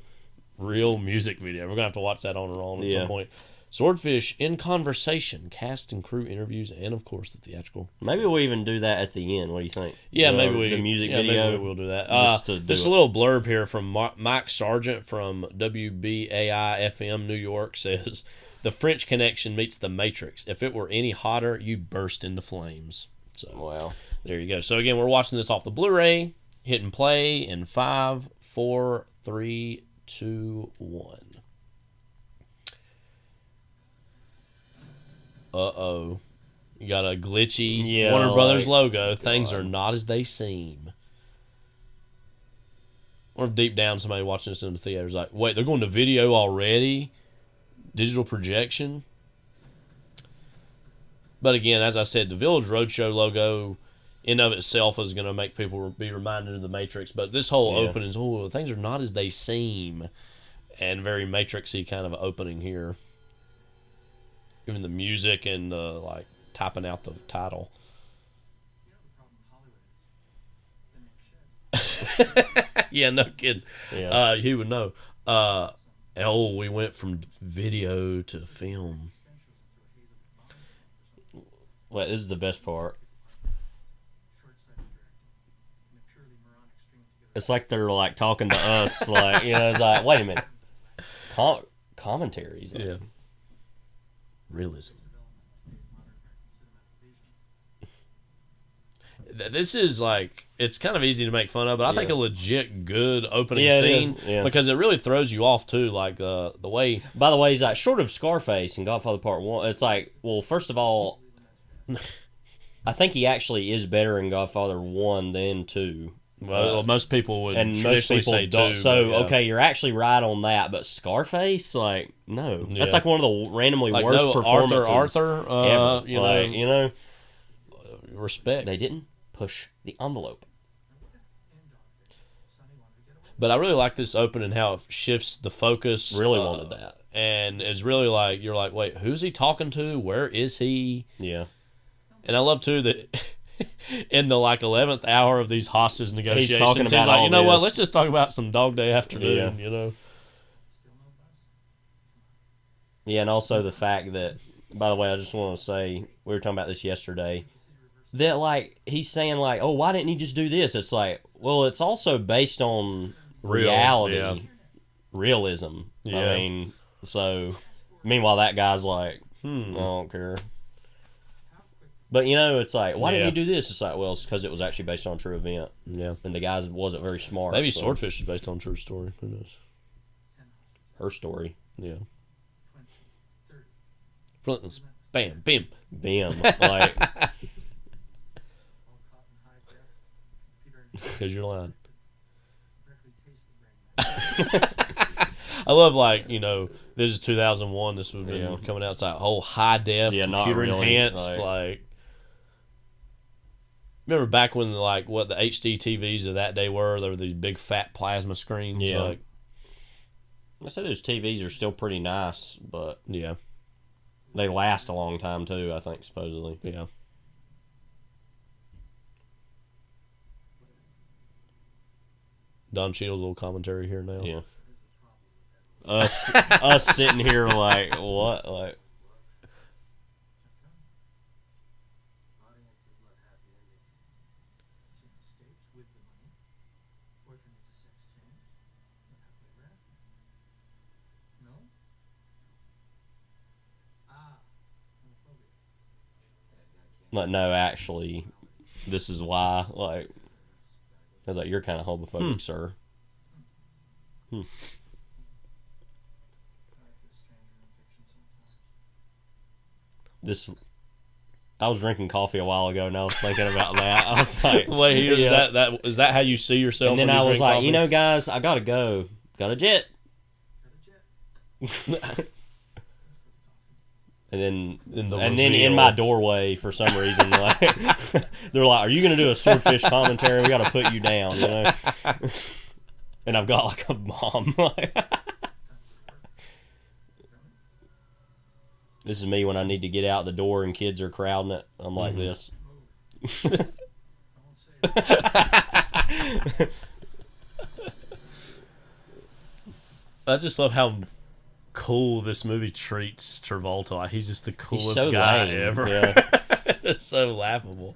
real music video. We're gonna have to watch that on our own at some point. Swordfish in conversation, cast and crew interviews, and of course the theatrical. Maybe we'll even do that at the end. What do you think? Yeah, the music video. Maybe we'll do that. Just a little blurb here from Mike Sargent from WBAI FM New York says, "The French Connection meets The Matrix. If it were any hotter, you'd burst into flames." So wow, there you go. So again, we're watching this off the Blu-ray. Hitting play in 5, 4, 3, 2, 1. Uh-oh. You got a glitchy Warner Brothers logo. Things are not as they seem. Or if deep down somebody watching this in the theater is like, wait, they're going to video already? Digital projection? But again, as I said, the Village Roadshow logo in of itself is going to make people be reminded of the Matrix. But this whole opening is, things are not as they seem. And very Matrix-y kind of opening here. Even the music and like typing out the title. Yeah, no kidding. Yeah. He would know. We went from video to film. Well, this is the best part. It's like they're like talking to us, like, you know, it's like, wait a minute, commentaries, like. Yeah, realism. This is like, it's kind of easy to make fun of, but I think a legit good opening scene because it really throws you off too, like the way. By the way, he's like, short of Scarface in Godfather Part 1, it's like, well, first of all, I think he actually is better in Godfather 1 than 2. Well, most people would traditionally say 2. So, okay, you're actually right on that, but Scarface, like, no. That's like one of the randomly like worst performances Arthur, ever. you know, respect. They didn't push the envelope. But I really like this opening, how it shifts the focus. Really wanted that. And it's really like, you're like, wait, who's he talking to? Where is he? Yeah. And I love, too, that in the, like, 11th hour of these hostage negotiations, he's talking about like, all you know what, this. let's just talk about some Dog Day Afternoon, you know? Yeah, and also the fact that, by the way, I just want to say, we were talking about this yesterday, that, like, he's saying, like, oh, why didn't he just do this? It's like, well, it's also based on reality, realism. Yeah. I mean, so, meanwhile, that guy's like, I don't care. But, you know, it's like, why didn't he do this? It's like, well, it's because it was actually based on a true event. Yeah. And the guy wasn't very smart. Maybe Swordfish is based on a true story. Who knows? Her story. Yeah. Relentless. Bam. Bim. Bam. Like... Because you're lying. I love, like, you know, this is 2001. This would have been coming out. It's like whole high def, computer enhanced. Like, remember back when, like, what the HD TVs of that day were? There were these big fat plasma screens. Yeah. Like, I say those TVs are still pretty nice, but yeah, they last a long time too. I think supposedly. Yeah. Don Cheadle's little commentary here now. Yeah. Us sitting here like, what? Like, like, no, actually, this is why. Like, I was like, you're kind of homophobic, sir. This, I was drinking coffee a while ago, and I was thinking about that. I was like, wait, here, is that how you see yourself? And then I was like, coffee? You know, guys, I gotta go. Got a jet. And then in my doorway, for some reason, like, they're like, "Are you going to do a Swordfish commentary? We got to put you down," you know. And I've got like a bomb. This is me when I need to get out the door and kids are crowding it. I'm like this. I just love how cool this movie treats Travolta. Like, he's just the coolest so guy lame. ever. Yeah. It's so laughable.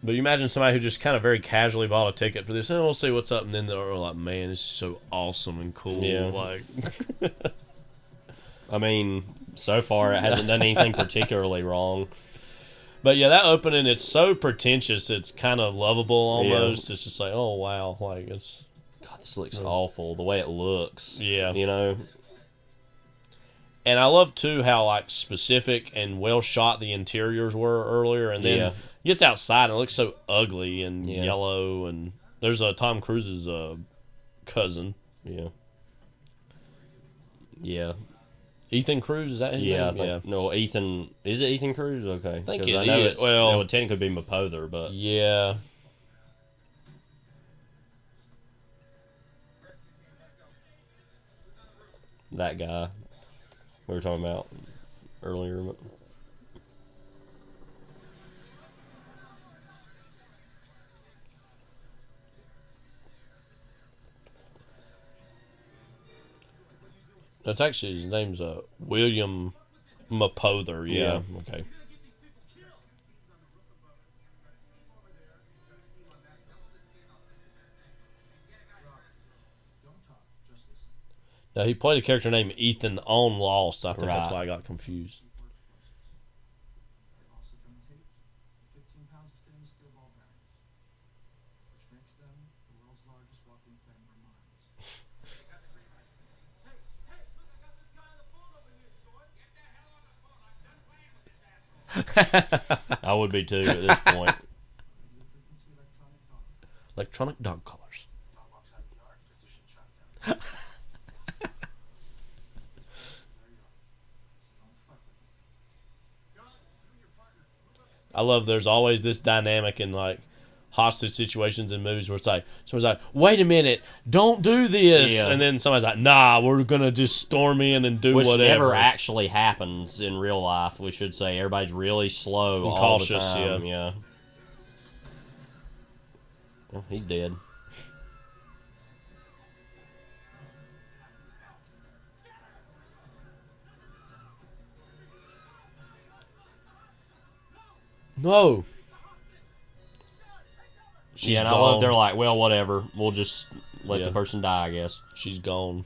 But you imagine somebody who just kind of very casually bought a ticket for this, and we'll see what's up, and then they're like, man, this is so awesome and cool. Yeah. Like, I mean, so far it hasn't done anything particularly wrong. but yeah, that opening, it's so pretentious, it's kind of lovable almost. It's just like, oh wow, like it's. God, this looks awful. The way it looks. Yeah. You know? And I love too how like specific and well shot the interiors were earlier, and then gets outside and it looks so ugly and yellow. And there's Tom Cruise's cousin. Yeah. Yeah. Ethan Cruz, is that his name? I think, no, Ethan. Is it Ethan Cruz? Okay. I think I know is. it's, well, it would technically be Mapother, but yeah. That guy we were talking about earlier. That's actually, his name's William Mapother. Yeah. Okay. Now, he played a character named Ethan on Lost. I think that's why I got confused. I would be too at this point. Electronic dog collars. I love there's always this dynamic in like hostage situations in movies where it's like someone's like, wait a minute, don't do this, and then somebody's like, nah, we're gonna just storm in and do Which whatever. never actually happens in real life. We should say everybody's really slow and all cautious. the time. Yeah. Well, he's dead. No. She's and I love they're like, well, whatever. We'll just let the person die, I guess. She's gone.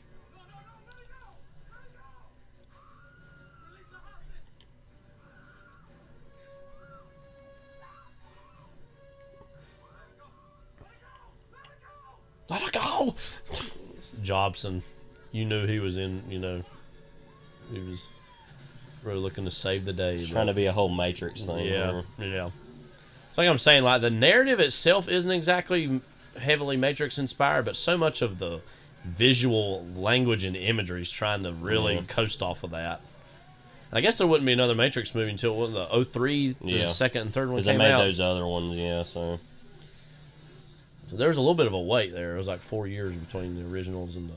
Let her go! Jobson. You knew he was in, he was really looking to save the day. Trying to be a whole Matrix thing. Yeah. It's like I'm saying, like the narrative itself isn't exactly heavily Matrix inspired, but so much of the visual language and imagery is trying to really coast off of that. I guess there wouldn't be another Matrix movie until the 03, the second and third one came out. Because they made those other ones, so there's a little bit of a wait there. It was like 4 years between the originals and the.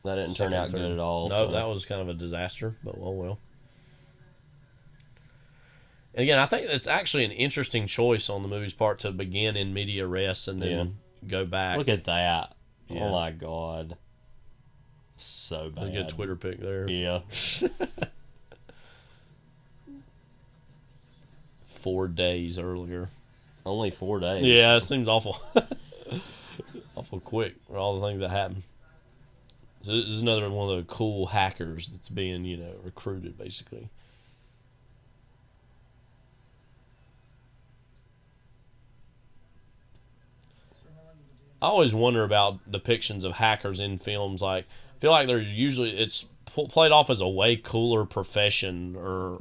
That didn't turn out good at all. No, that was kind of a disaster, but oh well. And again, I think it's actually an interesting choice on the movie's part to begin in media res and then go back. Look at that. Yeah. Oh my God. So bad. That's a good Twitter pic there. Yeah. 4 days earlier. Only 4 days. Yeah, it seems awful. Awful quick for all the things that happen. So this is another one of the cool hackers that's being, recruited, basically. I always wonder about depictions of hackers in films. Like, I feel like there's usually it's played off as a way cooler profession or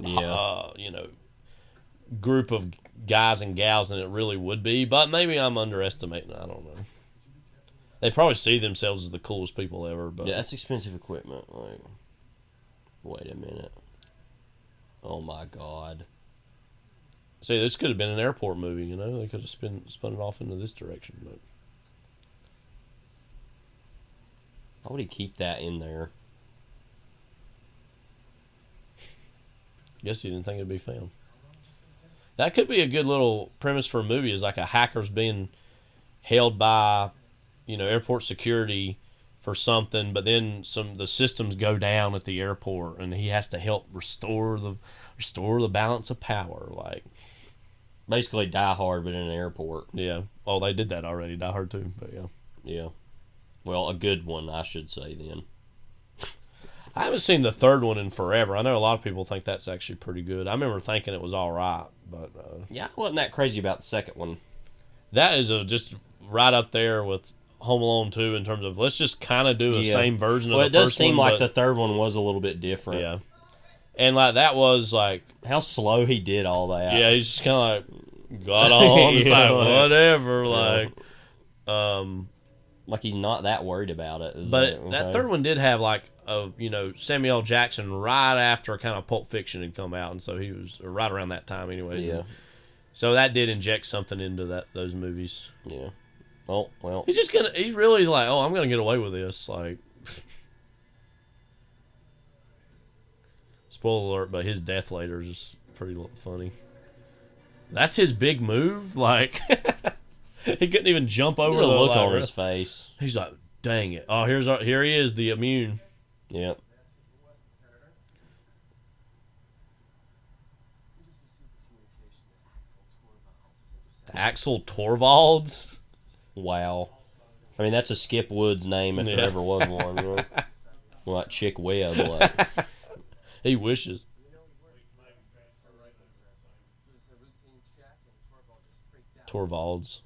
group of guys and gals than it really would be. But maybe I'm underestimating. I don't know. They probably see themselves as the coolest people ever. But yeah, that's expensive equipment. Like, wait a minute. Oh my God. See, this could have been an airport movie. They could have spun it off into this direction, but. Why would he keep that in there? Guess he didn't think it'd be found. That could be a good little premise for a movie. Is like a hacker's being held by, airport security for something, but then the systems go down at the airport, and he has to help restore the balance of power. Like basically Die Hard, but in an airport. Yeah. Oh, they did that already. Die Hard 2, but yeah. Yeah. Well, a good one, I should say then. I haven't seen the third one in forever. I know a lot of people think that's actually pretty good. I remember thinking it was all right, but yeah, I wasn't that crazy about the second one. That is just right up there with Home Alone 2 in terms of let's just kind of do the same version of the first one. Well, it does seem like the third one was a little bit different. Yeah, and like that was like how slow he did all that. Yeah, he's just kind of like got on. It's like whatever, like he's not that worried about it. But that third one did have like Samuel L. Jackson right after kind of Pulp Fiction had come out, and so he was right around that time, anyways. Yeah. So that did inject something into those movies. Yeah. Oh well. He's really like, I'm gonna get away with this. Like, spoiler alert, but his death later is just pretty funny. That's his big move. Like, he couldn't even jump over the look on his face. He's like, dang it! Oh, here he is, the immune. Yep. Axel Torvalds? Wow. I mean, that's a Skip Woods name if there ever was one. Like Chick Webb. Like. He wishes. Torvalds.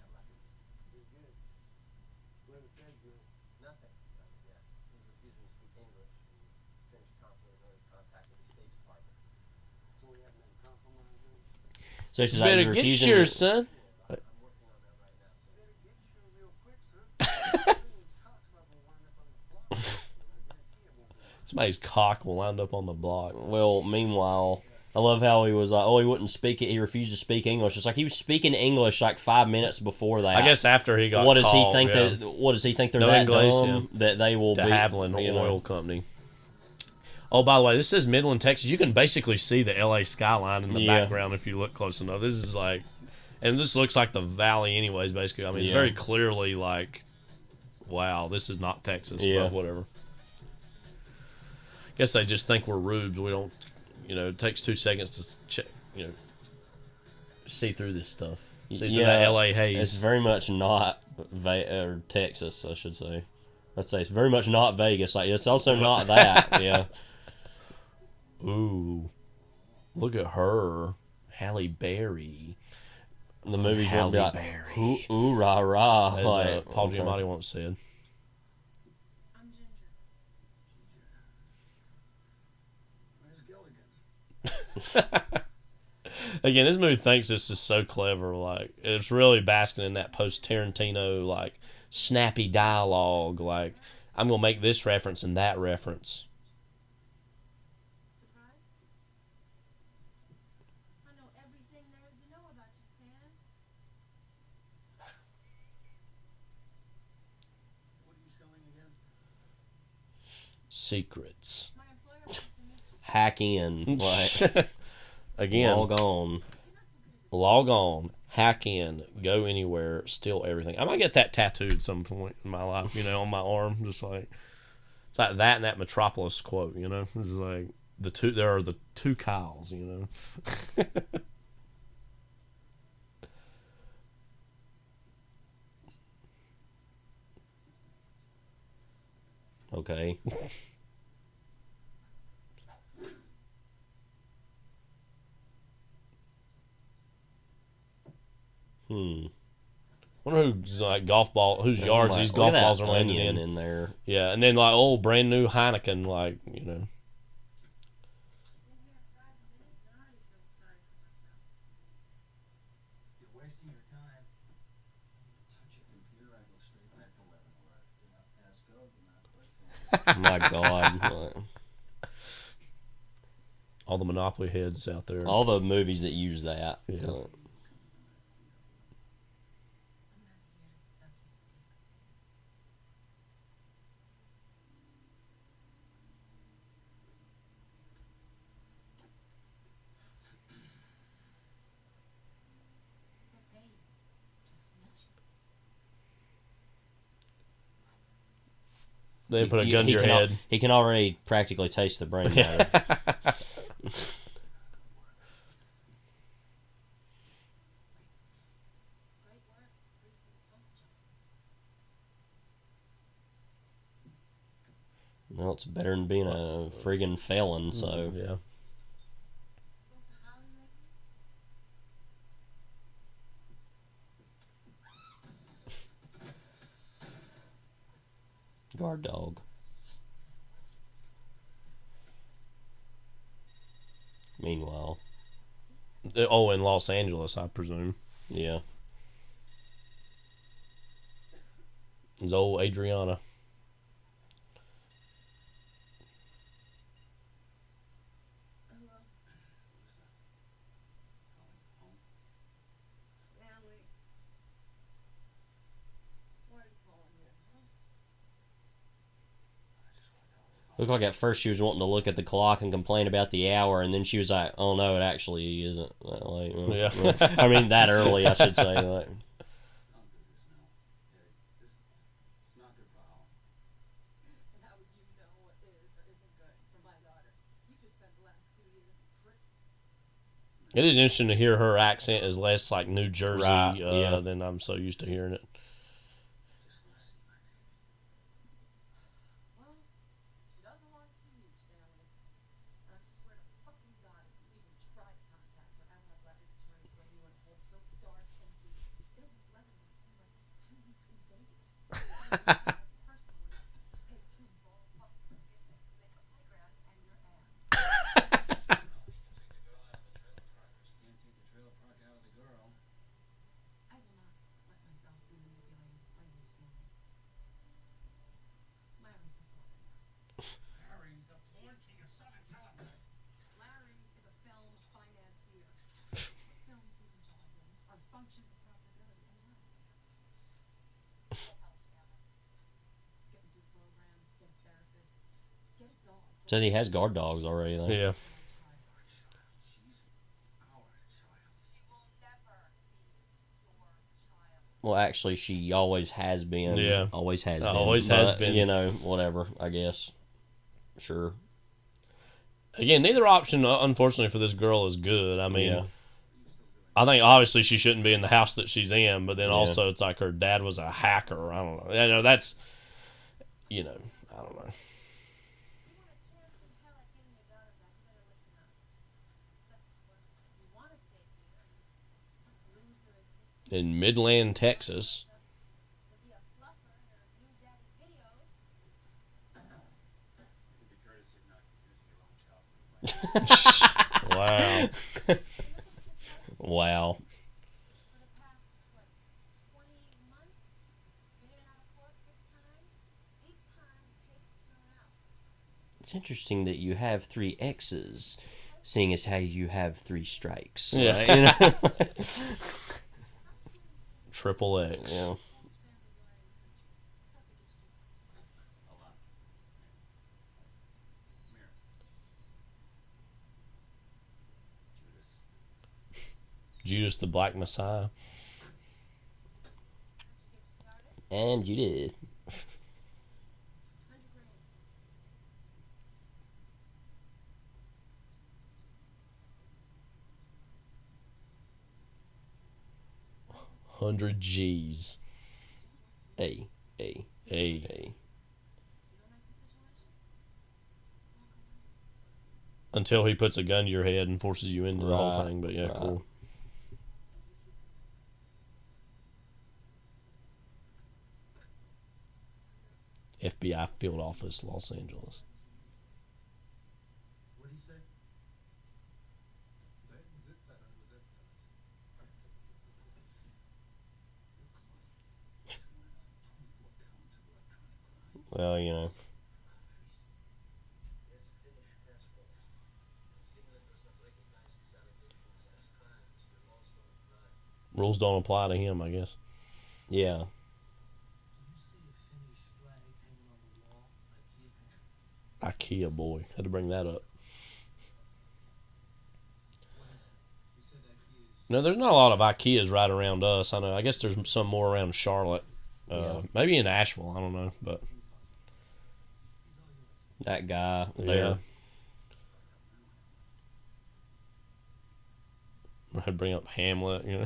So she's better get yours, son. Somebody's cock will wind up on the block. Well, meanwhile, I love how he was like, he wouldn't speak it. He refused to speak English. It's like he was speaking English like 5 minutes before that. I guess after he got what does called, he think yeah. What does he think they're no that English, dumb that they will de be Havilland Oil Company. Oh, by the way, this says Midland, Texas. You can basically see the LA skyline in the background if you look close enough. This is like, and this looks like the valley anyways, basically. I mean, it's very clearly like, wow, this is not Texas, but whatever. I guess they just think we're rude. We don't, it takes 2 seconds to check, see through this stuff. See through that LA haze. It's very much not Texas, I should say. I'd say it's very much not Vegas. Like, it's also not that, yeah. Ooh, look at her, Halle Berry. The movie's Halle like, Berry. Ooh, rah, rah. As like, Paul Giamatti once said. Again, this movie thinks this is so clever. Like, it's really basking in that post-Tarantino, like, snappy dialogue. Like, I'm gonna make this reference and that reference. Secrets. Hack in. Like, again. Log on. Hack in. Go anywhere. Steal everything. I might get that tattooed at some point in my life, on my arm. Just like, it's like that and that Metropolis quote, It's like, there are the two Kyles, Okay. Wonder who's like whose yards these golf balls are landing in there. Yeah, and then like brand new Heineken, like My God. All the Monopoly heads out there. All the movies that use that. Yeah. They put a gun to your head. He can already practically taste the brain matter. Well, it's better than being a friggin' felon, so... Yeah. Guard dog. Meanwhile... Oh, in Los Angeles, I presume. Yeah. It's old Adriana. Looked like at first she was wanting to look at the clock and complain about the hour, and then she was like, "Oh no, it actually isn't that late." Yeah. I mean that early, I should say. Like. It is interesting to hear her accent is less like New Jersey right, than I'm so used to hearing it. Said he has guard dogs already, though. Yeah. Well, actually, she always has been. Yeah. Always has been. Always has been. You know, whatever, I guess. Sure. Again, neither option, unfortunately, for this girl is good. I mean, I think obviously she shouldn't be in the house that she's in, but then also it's like her dad was a hacker. I don't know. You know, that's, you know, I don't know. In Midland, Texas. Wow. Wow. It's interesting that you have 3 X's, seeing as how you have 3 strikes. Yeah. You know? Triple X. Yeah. Judas the Black Messiah. And Judas. $100 G's. A. Until he puts a gun to your head and forces you into the whole Right, thing, but yeah, right. cool. FBI Field Office, Los Angeles. Well, you know. Rules don't apply to him, I guess. Yeah. IKEA boy. Had to bring that up. No, there's not a lot of IKEAs right around us. I know. I guess there's some more around Charlotte. Maybe in Asheville. I don't know. But That guy there. I'd bring up Hamlet, you know.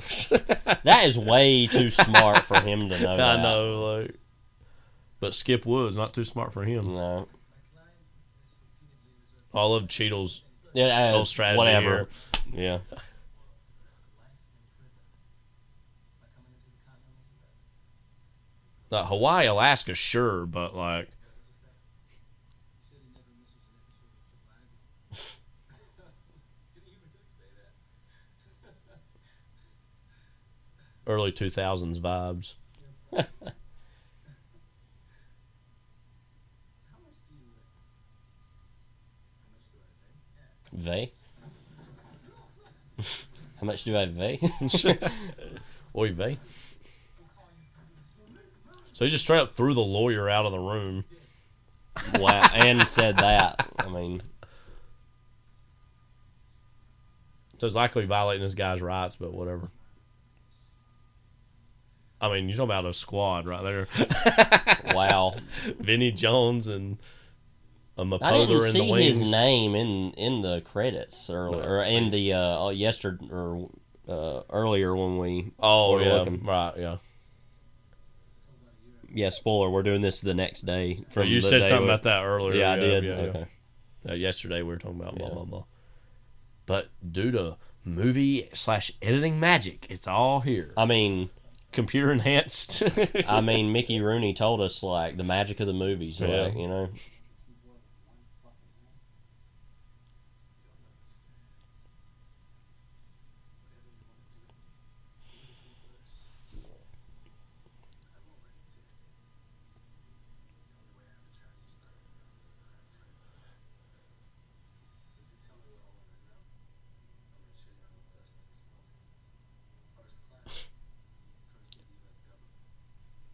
That is way too smart for him to know that. I know, like. But Skip Woods, not too smart for him. No. I love Cheadle's whole strategy whatever. here. Yeah. Hawaii, Alaska, sure, but like. Early 2000s vibes. They? How much do I weigh? Oy vey. So he just straight up threw the lawyer out of the room. Wow, and said that. I mean, so it's likely violating this guy's rights, but whatever. I mean, you're talking about a squad right there. Wow. Vinnie Jones and a Mapoda I didn't in see the wings. his name in the credits or in the earlier when we were looking. Right, yeah. Yeah, spoiler, we're doing this the next day. From you said something about that earlier. Yeah, I did. Yeah. Okay. Yesterday we were talking about blah, blah, blah. But due to movie/editing magic, it's all here. I mean, computer enhanced. I mean, Mickey Rooney told us, like, the magic of the movies, like, you know.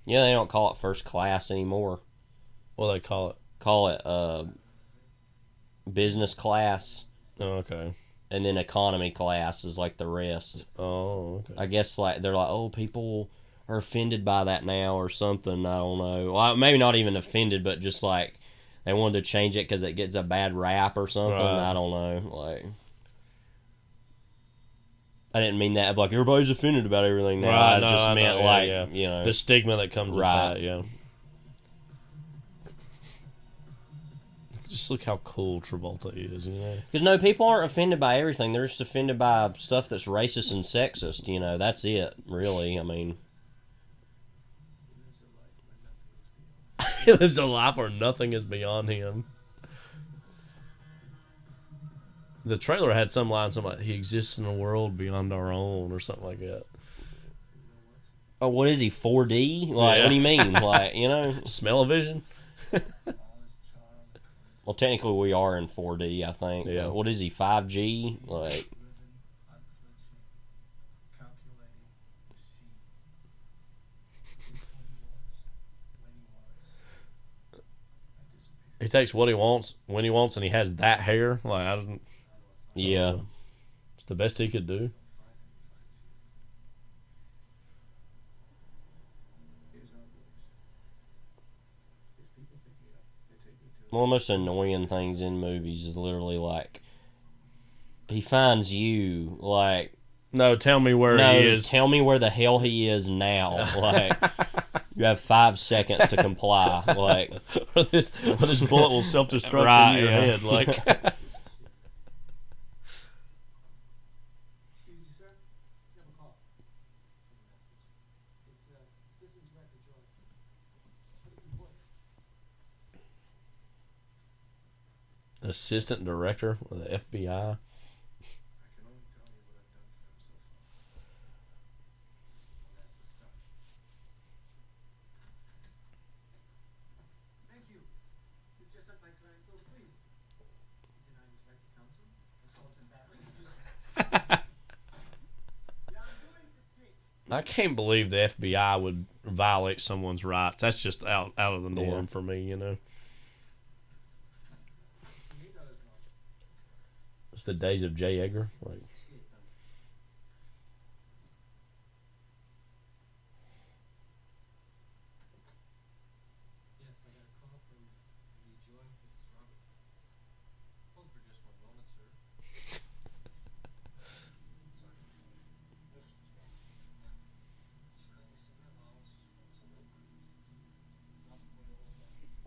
Yeah, they don't call it first class anymore. What do they call it? Call it business class. Oh, okay. And then economy class is like the rest. Oh, okay. I guess like they're like, oh, people are offended by that now or something. I don't know. Well, maybe not even offended, but just like they wanted to change it because it gets a bad rap or something. Right. I don't know. Like, I didn't mean that. Like, everybody's offended about everything now. Right, I just meant you know, the stigma that comes with that. Yeah. Just look how cool Travolta is, you know. Because no, people aren't offended by everything. They're just offended by stuff that's racist and sexist. You know, that's it. Really, I mean, he lives a life where nothing is beyond him. The trailer had some line, something like, he exists in a world beyond our own, or something like that. Oh, what is he, 4D? Like, what do you mean? Like, you know? Smell-o-vision? Well, technically we are in 4D, I think. Yeah. What is he, 5G? Like, he takes what he wants, when he wants, and he has that hair. Like, I don't... Yeah. It's the best he could do. one of the most annoying things in movies is literally like, he finds you, like... No, tell me where he is. Tell me where the hell he is now. Like, you have 5 seconds to comply. Like, or this bullet will self-destruct right, in your head. Like... Assistant director of the FBI. I can't believe the FBI would violate someone's rights. That's just out of the norm for me, you know. It's the days of J. Edgar. Like,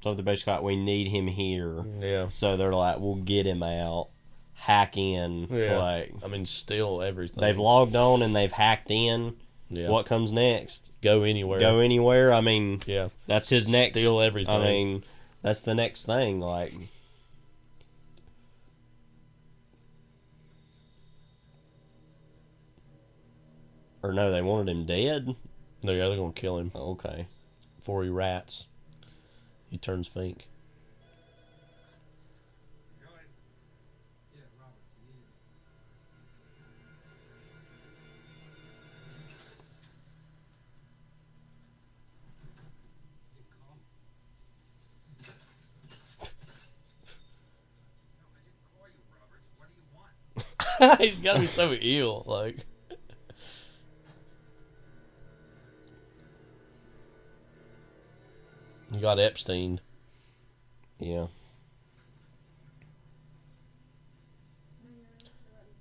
So they're basically like, we need him here. Yeah. So they're like, we'll get him out, hack in. Yeah. Like, I mean, steal everything. They've logged on and they've hacked in. Yeah. What comes next? Go anywhere. Go anywhere. I mean, yeah, that's his next. Steal everything. I mean, that's the next thing. Like, or no, they wanted him dead. No, yeah, they're gonna kill him. Oh, okay. Before he rats, he turns fink. He's gotta be so ill, like. You got Epstein. Yeah.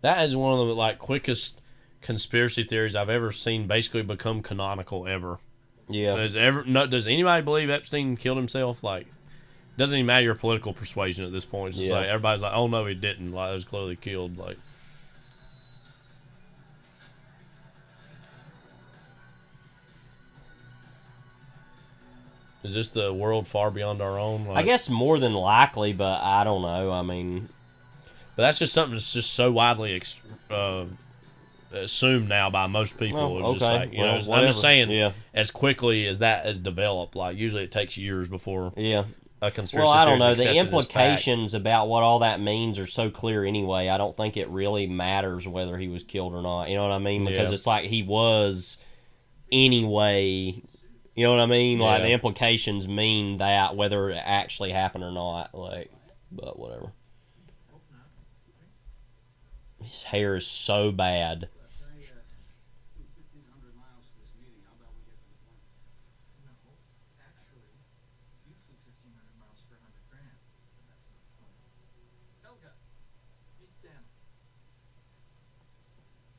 That is one of the like quickest conspiracy theories I've ever seen basically become canonical ever. Yeah. Does anybody believe Epstein killed himself? Like, doesn't even matter your political persuasion at this point. It's just like everybody's like, oh no, he didn't. Like, he was clearly killed. Like. Is this the world far beyond our own? Like, I guess more than likely, but I don't know. I mean, but that's just something that's just so widely assumed now by most people. Well, it's just like, you know, I'm just saying, as quickly as that has developed, like usually it takes years before. A conspiracy. Well, I don't know. The implications about what all that means are so clear anyway. I don't think it really matters whether he was killed or not. You know what I mean? Because it's like he was anyway. You know what I mean? Like, the implications mean that whether it actually happened or not. Like, but whatever. His hair is so bad.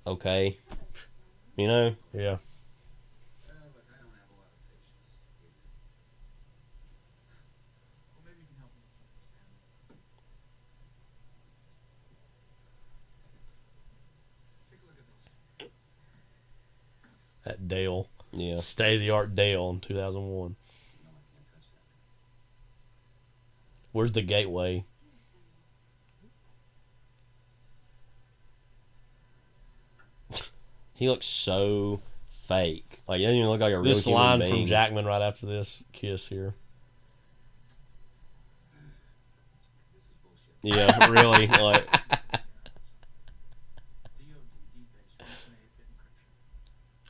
Okay. You know? Yeah. That Dale. Yeah. State-of-the-art Dale in 2001. Where's the gateway? He looks so fake. Like, he doesn't even look like a real This human line being. from Jackman right after this kiss here. Yeah, really. Like,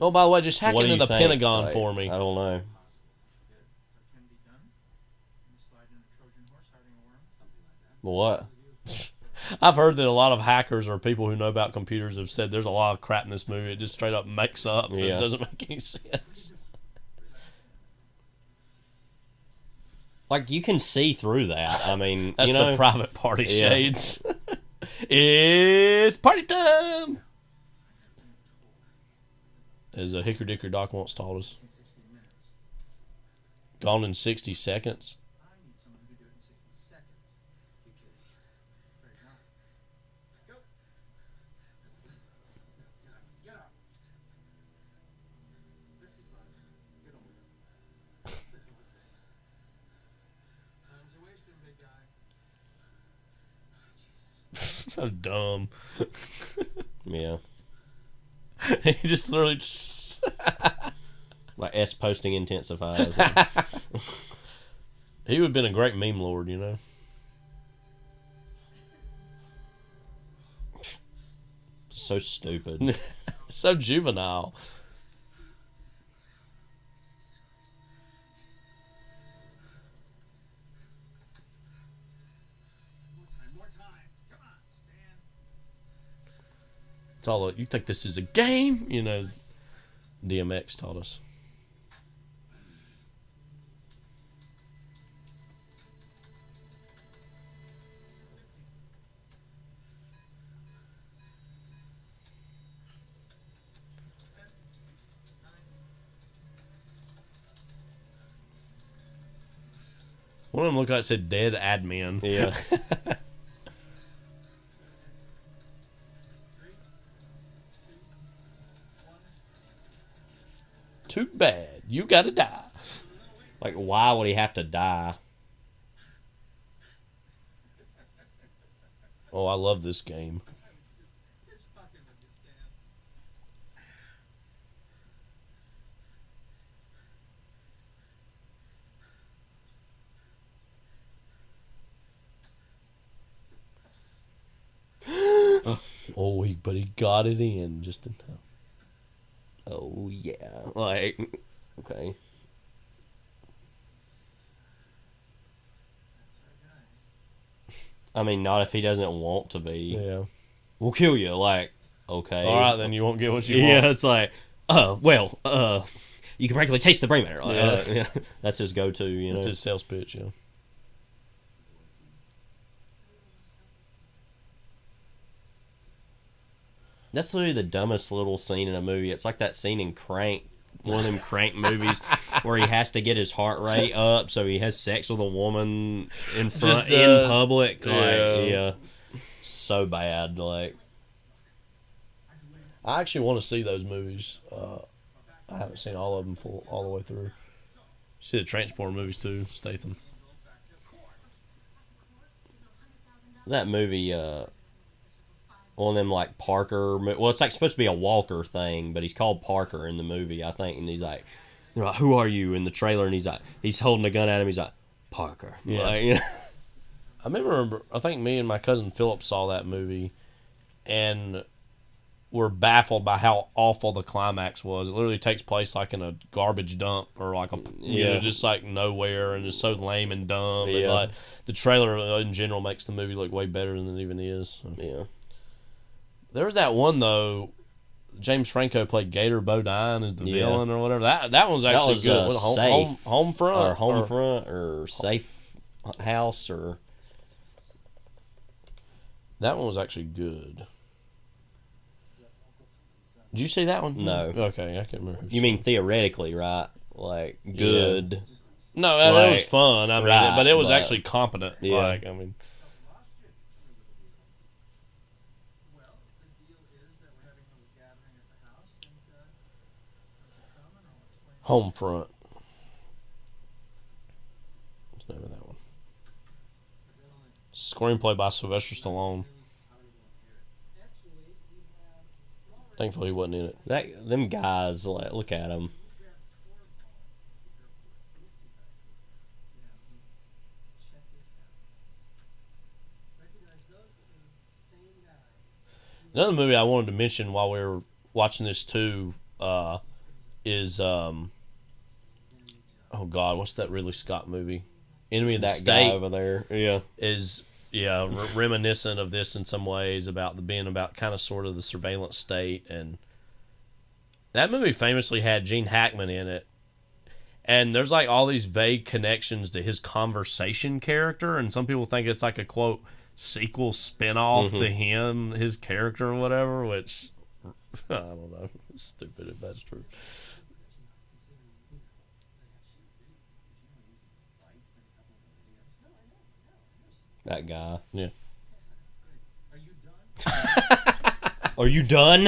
oh, by the way, just hack what do into you the think? Pentagon Like, for me. I don't know. What? I've heard that a lot of hackers or people who know about computers have said there's a lot of crap in this movie. It just straight up makes up. And it doesn't make any sense. Like, you can see through that. I mean, That's you know, the private party shades. It's party time! As a Hickory Dickory Dock once taught us. Gone in 60 seconds. So dumb. Yeah. He just literally like S posting intensifies. He would have been a great meme lord, you know. So stupid. So juvenile. It's all you think this is a game, you know. DMX taught us. One of them looked like it said dead admin. Yeah. Too bad. You gotta die. Like, why would he have to die? Oh, I love this game. But he got it in just in time. Oh, yeah. Like, okay. I mean, not if he doesn't want to be. Yeah. We'll kill you. Like, okay. All right, then you won't get what you want. Yeah, it's like, you can practically taste the brain matter. Like, yeah. That's his go-to, you know. That's his sales pitch, yeah. That's literally the dumbest little scene in a movie. It's like that scene in Crank, one of them Crank movies, where he has to get his heart rate up, so he has sex with a woman in front in public. Like, yeah, so bad. Like, I actually want to see those movies. I haven't seen all of them all the way through. See the Transporter movies too, Statham. That movie, one of them like Parker. Well, it's like supposed to be a Walker thing, but he's called Parker in the movie, I think. And he's like, they're like, "Who are you?" in the trailer, and he's like, he's holding a gun at him. He's like, Parker. Yeah. Like, you know? I remember. I think me and my cousin Philip saw that movie, and were baffled by how awful the climax was. It literally takes place like in a garbage dump or like a just like nowhere, and it's so lame and dumb. Yeah. And like the trailer in general makes the movie look way better than it even is. So. Yeah. There was that one though. James Franco played Gator Bodine as the villain or whatever. That one was actually good. Home front or safe house or that one was actually good. Did you see that one? No. Okay, I can't remember. You mean theoretically, right? Like good. Yeah. No, it was fun. I mean, but it was actually competent. Yeah. Like, I mean. Homefront. What's the name of that one? Screenplay by Sylvester Stallone. Thankfully, he wasn't in it. Them guys, like, look at them. Another movie I wanted to mention while we were watching this too is oh God, what's that Ridley Scott movie? Enemy of the That State guy over there. Yeah. is reminiscent of this in some ways about being about kind of sort of the surveillance state, and that movie famously had Gene Hackman in it, and there's like all these vague connections to his conversation character, and some people think it's like a quote sequel spin-off to his character or whatever, which I don't know, it's stupid if that's true. That guy. Yeah. Are you done?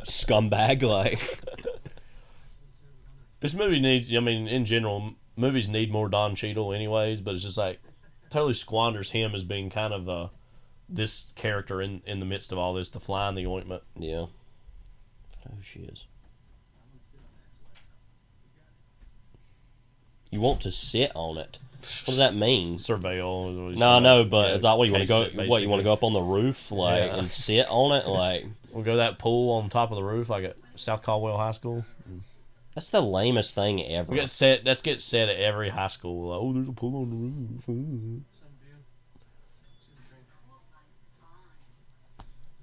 Scumbag, like. This movie needs, I mean, in general, movies need more Don Cheadle anyways, but it's just like, totally squanders him as being kind of this character in the midst of all this, the fly in the ointment. Yeah. Oh, she is. You want to sit on it. What does that mean? Surveil. No, but it's like, what, you want to go? What, you want to go up on the roof, like, and sit on it, like? We'll go to that pool on top of the roof, like at South Caldwell High School. That's the lamest thing ever. That gets said at every high school. Like, oh, there's a pool on the roof. Ooh.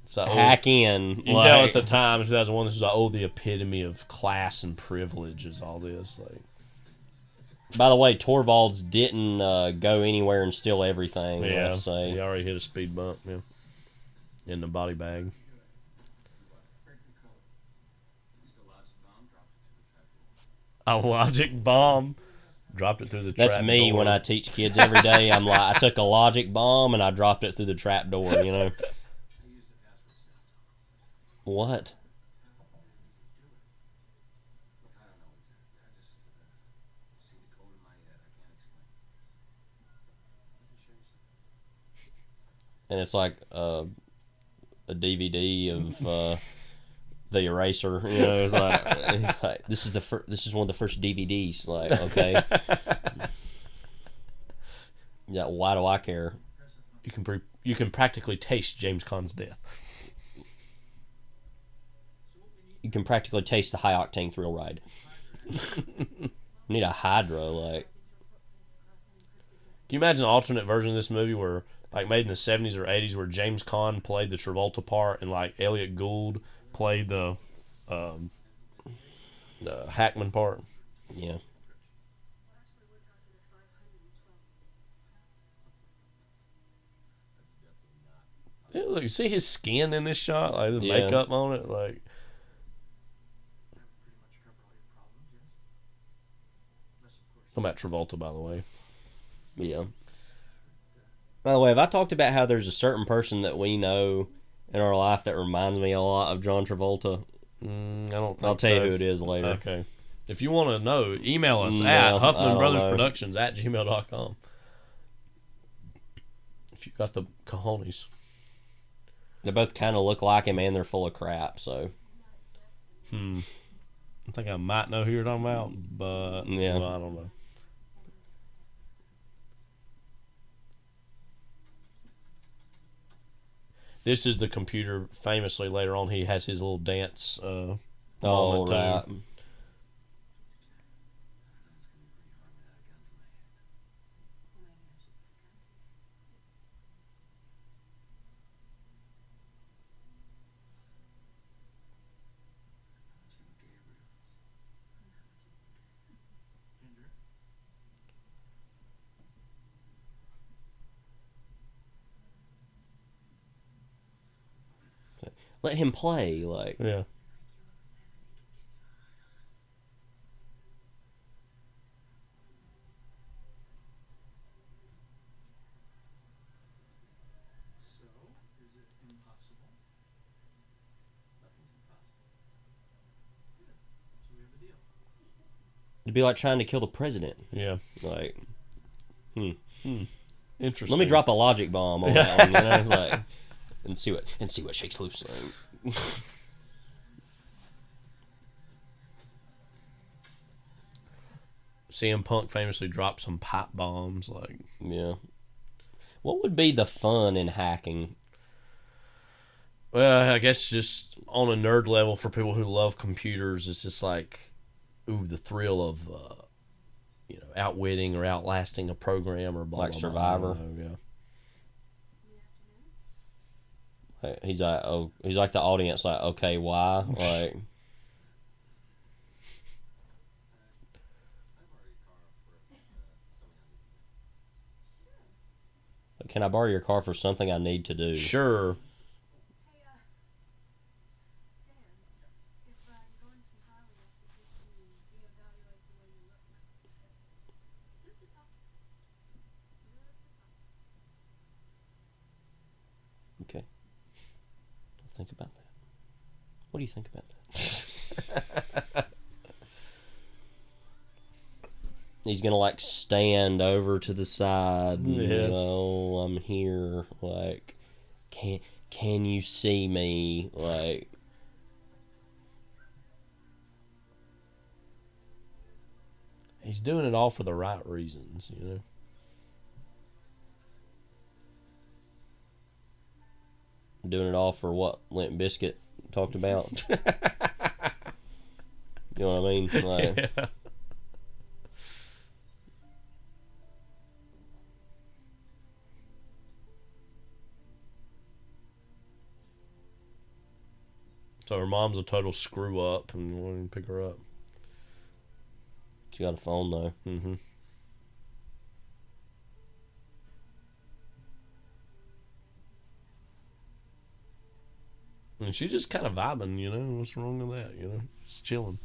So, hack in. You can tell at the time in 2001, this was like, the epitome of class and privilege is all this. Like, by the way, Torvalds didn't go anywhere and steal everything. Yeah, say. He already hit a speed bump. Yeah, in the body bag. A logic bomb. Dropped it through the trap That's me door. when I teach kids every day. I'm like, I took a logic bomb and I dropped it through the trap door, you know? What? And it's like a DVD of the Eraser. You know, it's like this is one of the first DVDs. Like, okay, yeah. Why do I care? You can practically taste James Caan's death. You can practically taste the high octane thrill ride. Need a hydro, like. Can you imagine an alternate version of this movie where, like, made in the 70s or 80s, where James Caan played the Travolta part and, like, Elliot Gould played the Hackman part? Yeah. Yeah, look, you see his skin in this shot, like the makeup on it, like. I'm at Travolta, by the way. Yeah. By the way, have I talked about how there's a certain person that we know in our life that reminds me a lot of John Travolta? I don't think I'll tell you who it is later. Okay. If you want to know, email us at HuffmanBrothersProductions@gmail.com. If you got the cojones. They both kind of look like him and they're full of crap, so. I think I might know who you're talking about, but yeah. Well, I don't know. This is the computer. Famously, later on, he has his little dance. Oh, right. Let him play, like. Yeah. It'd be like trying to kill the president. Yeah. Like. Interesting. Let me drop a logic bomb on that one, you know? It's like, and see what shakes loose. Like. CM Punk famously dropped some pipe bombs, like. Yeah. What would be the fun in hacking? Well, I guess just on a nerd level for people who love computers, it's just like, ooh, the thrill of, outwitting or outlasting a program or blah, like blah, Survivor. Blah, yeah. He's like the audience, like, okay, why? Like, can I borrow your car for something I need to do? Sure. Okay. I'll think about that. What do you think about that? He's gonna like stand over to the side. Yeah. Oh, I'm here. Like, can you see me? Like, he's doing it all for the right reasons, you know. Doing it all for what Limp Bizkit talked about. You know what I mean? Like, yeah. So her mom's a total screw up and won't pick her up. She got a phone though. Mm-hmm. And she's just kind of vibing, you know. What's wrong with that, you know? Just chilling.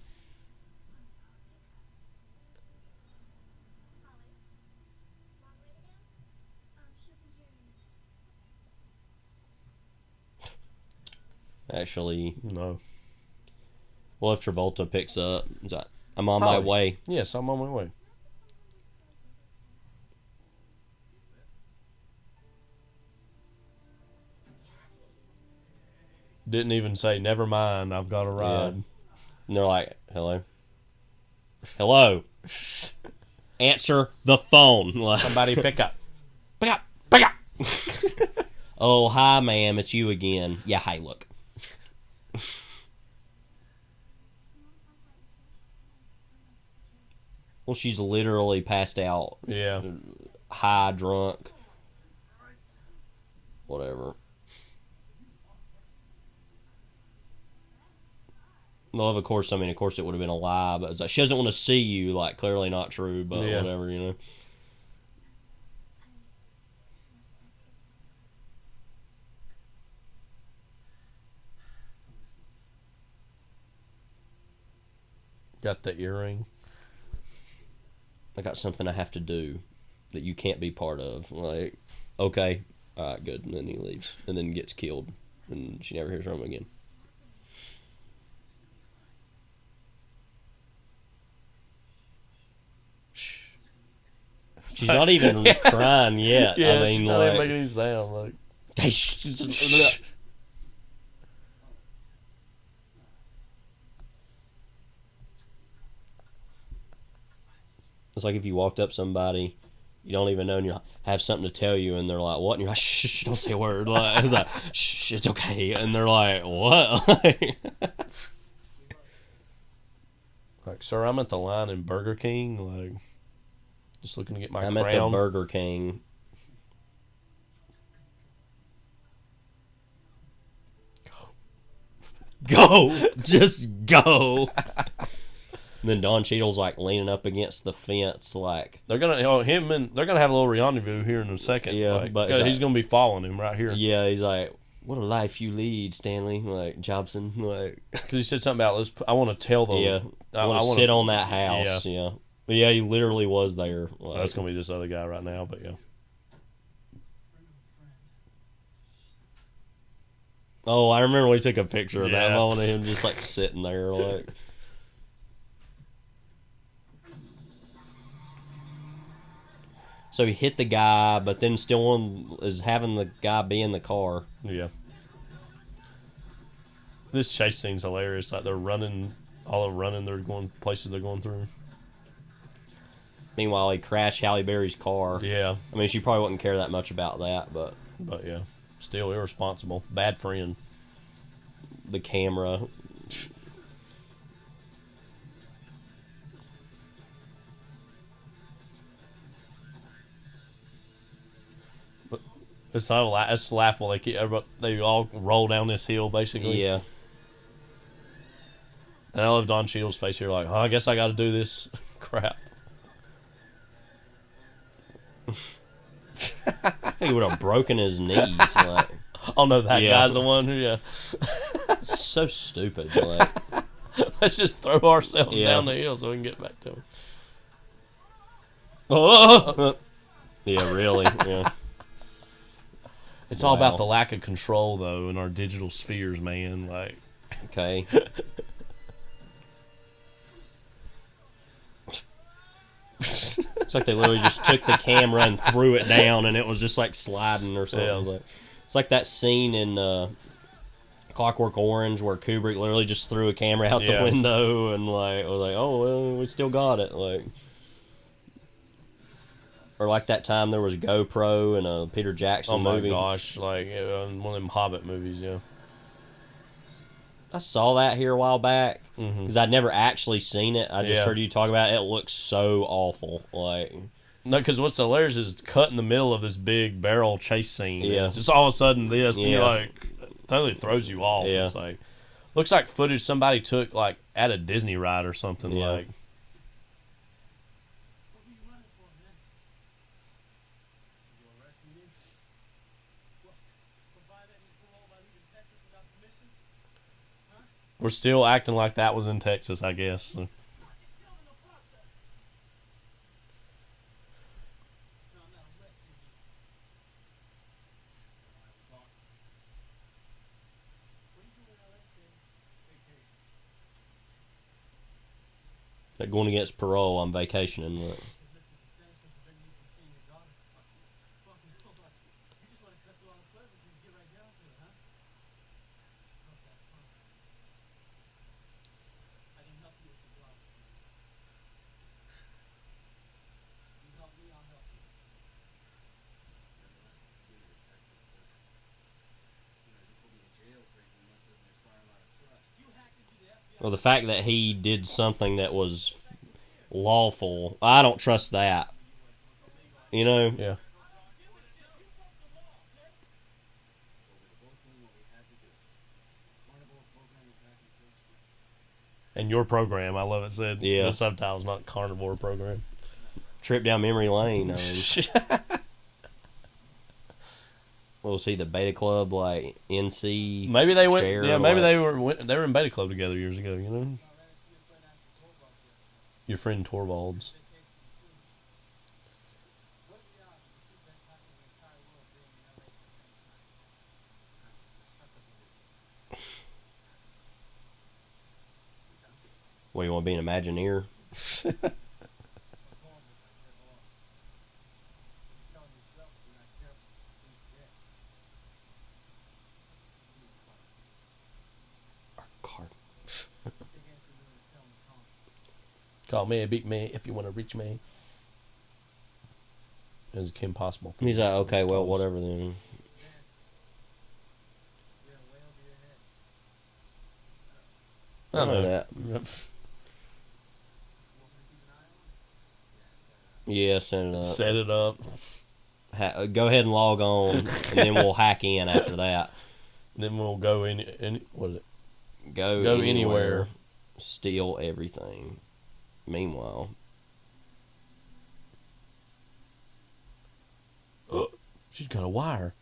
actually. No. Well, if Travolta picks up, I'm on my way. Yes, I'm on my way. Didn't even say, never mind, I've got a ride. Yeah. And they're like, hello? Hello? Answer the phone. Somebody pick up. Pick up! Pick up! Oh, hi, ma'am. It's you again. Yeah, hi, look. Well, she's literally passed out. Yeah. High, drunk. Whatever. Well, of course, I mean, of course it would have been a lie, but it's like, she doesn't want to see you, like, clearly not true, but whatever, you know. Got the earring. I got something I have to do that you can't be part of. Like, okay, all right, good. And then he leaves, and then gets killed, and she never hears from him again. She's not even crying yet. Yeah, I mean, she's not even making any sound. Like, hey, It's like if you walked up somebody you don't even know and you have something to tell you and they're like, what? And you're like, shh, don't say a word. Like, it's like, shh, it's okay. And they're like, what? like, sir, I'm at the line in Burger King. Like, just looking to get my I'm crown. at the Burger King. Go! Just go! And then Don Cheadle's like leaning up against the fence, like they're gonna they're gonna have a little rendezvous here in a second. Yeah, like, but he's gonna be following him right here. Yeah, he's like, "What a life you lead, Stanley." Like Jobson, like because he said something about I want to tell them. Yeah, I want to sit on that house. Yeah, but yeah, he literally was there. Like, that's gonna be this other guy right now, but yeah. Oh, I remember we took a picture of that moment of him just like sitting there, like. So he hit the guy, but then still is having the guy be in the car. Yeah. This chase scene's hilarious. Like they're running, they're going places they're going through. Meanwhile, he crashed Halle Berry's car. Yeah. I mean, she probably wouldn't care that much about that, but yeah, still irresponsible, bad friend. The camera. It's laughable. They all roll down this hill basically. Yeah. And I love Don Cheadle's face here, like, I guess I got to do this crap. I think he would have broken his knees. Like, oh no, that guy's the one who. It's so stupid. Like, let's just throw ourselves down the hill so we can get back to him. Oh. Yeah, really. Yeah. It's all about the lack of control, though, in our digital spheres, man. Like, okay. It's like they literally just took the camera and threw it down, and it was just like sliding or something. Yeah. It's like that scene in Clockwork Orange where Kubrick literally just threw a camera out the window and like was like, "Oh well, we still got it." Like. Or like that time there was GoPro in a Peter Jackson movie. Oh my gosh, like one of them Hobbit movies, yeah. I saw that here a while back because I'd never actually seen it. I just heard you talk about it. It looks so awful. Like, no, because what's hilarious is cut in the middle of this big barrel chase scene. Yeah, it's just all of a sudden this, and you're like, it totally throws you off. Yeah. It's like, looks like footage somebody took like at a Disney ride or something. Yeah. Like. We're still acting like that was in Texas, I guess. So. That going against parole, I'm vacationing. Look. Well, the fact that he did something that was lawful, I don't trust that. You know? Yeah. And your program, I love it said. Yeah. The subtitles, not carnivore program. Trip down memory lane. What was he, the Beta Club, like NC? Maybe they went. chair, Yeah, maybe like, they were in Beta Club together years ago. You know, your friend Torvalds. What, you want to be an Imagineer? Call me, beat me if you want to reach me. As Kim Possible. He's like, okay, well, whatever then. I know that. Yeah, set it up. Set it up. Go ahead and log on, and then we'll hack in after that. Then we'll go in what is it? Go anywhere, steal everything. Meanwhile, she's got a wire.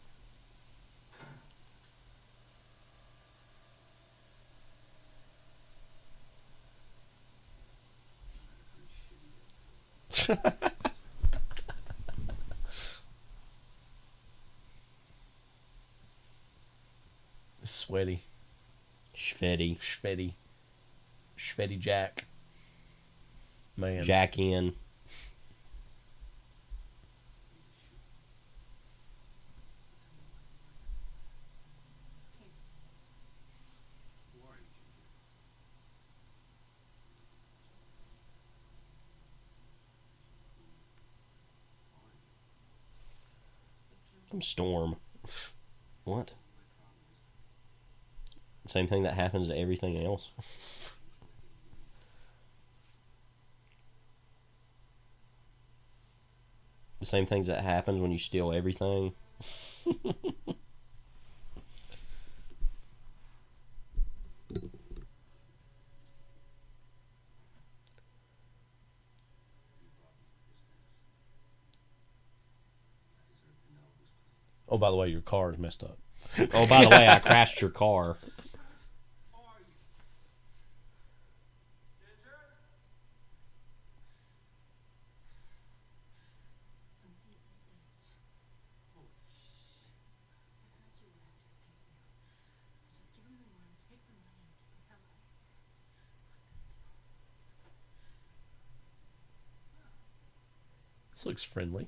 Sweaty. Schvetty Jack. Man. Jack in. Storm. What? Same thing that happens to everything else. The same things that happens when you steal everything. Oh, by the way, your car is messed up. Oh, by the way, I crashed your car. This looks friendly.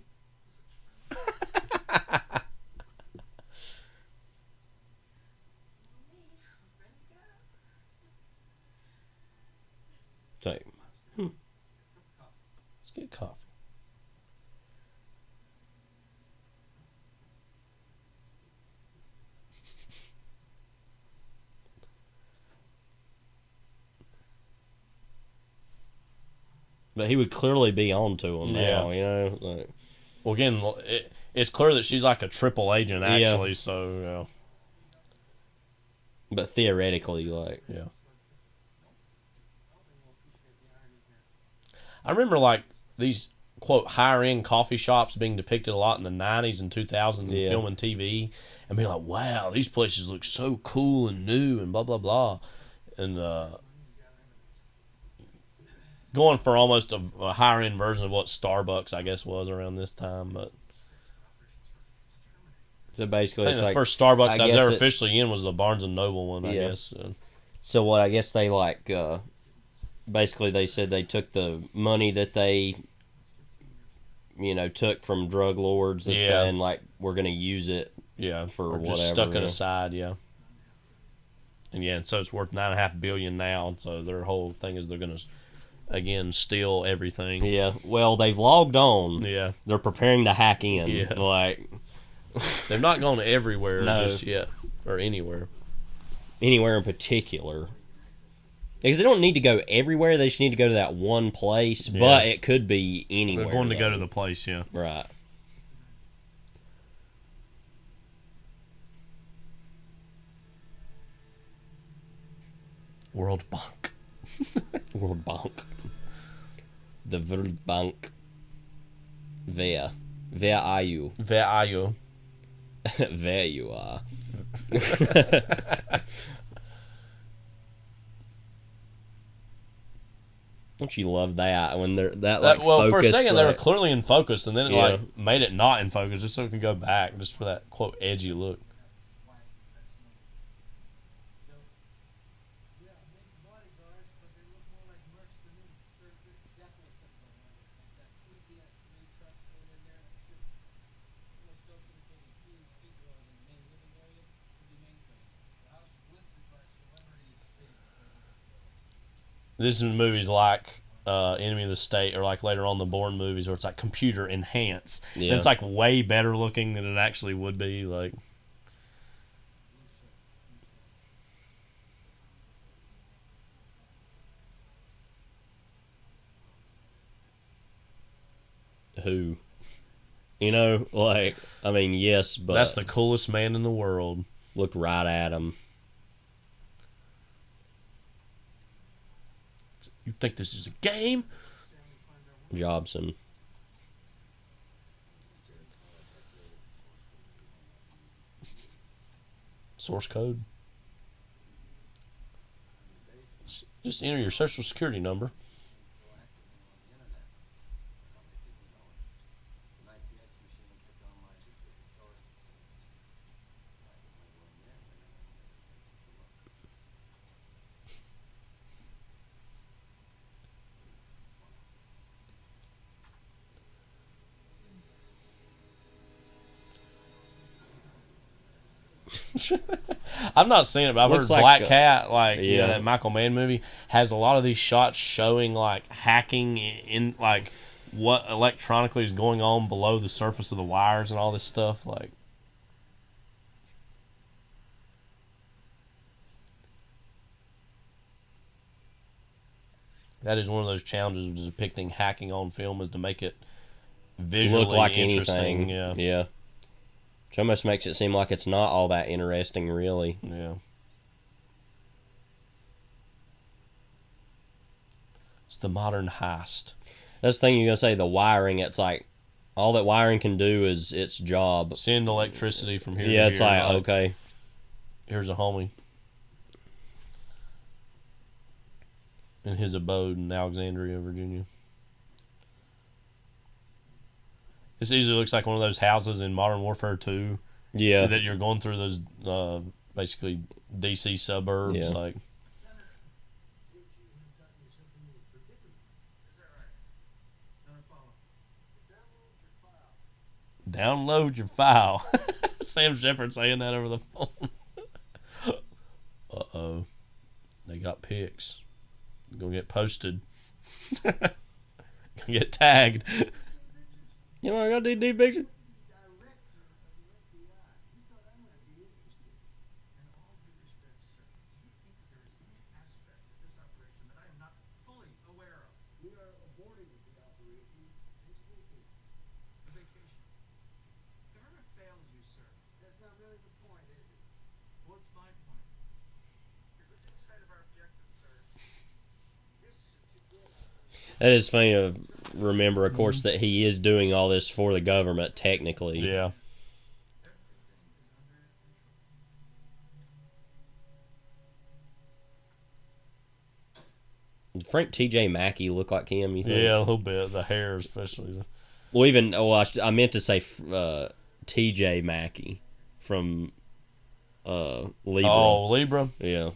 Like, let's get coffee. but he would clearly be on to him now, you know. Like, well, again, it's clear that she's like a triple agent, actually. So, yeah. But theoretically, like, yeah. I remember like these quote higher end coffee shops being depicted a lot in the 90s and 2000s in film and TV, and being like, wow, these places look so cool and new and blah blah blah, and going for almost a higher end version of what Starbucks I guess was around this time. But so basically, it's the like first Starbucks I was ever officially in was the Barnes and Noble one, I guess. So what? I guess they like basically they said they took the money that they, took from drug lords and like we're going to use it for whatever. Just stuck it aside, And so it's worth $9.5 billion now. And so their whole thing is they're going to, again, steal everything. Yeah. Well, they've logged on. Yeah. They're preparing to hack in. Yeah. Like, they've not gone everywhere just yet, or anywhere. Anywhere in particular. Because they don't need to go everywhere. They just need to go to that one place. Yeah. But it could be anywhere. They're going to go to the place, yeah. Right. World Bank. World Bank. The World Bank. Wer are you? Wer are you? There you are. Don't you love that when they're that well, focus, for a second they were clearly in focus, and then it made it not in focus, just so it can go back, just for that quote edgy look. This is movies like Enemy of the State, or like later on the Bourne movies, where it's like computer enhanced. Yeah. And it's like way better looking than it actually would be. Like, who? Yes, but that's the coolest man in the world. Look right at him. You think this is a game? Jobson. Source code. Just enter your social security number. I've not seen it, but I've heard like Black Cat, that Michael Mann movie, has a lot of these shots showing like hacking in like what electronically is going on below the surface of the wires and all this stuff. Like, that is one of those challenges of depicting hacking on film, is to make it visually look like interesting. Anything. Yeah. Which almost makes it seem like it's not all that interesting, really. Yeah. It's the modern heist. That's the thing you're going to say, the wiring. It's like, all that wiring can do is its job. Send electricity from here to here. Yeah, it's like, okay. Here's a homie. In his abode in Alexandria, Virginia. This easily looks like one of those houses in Modern Warfare 2. Yeah. That you're going through those, basically, DC suburbs. Yeah. Like, download your file. Sam Shepard saying that over the phone. Uh-oh. They got pics. Gonna get posted. Gonna get tagged. You know, I got these deep pictures. That is funny to remember, of course, that he is doing all this for the government, technically. Yeah. Frank T.J. Mackey look like him, you think? Yeah, a little bit. The hair, especially. Well, I meant to say T.J. Mackey from Libra. Oh, Libra? Yeah.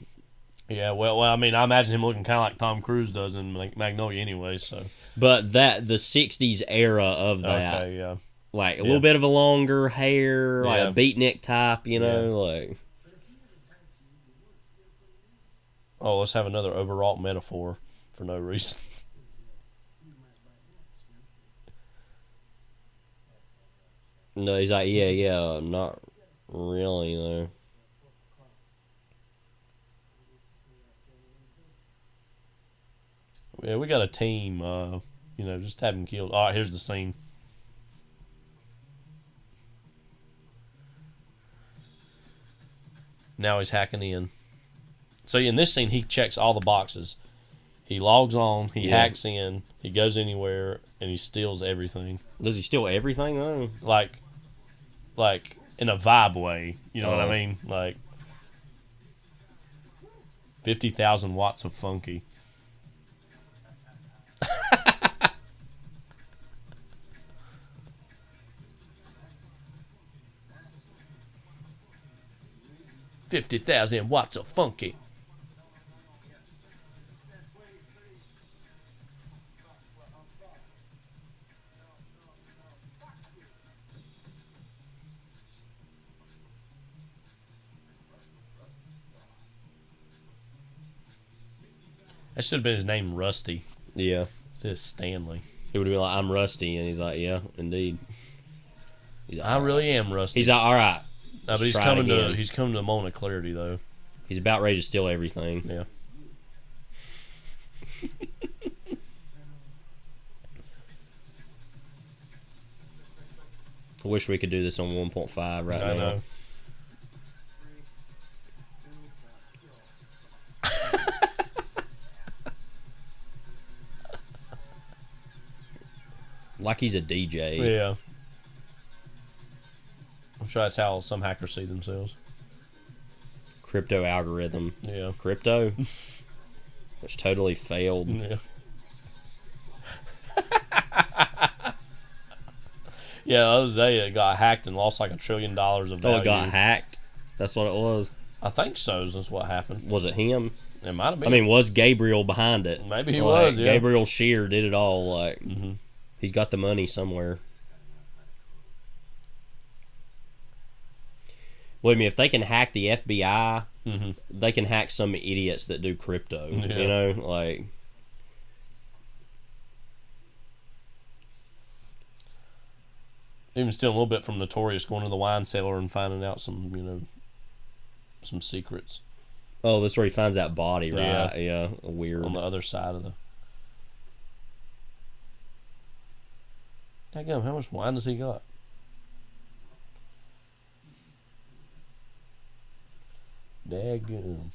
Yeah, well, I mean, I imagine him looking kind of like Tom Cruise does in Magnolia anyway, so. But the 60s era of that. Okay, yeah. Like, a little bit of a longer hair, like a beatnik type, you know, like... Oh, let's have another overwrought metaphor for no reason. No, he's like, yeah, not really, though. Yeah, we got a team, just have him killed. All right, here's the scene. Now he's hacking in. So in this scene, he checks all the boxes. He logs on, he hacks in, he goes anywhere, and he steals everything. Does he steal everything, though? Like in a vibe way. You know what I mean? Like 50,000 watts of funky. $50,000 watts of funky. That should have been his name, Rusty. Yeah. Instead of Stanley. He would have been like, I'm Rusty, and he's like, yeah, indeed. He's like, I really am Rusty. He's like, all right. No, but he's coming to a moment of clarity, though. He's about ready to steal everything. Yeah. I wish we could do this on 1.5 right now. I know. Like he's a DJ. Yeah. I'm sure that's how some hackers see themselves. Crypto algorithm. Yeah. Crypto? Which totally failed. Yeah. Yeah, the other day it got hacked and lost like $1 trillion of value. Oh, it got hacked? That's what it was? I think so. That's what happened. Was it him? It might have been. I mean, was Gabriel behind it? Maybe he was, yeah. Gabriel Shear did it all. Like, he's got the money somewhere. Well, I mean, if they can hack the FBI, they can hack some idiots that do crypto. Yeah. You know, like... Even still a little bit from Notorious going to the wine cellar and finding out some secrets. Oh, that's where he finds that body, right? Yeah, weird. On the other side of the... Daggum, how much wine does he got? Daggum.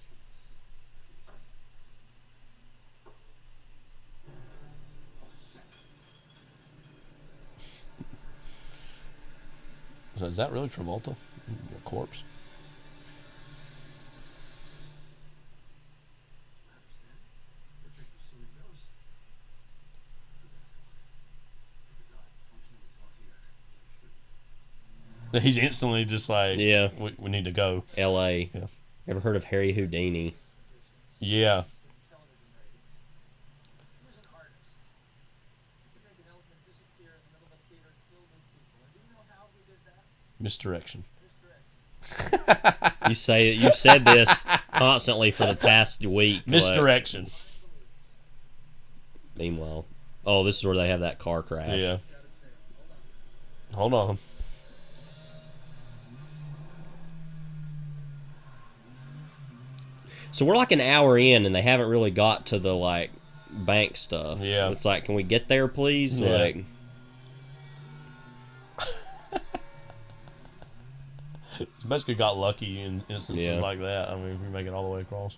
So is that really Travolta? A corpse? He's instantly just like, yeah, we need to go. L.A. Yeah. Ever heard of Harry Houdini? Yeah. Misdirection. You've said this constantly for the past week. Misdirection. Like, meanwhile, this is where they have that car crash. Yeah. Hold on. So we're like an hour in, and they haven't really got to the like bank stuff. Yeah. It's like, can we get there, please? Yeah. Like. Basically got lucky in instances like that. I mean, if we make it all the way across.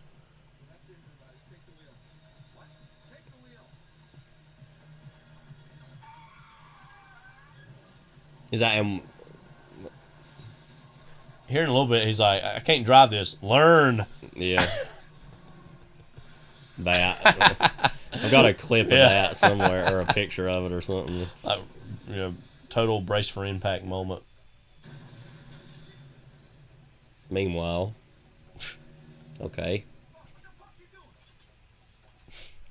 Is that here in a little bit? He's like, I can't drive this. Learn. Yeah. That. I've got a clip of that somewhere, or a picture of it, or something. Like, total brace for impact moment. Meanwhile, okay.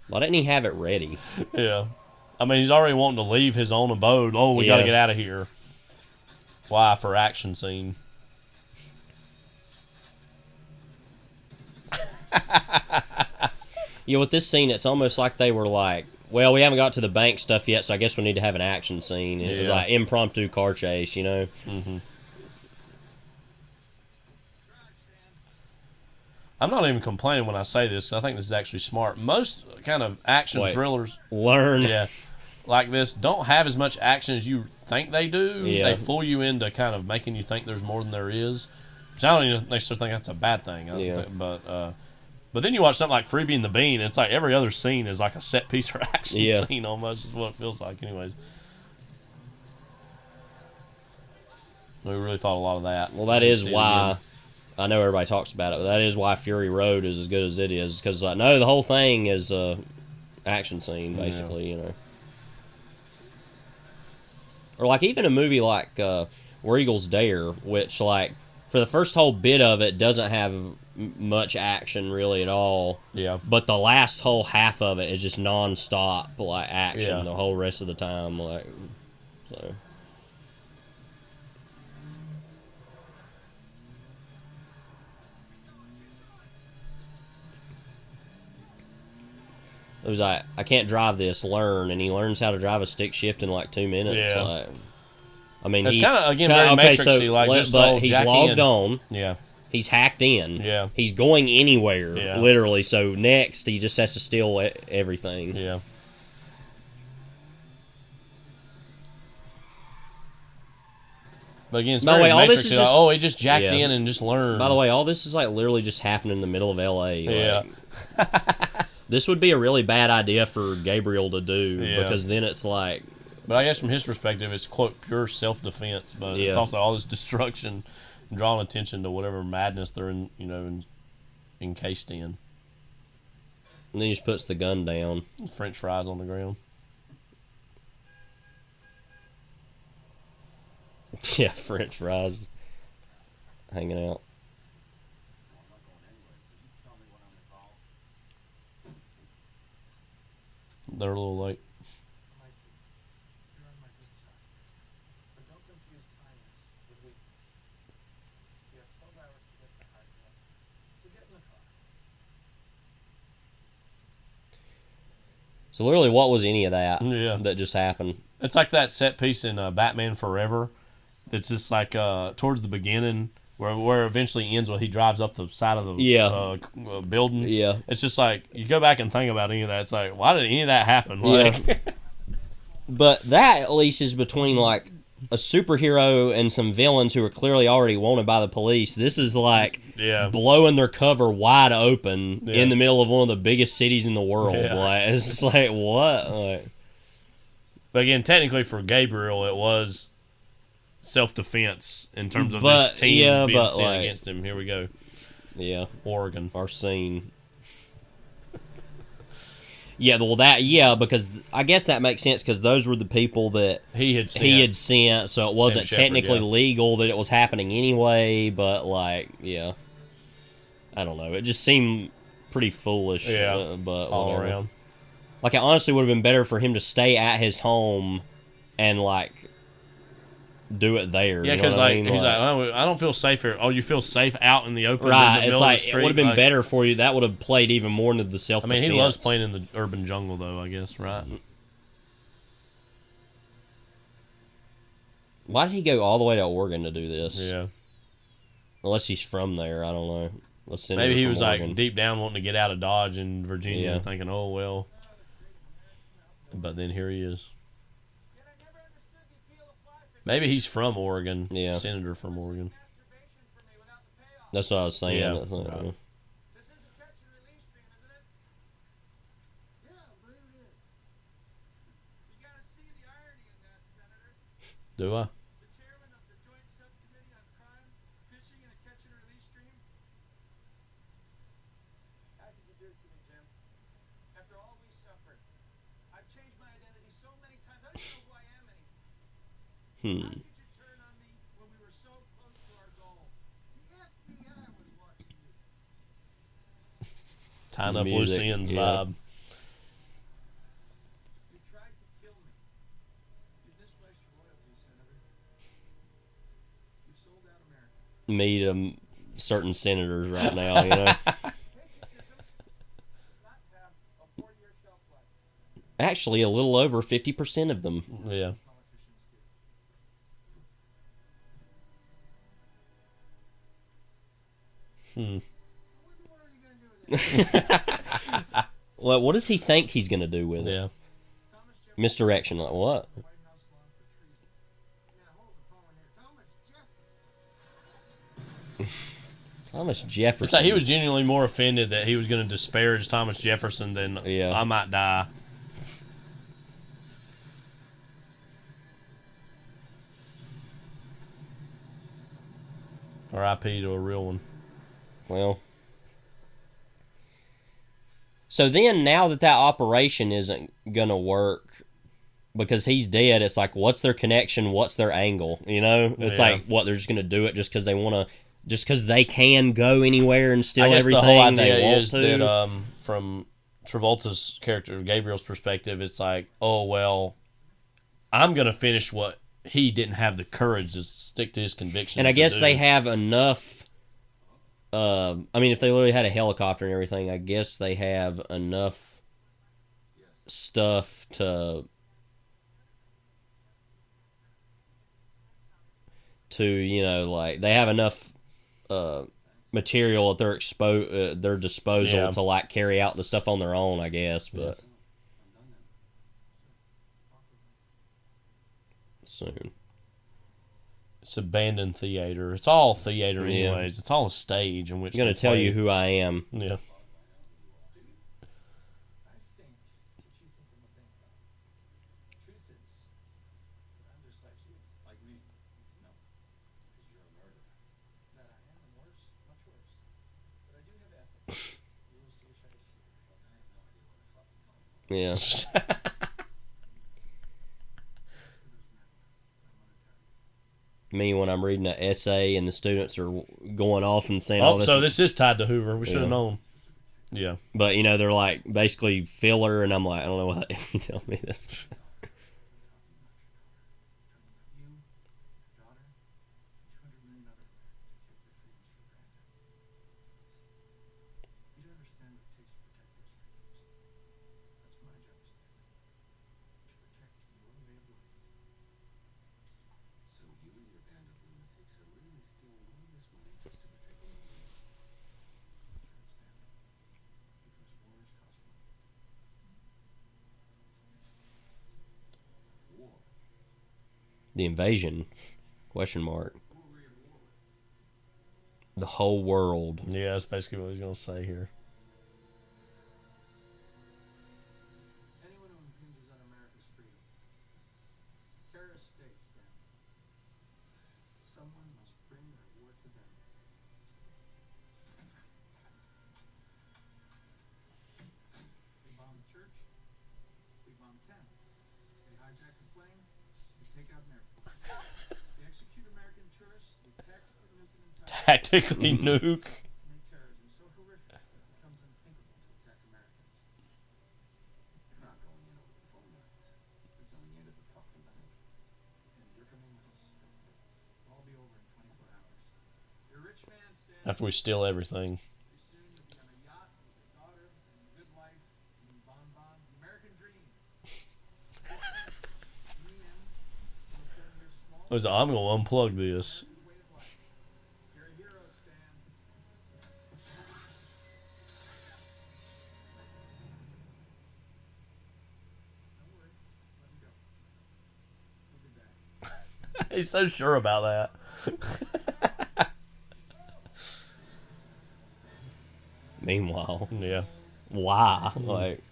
Why didn't he have it ready? Yeah. I mean, he's already wanting to leave his own abode. Oh, we got to get out of here. Why? For action scene. Yeah, with this scene, it's almost like they were like, well, we haven't got to the bank stuff yet, so I guess we need to have an action scene. And it was like impromptu car chase, you know? Mm-hmm. I'm not even complaining when I say this. I think this is actually smart. Most kind of action thrillers like this don't have as much action as you think they do. Yeah. They fool you into kind of making you think there's more than there is. So I don't even necessarily think that's a bad thing. But then you watch something like Freebie and the Bean, it's like every other scene is like a set piece or action scene almost, is what it feels like anyways. We really thought a lot of that. Well, that is why, I know everybody talks about it, but that is why Fury Road is as good as it is. Because, no, the whole thing is a action scene, basically, you know. Or, like, even a movie like Where Eagles Dare, which, like, for the first whole bit of it doesn't have much action really at all. Yeah. But the last whole half of it is just non-stop like action the whole rest of the time. Like, so. It was like, I can't drive this, learn, and he learns how to drive a stick shift in like 2 minutes. Yeah. Like, I mean, it's kind of, again, very Matrixy, like just but he's Jackie logged on. Yeah. He's hacked in. Yeah. He's going anywhere, literally. So next, he just has to steal everything. Yeah. But again, it's very Matrixy. Like, he just jacked in and just learned. By the way, all this is like literally just happening in the middle of L.A. Yeah. Like, this would be a really bad idea for Gabriel to do because then it's like. But I guess from his perspective, it's quote pure self-defense, but it's also all this destruction, and drawing attention to whatever madness they're in, you know, encased in. And then he just puts the gun down. French fries on the ground. Yeah, French fries hanging out. They're a little late. So literally, what was any of that that just happened? It's like that set piece in Batman Forever. It's just like towards the beginning where it eventually ends when he drives up the side of the building. Yeah. It's just like, you go back and think about any of that. It's like, why did any of that happen? Like, but that at least is between like a superhero and some villains who are clearly already wanted by the police. This is like blowing their cover wide open in the middle of one of the biggest cities in the world. Like, it's just like, what? Like, but again, technically for Gabriel, it was self-defense in terms of this team being sent against him. Here we go. Yeah. Oregon. Our scene. Yeah, well, because I guess that makes sense because those were the people that he had sent, so it wasn't technically legal that it was happening anyway, but, like, I don't know. It just seemed pretty foolish. But all whatever. around. Like, it honestly would have been better for him to stay at his home and, like, do it there. Yeah, because like, he's like, oh, I don't feel safe here. Oh, you feel safe out in the open? Right. In the it's like, of the street? It would have been better for you. That would have played even more into the self-defense. I mean, he loves playing in the urban jungle, though, I guess, right? Why did he go all the way to Oregon to do this? Yeah. Unless he's from there. I don't know. Maybe he was Oregon. Like deep down wanting to get out of Dodge in Virginia, thinking, oh, well. But then here he is. Maybe he's from Oregon. Yeah. Senator from Oregon. That's what I was saying. Yeah. That's not, right. Do I? Tying up loose ends vibe. Meet certain senators right now, you know. Actually, a little over 50% of them. Yeah. Well, what does he think he's going to do with it? Yeah. Misdirection, like what? Thomas Jefferson. It's like he was genuinely more offended that he was going to disparage Thomas Jefferson than I might die. R.I.P. to a real one. Well. So then, now that operation isn't going to work because he's dead, it's like, what's their connection? What's their angle? You know? It's like, what, they're just going to do it just because they want to, just because they can go anywhere and steal everything the whole idea they want is to? that, from Travolta's character, Gabriel's perspective, it's like, oh, well, I'm going to finish what he didn't have the courage to stick to his conviction. And I guess they have enough. I mean, if they literally had a helicopter and everything, I guess they have enough stuff to you know, like they have enough material at their disposal to like carry out the stuff on their own, I guess. But soon. It's abandoned theater. It's all theater anyways. It's all a stage in which I'm going to tell you who I am. Yeah. Yeah. Me when I'm reading an essay and the students are going off and saying, "Oh, so this is tied to Hoover. We should have known." Yeah, but you know they're like basically filler, and I'm like, I don't know what you tell me this. The invasion? Question mark. The whole world. Yeah, that's basically what he's going to say here. Anyone who impinges on America's freedom, terrorist states, then someone must bring their war to them. They bombed the church. We bombed 10. They hijacked the plane. Take out an airport. They execute American tourists. They Tactically nuke. Make terrorism so horrific that it becomes unthinkable to attack Americans. They're not going in over the phone lines. They're going into the fucking bank. And you're coming with us. It'll all be over in 24 hours. You're a rich man, Stan. After we steal everything. Pretty soon you'll be on a yacht with your daughter and a good life, eating bonbons, the American dream. I'm going to unplug this. He's so sure about that. Meanwhile, yeah. Why? Like,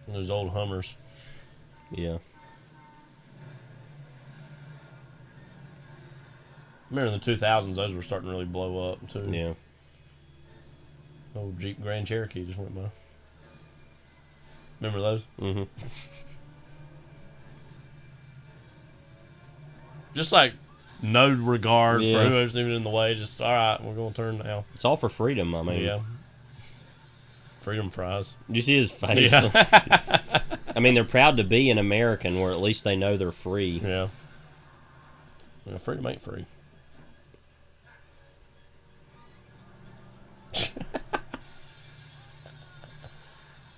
those old Hummers. Yeah. Remember in the 2000s, those were starting to really blow up, too. Yeah. Old Jeep Grand Cherokee just went by. Remember those? Mm-hmm. Just like no regard for whoever's even in the way. Just, all right, we're going to turn now. It's all for freedom, I mean. Yeah. Freedom fries. Did you see his face? Yeah. I mean, they're proud to be an American, where at least they know they're free. Yeah. Freedom ain't free.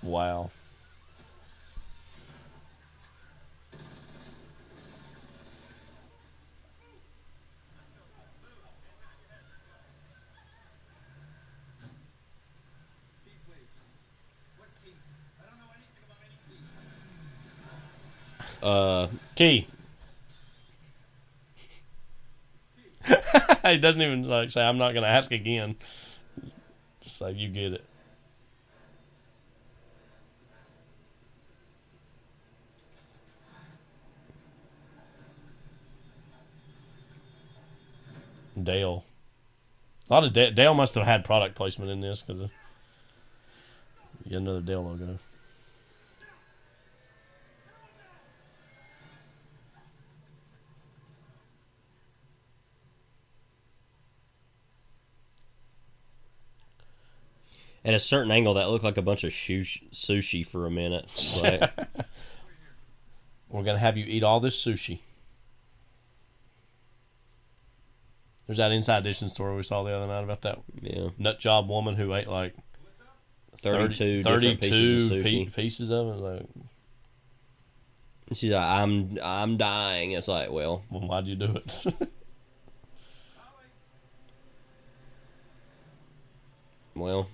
Wow. Key. He doesn't even like say, "I'm not going to ask again." Just say, "You get it." Dale. A lot of Dale must have had product placement in this because you got another Dale logo. At a certain angle, that looked like a bunch of sushi for a minute. Like, we're gonna have you eat all this sushi. There's that Inside Edition story we saw the other night about that nut job woman who ate like 32 pieces of it. Like, she's like, I'm dying. It's like, well, why'd you do it? Well,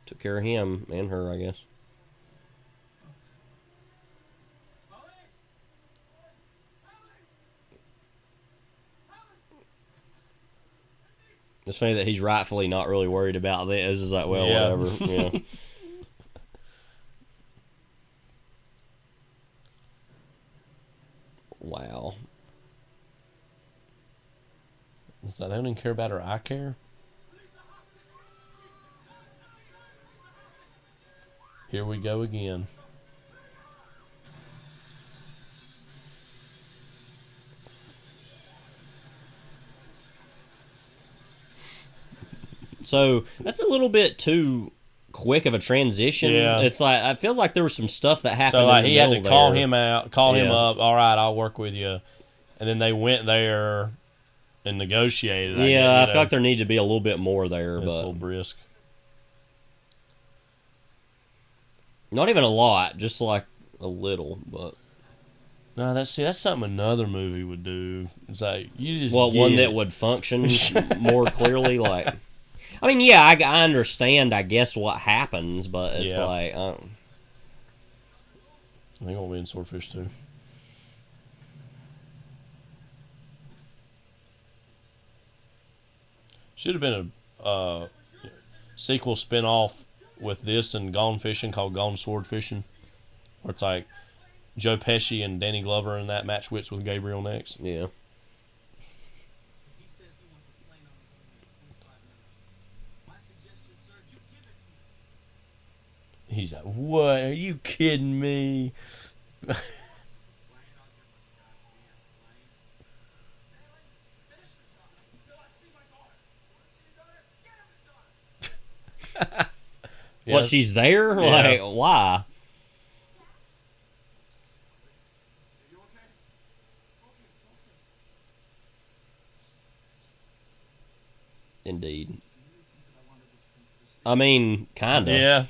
took care of him and her, I guess. It's funny that he's rightfully not really worried about this. It's like, well, whatever. Yeah. Wow. So they don't even care about her eye care? Here we go again. So that's a little bit too quick of a transition. Yeah. It's like, I feel like there was some stuff that happened. So like in the he had to middle call there. him out, him up. All right, I'll work with you. And then they went there and negotiated. I feel like there needed to be a little bit more there, It's but a little brisk. not even a lot, just like a little. But no, that's something another movie would do. It's like you just one that would function more clearly. Like, I mean, yeah, I understand, I guess, what happens, but it's like, I think I'll be in Swordfish too. Should have been a sequel spin-off with this and Gone Fishing called Gone Sword Fishing, where it's like Joe Pesci and Danny Glover in that match wits with Gabriel next. Yeah. He's like, what? Are you kidding me? What, she's there? Yeah. Like, why? Indeed. I mean, kinda. Yeah.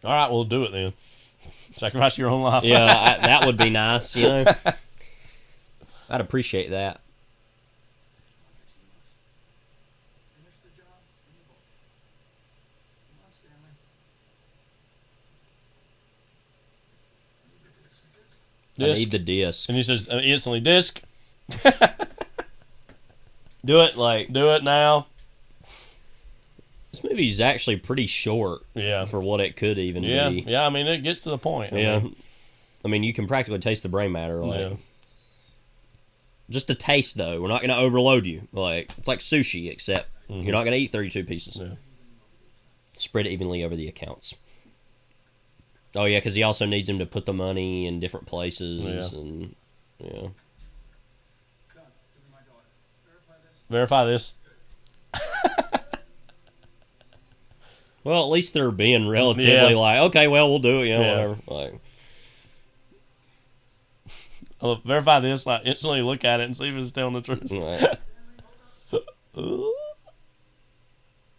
All right, we'll do it then. Sacrifice your own life. Yeah, that would be nice, you know. I'd appreciate that. Disc. I need the disc. And he says instantly, disc. Do it, like, do it now. This movie's actually pretty short. Yeah. For what it could even be. Yeah, I mean, it gets to the point. I mean, you can practically taste the brain matter. Like, just a taste, though. We're not going to overload you. Like, it's like sushi, except you're not going to eat 32 pieces. Yeah. Spread it evenly over the accounts. Oh, yeah, because he also needs him to put the money in different places. And, Verify this. Well, at least they're being relatively like, okay, well, we'll do it, whatever. Like, I'll verify this. Like, instantly look at it and see if it's telling the truth. Right.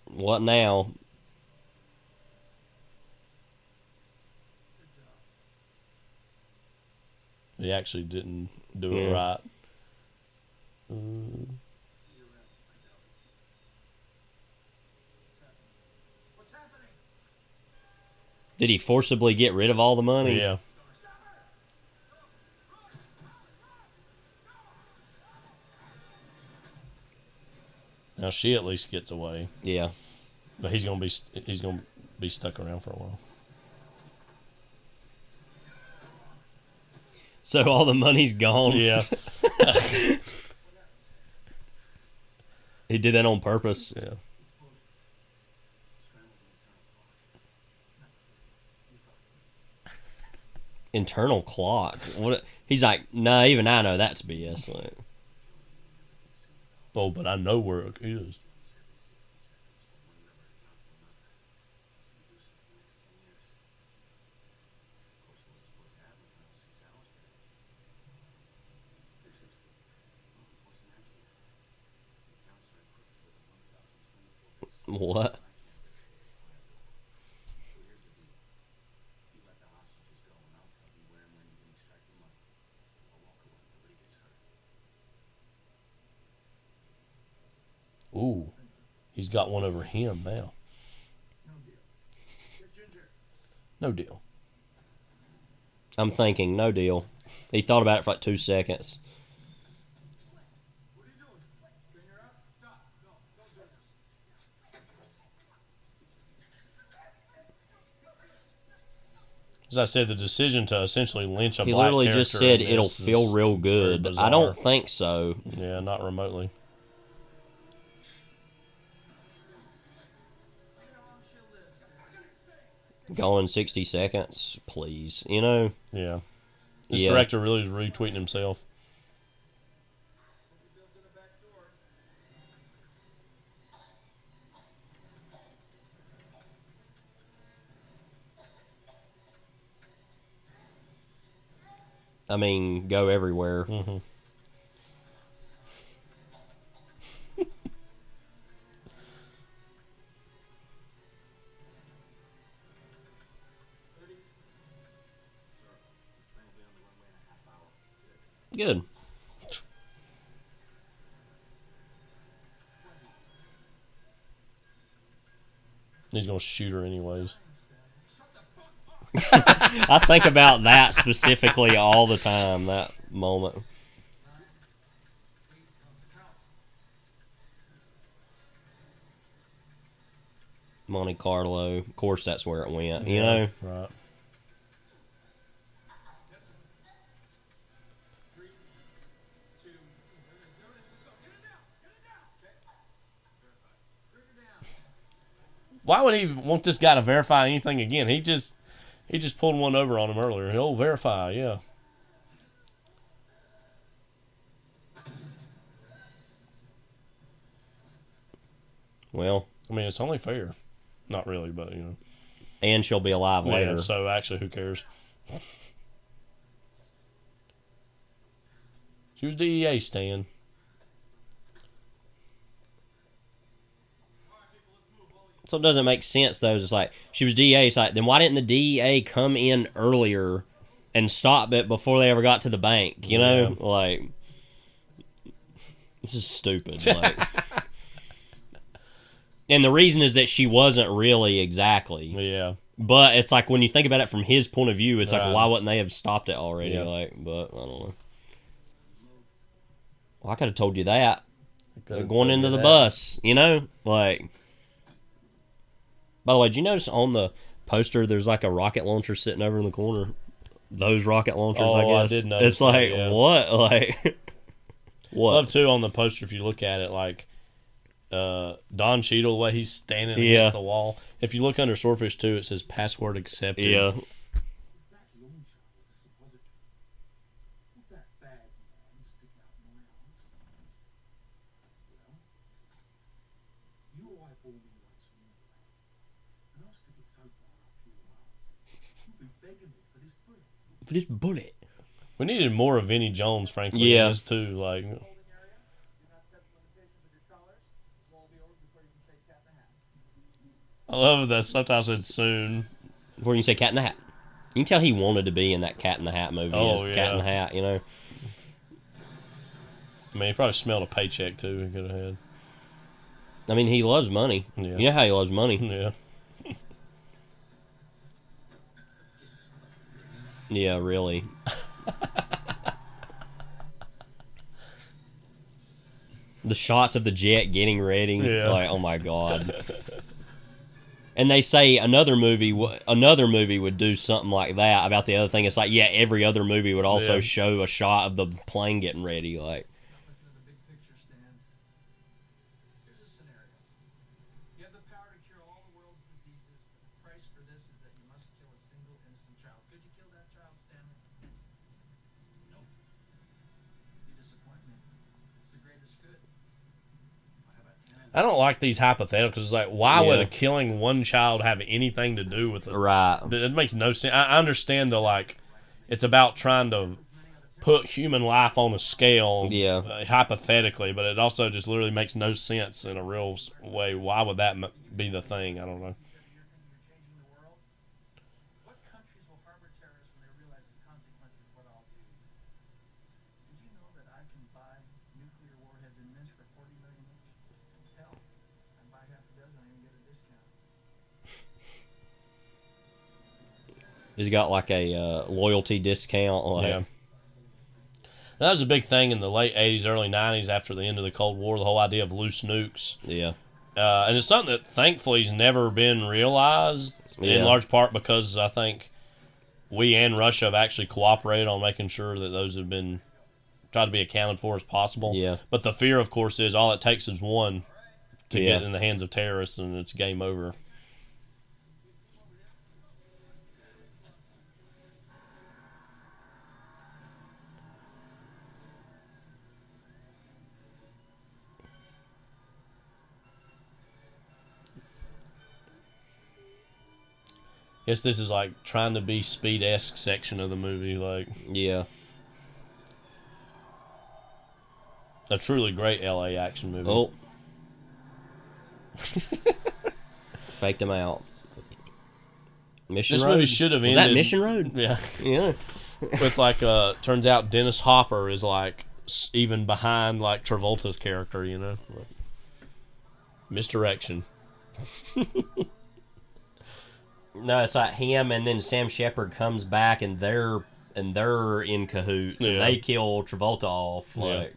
What now? He actually didn't do it right. Did he forcibly get rid of all the money? Yeah. Now she at least gets away. Yeah. But he's gonna be stuck around for a while. So all the money's gone. Yeah. He did that on purpose. Yeah. Internal clock. What? He's like, nah, even I know that's BS. Like, oh, but I know where it is. what? Ooh, he's got one over him now. No deal. I'm thinking, no deal. He thought about it for like 2 seconds. As I said, the decision to essentially lynch a He black literally character just said in it'll this feel is real very good. bizarre. I don't think so. Yeah, not remotely. Going 60 seconds, please. Yeah. This director really is retweeting himself. I mean, go everywhere. Mm-hmm. Good. He's gonna shoot her anyways. I think about that specifically all the time, that moment. Monte Carlo. Of course, that's where it went, you know? Right. Why would he want this guy to verify anything again? He just pulled one over on him earlier. He'll verify, yeah. Well, I mean, it's only fair. Not really, but, you know. And she'll be alive later. So, actually, who cares? She was DEA, Stan. So it doesn't make sense, though. It's like, she was DEA. It's like, then why didn't the DEA come in earlier and stop it before they ever got to the bank? You know? Yeah. Like, this is stupid. Like, and the reason is that she wasn't really exactly. Yeah. But it's like, when you think about it from his point of view, it's Right. like, why wouldn't they have stopped it already? Yeah. Like, but I don't know. Well, I could have told you that. Going into the bus, you know? Like, by the way, did you notice on the poster there's like a rocket launcher sitting over in the corner? Those rocket launchers, I guess. I did notice it's like, that, yeah. what? Like, what? Love, too, on the poster, if you look at it, like, Don Cheadle, the way he's standing against the wall. If you look under Swordfish 2, it says password accepted. Yeah. hold me like smooth. And I'll stick it so far up your ass. You'll be begging me for this bullet. For this bullet. We needed more of Vinnie Jones, frankly. Yeah. In this too. Like, I love that sometimes it's soon. Before you say Cat in the Hat. You can tell he wanted to be in that Cat in the Hat movie as the Cat in the Hat, you know. I mean, he probably smelled a paycheck too. He could have had. I mean, he loves money. Yeah. You know how he loves money. Yeah. Yeah, really. The shots of the jet getting ready, like, oh my god. And they say another movie would do something like that about the other thing. It's like, yeah, every other movie would also show a shot of the plane getting ready, like. I don't like these hypotheticals. It's like, why would a killing one child have anything to do with it? Right. It makes no sense. I understand the, like, it's about trying to put human life on a scale, hypothetically, but it also just literally makes no sense in a real way. Why would that be the thing? I don't know. He's got like a loyalty discount. Like. Yeah. That was a big thing in the late 80s, early 90s after the end of the Cold War, the whole idea of loose nukes. Yeah. And it's something that thankfully has never been realized, in large part because I think we and Russia have actually cooperated on making sure that those have been tried to be accounted for as possible. Yeah. But the fear, of course, is all it takes is one to get in the hands of terrorists and it's game over. Guess this is like trying to be Speed-esque section of the movie, like a truly great LA action movie. Oh, faked him out. Mission this Road? Movie should have ended. Was that Mission Road? Yeah, yeah. With like, turns out Dennis Hopper is like even behind like Travolta's character, you know, like, misdirection. No, it's like him and then Sam Shepard comes back and they're in cahoots and they kill Travolta off. Like,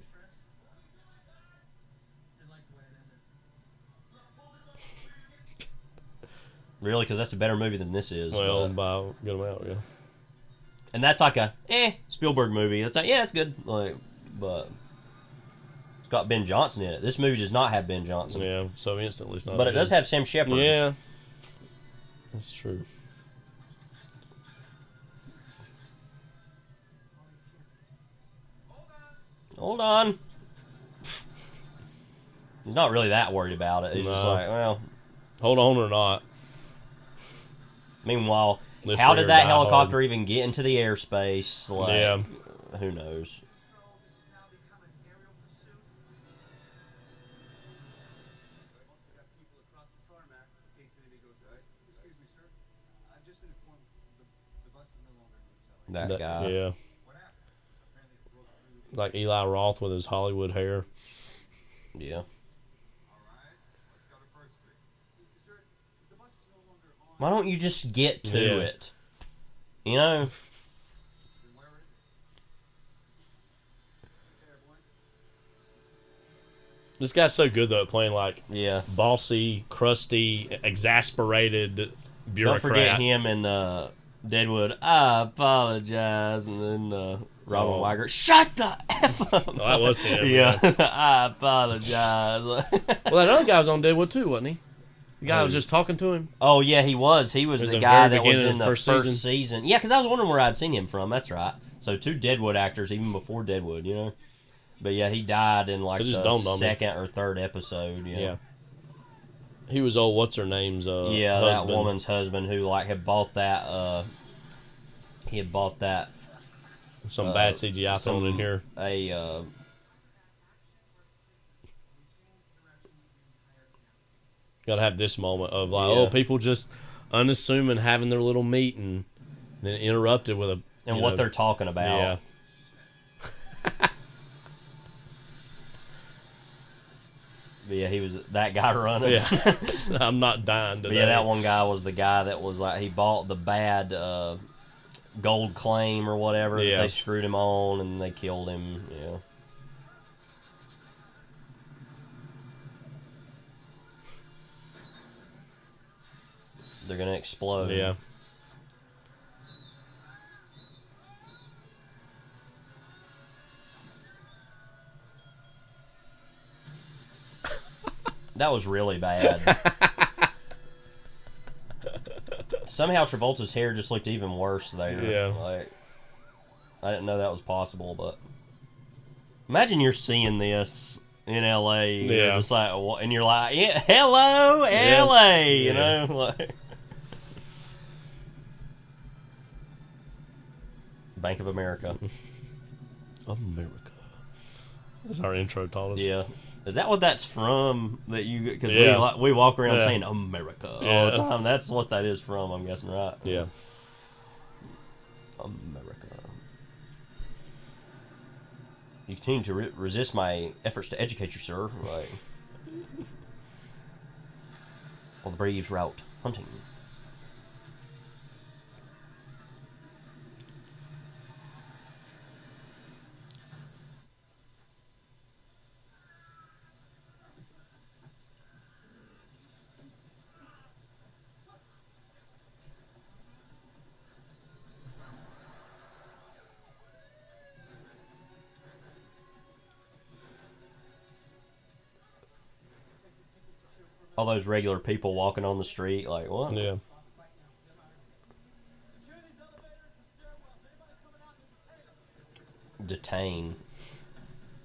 really, because that's a better movie than this is. Well, get them out, and that's like a Spielberg movie. It's like, yeah, it's good. Like, but it's got Ben Johnson in it. This movie does not have Ben Johnson. Yeah, so instantly it's not. But it does have Sam Shepard. Yeah. That's true. Hold on. He's not really that worried about it. He's just like, well, hold on or not. Meanwhile, how did that helicopter even get into the airspace? Like, who knows? That guy. Yeah. Like Eli Roth with his Hollywood hair. Yeah. Why don't you just get to it? You know? This guy's so good, though, at playing, like, yeah, bossy, crusty, exasperated bureaucrat. Don't forget him in Deadwood. I apologize. And then Robin Weigert, shut the F up. Oh, that was him. Yeah. I apologize. Well, that other guy was on Deadwood, too, wasn't he? The guy was just talking to him. Oh, yeah, he was. He was the guy that was in the first season. Yeah, because I was wondering where I'd seen him from. That's right. So 2 Deadwood actors, even before Deadwood, you know? But yeah, he died in like the second or third episode. You know? He was old. What's her name's? Yeah, husband. that woman's husband who like had bought that. He had bought that. Some bad CGI thrown in here. Gotta have this moment of like, people just unassuming having their little meeting, then interrupted with what they're talking about. Yeah. But yeah, he was that guy running. Yeah, I'm not dying today. But yeah, that one guy was the guy that was like he bought the bad gold claim or whatever that they screwed him on and they killed him. Yeah. They're gonna explode. Yeah. That was really bad. Somehow Travolta's hair just looked even worse there. Yeah. Like, I didn't know that was possible, but imagine you're seeing this in LA. You're just like, and you're like, yeah, hello, LA. You know, like Bank of America. America. That's our intro, Thomas. Yeah. Is that what that's from? That you because we walk around saying America all the time. That's what that is from. I'm guessing, right? Yeah. America. You continue to resist my efforts to educate you, sir. Like, on the Braves route hunting. All those regular people walking on the street, like, what? Yeah. Detain.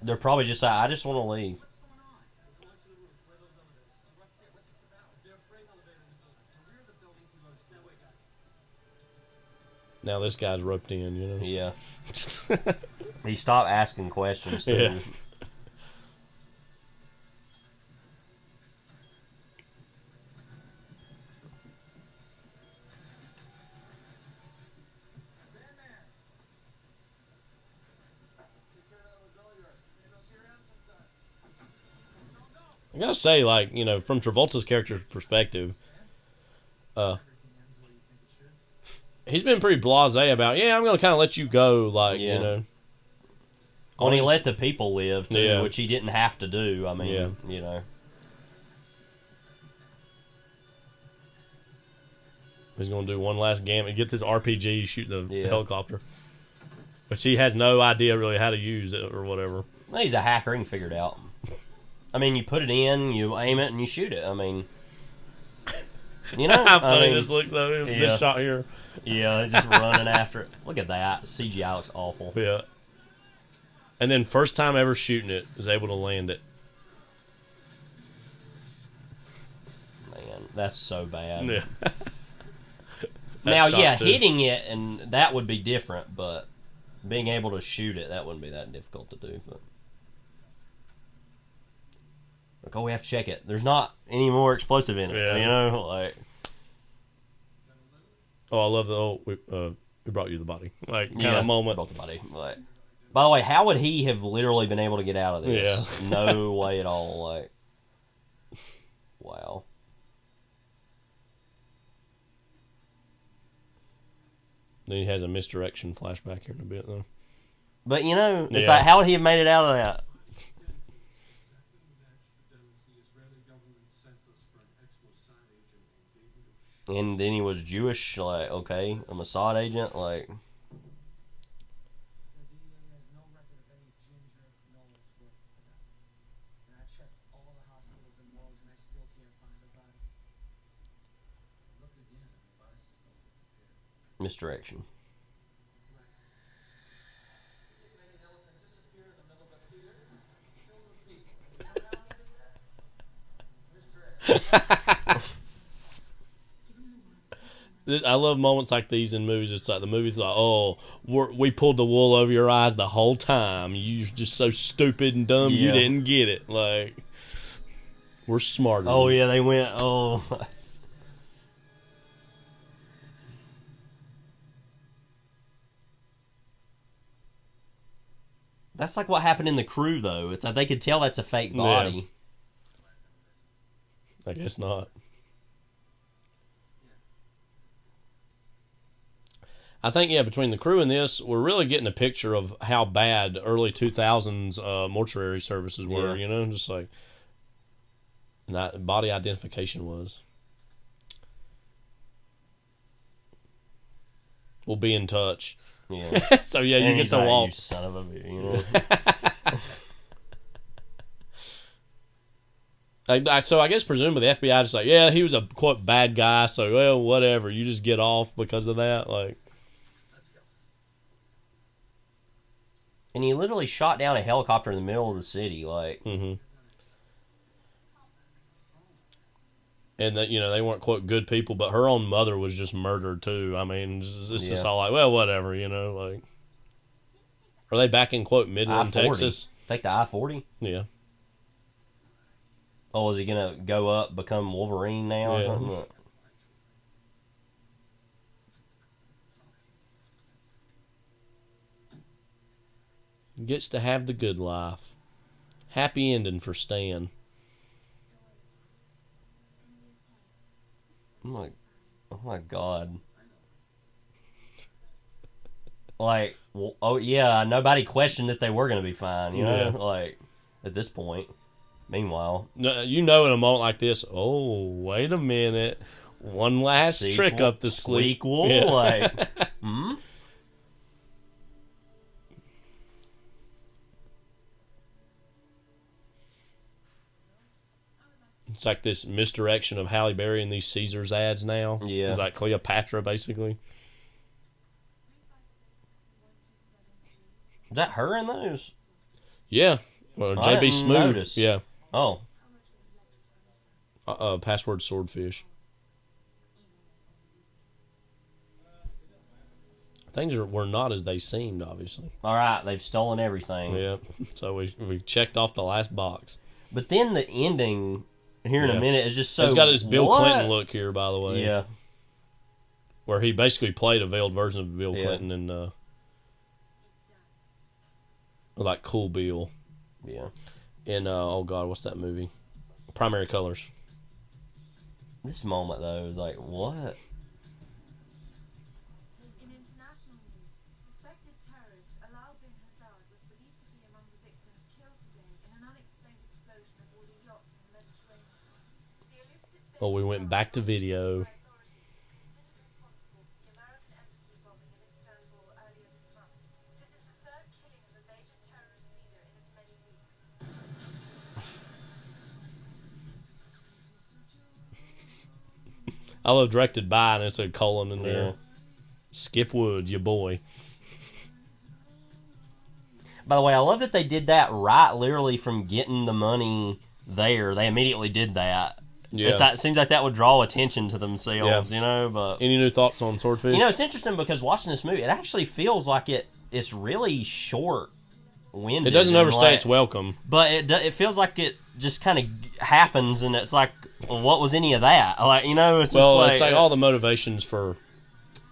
They're probably just like, I just want to leave. Now this guy's roped in, you know? Yeah. He stopped asking questions, too. Yeah. I gotta say, like, you know, from Travolta's character's perspective, he's been pretty blasé about, I'm gonna kind of let you go, like, you know. When he let the people live, too, which he didn't have to do, I mean, you know. He's gonna do one last gamut, get this RPG, shoot the helicopter. Which he has no idea really how to use it or whatever. Well, he's a hacker, he can figure it out. I mean, you put it in, you aim it, and you shoot it. I mean, you know, how funny this looks though. This shot here, just running after it. Look at that CGI looks awful. Yeah, and then first time ever shooting it, was able to land it. Man, that's so bad. Yeah. Now, hitting it and that would be different, but being able to shoot it, that wouldn't be that difficult to do. But. Like, we have to check it. There's not any more explosive in it. You know, like. Oh, I love the we brought you the body, like kind of moment. Brought the body. Like, by the way, how would he have literally been able to get out of this? Yeah. No way at all. Like, wow. Then he has a misdirection flashback here in a bit, though. But you know, it's like, how would he have made it out of that? And then he was Jewish, like, okay, a Mossad agent, like. Misdirection. I love moments like these in movies. It's like the movie's like, oh, we pulled the wool over your eyes the whole time. You're just so stupid and dumb you didn't get it. Like, we're smarter. Oh, yeah, they went, oh. That's like what happened in The Crew, though. It's like they could tell that's a fake body. Yeah. I guess not. I think, between The Crew and this, we're really getting a picture of how bad early 2000s mortuary services were, just like body identification was. We'll be in touch. Yeah. So, you get to walk. You son of a bitch, So I guess presumably the FBI just like, he was a quote bad guy, so well whatever, you just get off because of that, like. And he literally shot down a helicopter in the middle of the city, like. Mm-hmm. And that they weren't quote good people, but her own mother was just murdered too. I mean, it's just all like, well, whatever, like. Are they back in quote Midland, I-40. Texas? Take the I-40. Yeah. Oh, is he gonna go up, become Wolverine now or something? Gets to have the good life. Happy ending for Stan. Oh my God. Like, oh yeah, nobody questioned that they were going to be fine, like, at this point. Meanwhile. In a moment like this, oh, wait a minute. One last trick up the sleeve. Sequel? Like, It's like this misdirection of Halle Berry in these Caesars ads now. Yeah. It's like Cleopatra, basically. Is that her in those? Yeah. Well, JB Smoove. Notice. Yeah. Oh. Password Swordfish. Things were not as they seemed, obviously. All right, they've stolen everything. Yeah. So we checked off the last box. But then the ending here in a minute is just so. He's got his Bill Clinton look here, by the way. Yeah. Where he basically played a veiled version of Bill Clinton and like Cool Bill. Yeah. In oh God, what's that movie? Primary Colors. This moment though is like, what? In international news, suspected terrorist Alal bin Hazard was believed to be among the victims killed today in an unexplained explosion aboard a yacht in the Mediterranean. Oh, we went back to video. I love directed by, and it's a colon in there. Yeah. Skip Wood, your boy. By the way, I love that they did that right literally from getting the money there. They immediately did that. Yeah. It seems like that would draw attention to themselves, but... Any new thoughts on Swordfish? It's interesting because watching this movie, it actually feels like it's really short-winded. It doesn't overstay its welcome. But it feels like it just kind of happens, and it's like, well, what was any of that? Like, it's just like... it's like all the motivations for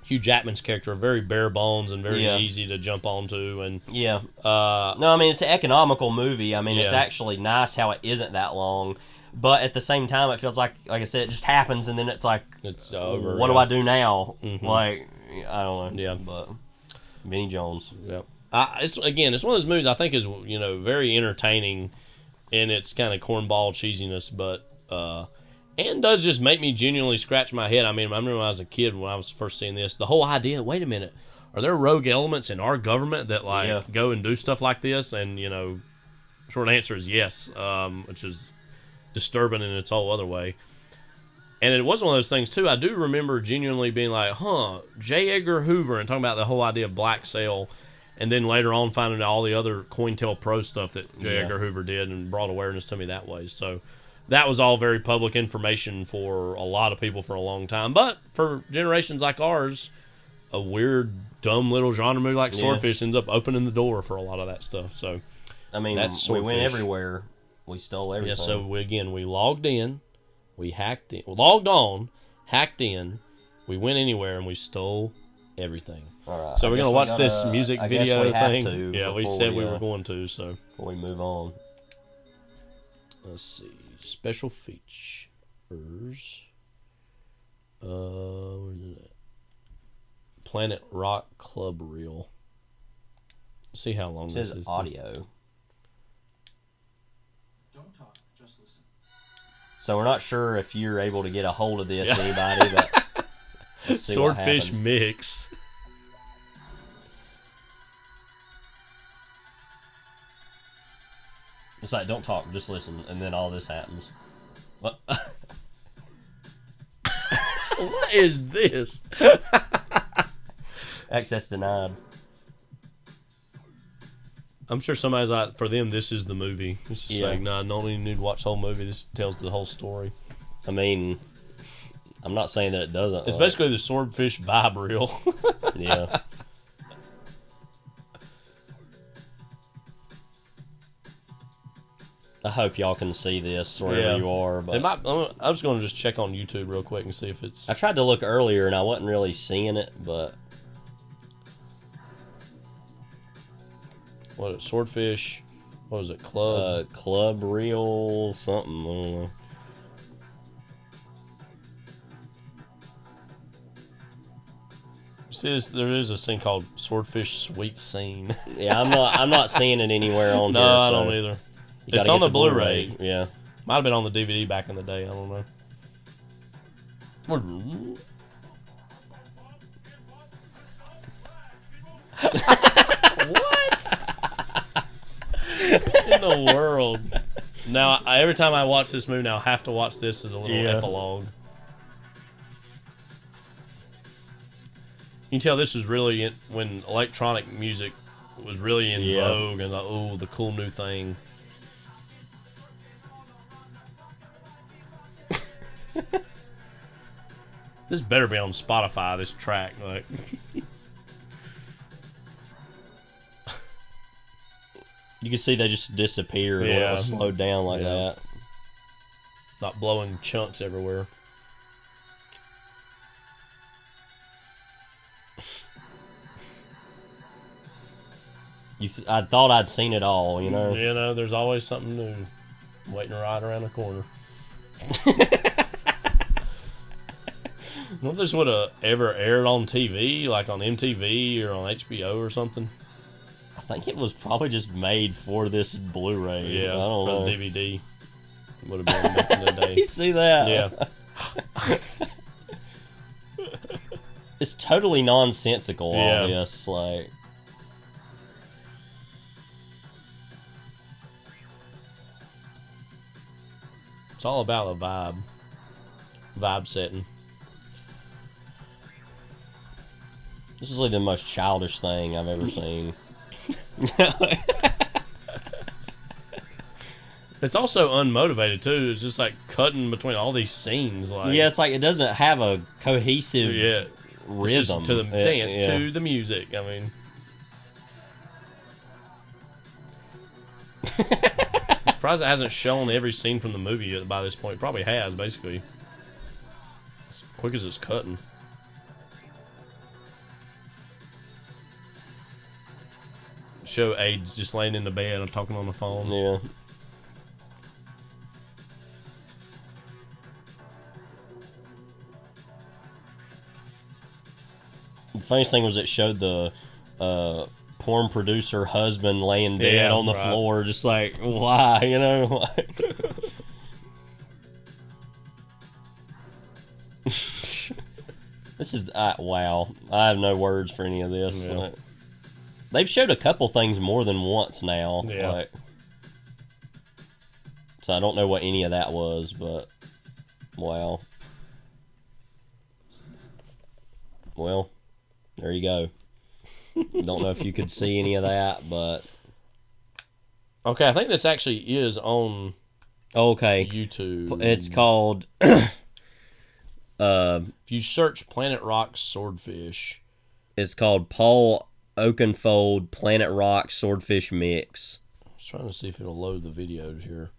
Hugh Jackman's character are very bare bones and very easy to jump onto. And no, I mean, it's an economical movie. I mean, it's actually nice how it isn't that long. But at the same time, it feels like I said, it just happens, and then it's like, it's over. What do I do now? Mm-hmm. Like, I don't know. Yeah. But Vinnie Jones. Yep. It's one of those movies I think is very entertaining in its kind of cornball cheesiness, but and does just make me genuinely scratch my head. I mean, I remember when I was a kid when I was first seeing this, the whole idea. Wait a minute, are there rogue elements in our government that go and do stuff like this? And short answer is yes, which is disturbing in its whole other way. And it was one of those things too. I do remember genuinely being like, J. Edgar Hoover, and talking about the whole idea of black sail, and then later on finding out all the other COINTELPRO stuff that J. Edgar Hoover did and brought awareness to me that way. So that was all very public information for a lot of people for a long time. But for generations like ours, a weird, dumb little genre movie like Swordfish ends up opening the door for a lot of that stuff. So, I mean, we went everywhere. We stole everything. Yeah, so we logged in, we hacked in, logged on, hacked in, we went anywhere, and we stole everything. All right. So we're going to watch this music video thing. Yeah, we said we were going to, so. Before we move on. Let's see. Special features. Where's it at? Planet Rock Club Reel. Let's see how long this is. Audio. Don't talk, just listen. So we're not sure if you're able to get a hold of this, anybody, but let's see Swordfish mix. It's like, don't talk, just listen, and then all this happens. What? What is this? Access denied. I'm sure somebody's like, for them, this is the movie. It's just like, no, I don't even need to watch the whole movie. This tells the whole story. I mean, I'm not saying that it doesn't. It's basically the Swordfish vibe reel. Yeah. I hope y'all can see this wherever you are. But I'm just going to just check on YouTube real quick and see if it's... I tried to look earlier and I wasn't really seeing it, but... What is it? Swordfish? What was it? Club? Club Reel something. I don't know. See, there is this thing called Swordfish Sweet Scene. Yeah, I'm not seeing it anywhere on here. No, I don't either. It's on the Blu-ray. Yeah. Might have been on the DVD back in the day. I don't know. What? In the world? Now, every time I watch this movie now, I have to watch this as a little epilogue. You can tell this was really when electronic music was really in vogue and the cool new thing. This better be on Spotify, this track. Like, you can see they just disappeared when it was slowed down like that. Not blowing chunks everywhere. I thought I'd seen it all, you know? You know, there's always something new waiting right around the corner. I wonder if this would have ever aired on TV, like on MTV or on HBO or something. I think it was probably just made for this Blu-ray. Yeah, I don't know. DVD. Would have been back in the day. You see that? Yeah. It's totally nonsensical, all this. Like, it's all about the vibe setting. this is like the most childish thing I've ever seen. It's also unmotivated too. It's just like cutting between all these scenes. Like, yeah, it's like it doesn't have a cohesive rhythm it's just to the dance, to the music. I mean, I'm surprised it hasn't shown every scene from the movie yet by this point. It probably has, basically. As quick as it's cutting. Show aides just laying in the bed and talking on the phone. Yeah. The funniest thing was it showed the porn producer husband laying dead on the floor, just like, why, you know? This is, wow. I have no words for any of this. Yeah. Like, they've showed a couple things more than once now. Yeah. Like, so I don't know what any of that was, but wow. Well, there you go. Don't know if you could see any of that, but okay, I think this actually is on Okay. YouTube. It's called... if you search Planet Rock Swordfish... It's called Paul Oakenfold Planet Rock Swordfish Mix. I was trying to see if it'll load the videos here.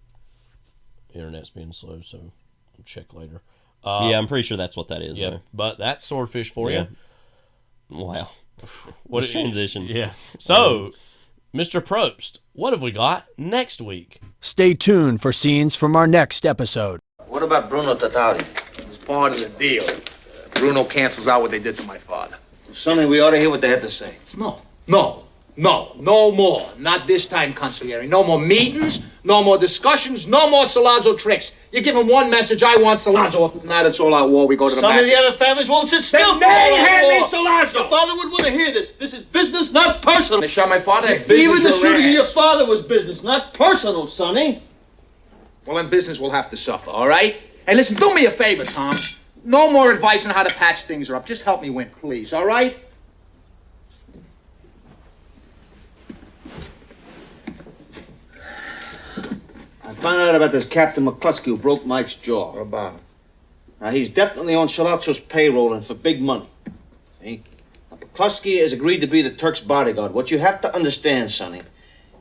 Internet's being slow, so I'll check later. Yeah, I'm pretty sure that's what that is. Yeah, but that's Swordfish for you. Wow. What transition. Yeah. So, Mr. Probst, what have we got next week? Stay tuned for scenes from our next episode. What about Bruno Tatari? It's part of the deal. Bruno cancels out what they did to my father. Sonny, we ought to hear what they have to say. No more. Not this time, Consigliere. No more meetings, no more discussions, no more Salazzo tricks. You give him one message, I want Salazzo. If not, it's all out war. We go to the Some match. of the other families won't sit still. They hand me Salazzo. Your father would want to hear this. This is business, not personal. They shot my father. That's business. Even the or shooting of ass. your father was business, not personal, Sonny. Well, then business will have to suffer, all right? Hey, listen, do me a favor, Tom. No more advice on how to patch things up. Just help me win, please, all right? I found out about this Captain McCluskey who broke Mike's jaw. What about him? Now, he's definitely on Salazzo's payroll and for big money. See? Now, McCluskey has agreed to be the Turk's bodyguard. What you have to understand, Sonny,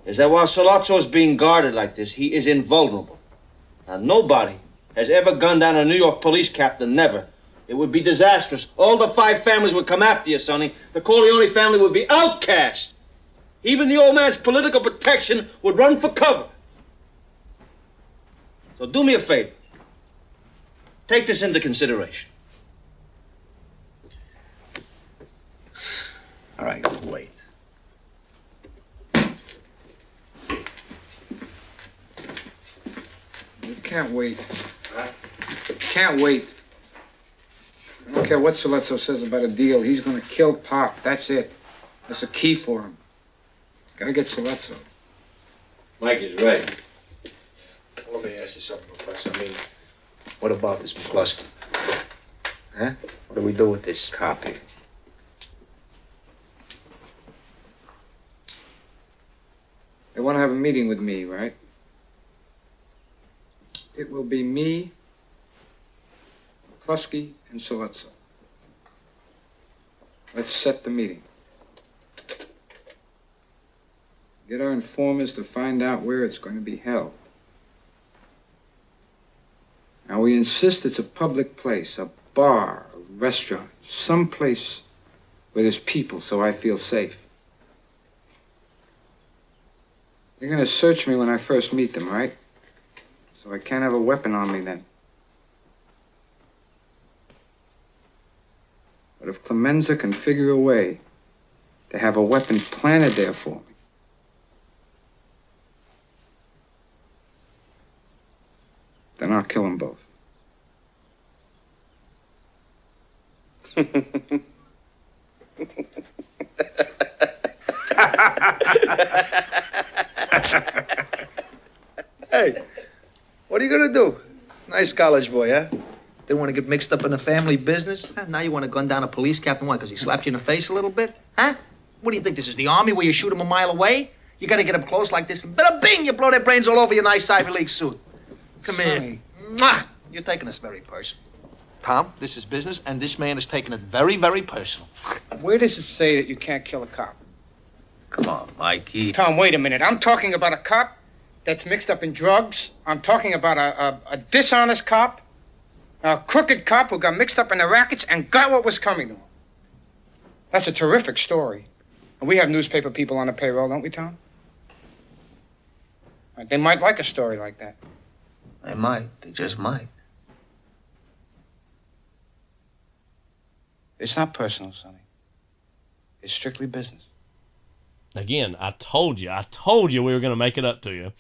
is that while Salazzo is being guarded like this, he is invulnerable. Now, nobody has ever gunned down a New York police captain, never. It would be disastrous. All the 5 families would come after you, Sonny. The Corleone family would be outcast. Even the old man's political protection would run for cover. So do me a favor. Take this into consideration. All right, wait. You can't wait. Can't wait. I don't care what Salazzo says about a deal. He's gonna kill Pop. That's it. That's the key for him. Gotta get Salazzo. Mike is right. Let me ask you something, Professor. I mean, what about this McCluskey? Huh? What do we do with this copy? They want to have a meeting with me, right? It will be me, McCluskey, and Salazzo. Let's set the meeting. Get our informers to find out where it's going to be held. Now, we insist it's a public place, a bar, a restaurant, some place where there's people so I feel safe. They're going to search me when I first meet them, right? So I can't have a weapon on me then. But if Clemenza can figure a way to have a weapon planted there for me, then I'll kill them both. Hey, what are you gonna do? Nice college boy, huh? Didn't want to get mixed up in the family business? Huh? Now you want to gun down a police captain? Why, because he slapped you in the face a little bit? Huh? What do you think, this is the army where you shoot him a mile away? You gotta get up close like this, and bada bing, you blow their brains all over your nice Ivy League suit. Come here. Mwah! You're taking this very personal. Tom, this is business, and this man is taking it very, very personal. Where does it say that you can't kill a cop? Come on, Mikey. Tom, wait a minute. I'm talking about a cop that's mixed up in drugs. I'm talking about a dishonest cop, a crooked cop who got mixed up in the rackets and got what was coming to him. That's a terrific story. And we have newspaper people on the payroll, don't we, Tom? They might like a story like that. They might. They just might. It's not personal, Sonny. It's strictly business. Again, I told you we were going to make it up to you.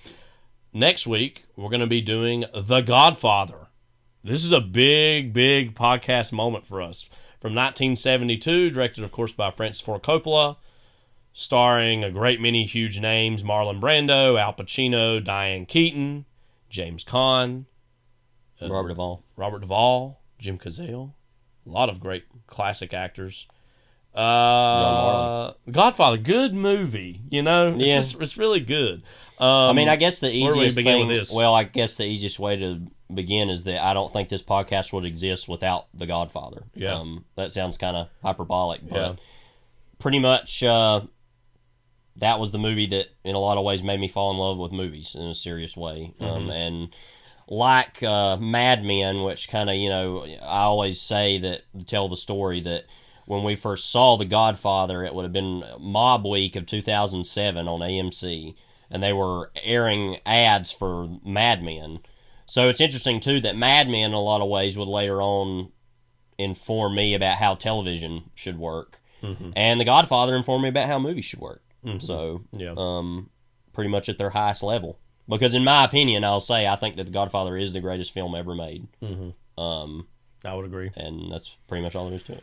Next week, we're going to be doing The Godfather. This is a big, big podcast moment for us. From 1972, directed, of course, by Francis Ford Coppola, starring a great many huge names: Marlon Brando, Al Pacino, Diane Keaton, James Caan, Robert Duvall, Jim Cazale. A lot of great classic actors. Godfather, good movie. You know, it's really good. I mean, I guess the easiest thing. With this? Well, I guess the easiest way to begin is that I don't think this podcast would exist without The Godfather. Yeah, that sounds kind of hyperbolic, but pretty much that was the movie that, in a lot of ways, made me fall in love with movies in a serious way. And like Mad Men, which kind of, I always say that to tell the story that when we first saw The Godfather, it would have been Mob Week of 2007 on AMC. And they were airing ads for Mad Men. So it's interesting, too, that Mad Men, in a lot of ways, would later on inform me about how television should work. And The Godfather informed me about how movies should work. So, pretty much at their highest level. Because in my opinion, I'll say, I think that The Godfather is the greatest film ever made. I would agree. And that's pretty much all there is to it.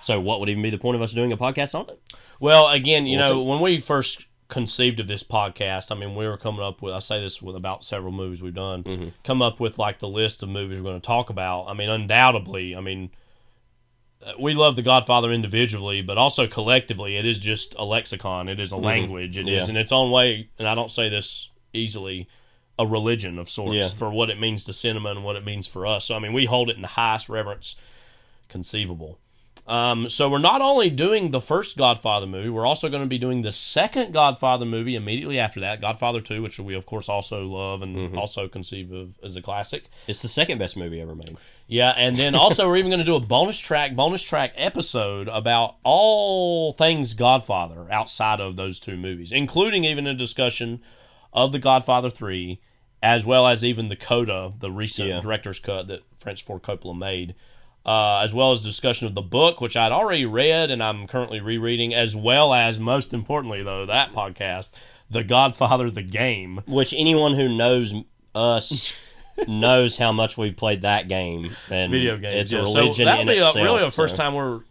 So what would even be the point of us doing a podcast on it? Well, again, when we first conceived of this podcast, I mean, we were coming up with, I say this with about several movies we've done, come up with like the list of movies we're going to talk about. I mean, undoubtedly, we love The Godfather individually, but also collectively, it is just a lexicon. It is a language. It is in its own way, and I don't say this easily, a religion of sorts for what it means to cinema and what it means for us. So, I mean, we hold it in the highest reverence conceivable. So we're not only doing the first Godfather movie, we're also going to be doing the second Godfather movie immediately after that, Godfather 2, which we, of course, also love and also conceive of as a classic. It's the second best movie ever made. Yeah, and then also we're even going to do a bonus track episode about all things Godfather outside of those two movies, including even a discussion of The Godfather 3, as well as even the Coda, the recent director's cut that Francis Ford Coppola made. As well as discussion of the book, which I'd already read and I'm currently rereading, as well as, most importantly, though, that podcast, The Godfather, the Game. Which anyone who knows us knows how much we've played that game. And video games. It's a religion in itself. That'll be really the first time we're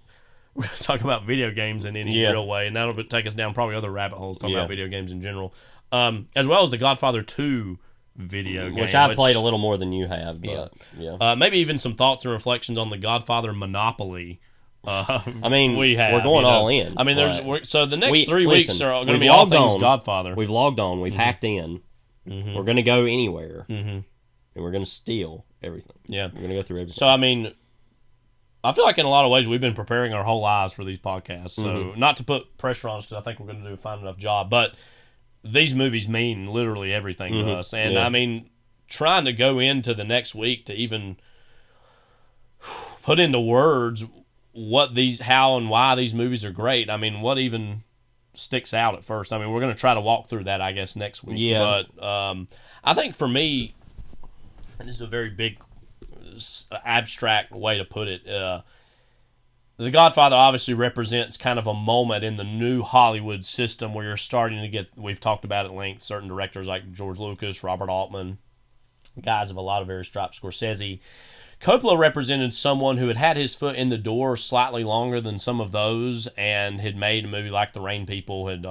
talking about video games in any real way, and that'll take us down probably other rabbit holes talking about video games in general. As well as The Godfather 2 video game, which I've played a little more than you have, but maybe even some thoughts and reflections on the Godfather Monopoly. We're going all in. I mean, so the next 3 weeks are going to be all things Godfather. We've logged on. We've hacked in. We're going to go anywhere, and we're going to steal everything. Yeah, we're going to go through everything. So I mean, I feel like in a lot of ways we've been preparing our whole lives for these podcasts. So not to put pressure on us, because I think we're going to do a fine enough job, but these movies mean literally everything to us. And, I mean, trying to go into the next week to even put into words how and why these movies are great, I mean, what even sticks out at first? I mean, we're going to try to walk through that, I guess, next week. Yeah. But I think for me, and this is a very big, abstract way to put it, The Godfather obviously represents kind of a moment in the new Hollywood system where you're starting to get, we've talked about at length, certain directors like George Lucas, Robert Altman, guys of a lot of various stripes, Scorsese. Coppola represented someone who had had his foot in the door slightly longer than some of those and had made a movie like The Rain People, had,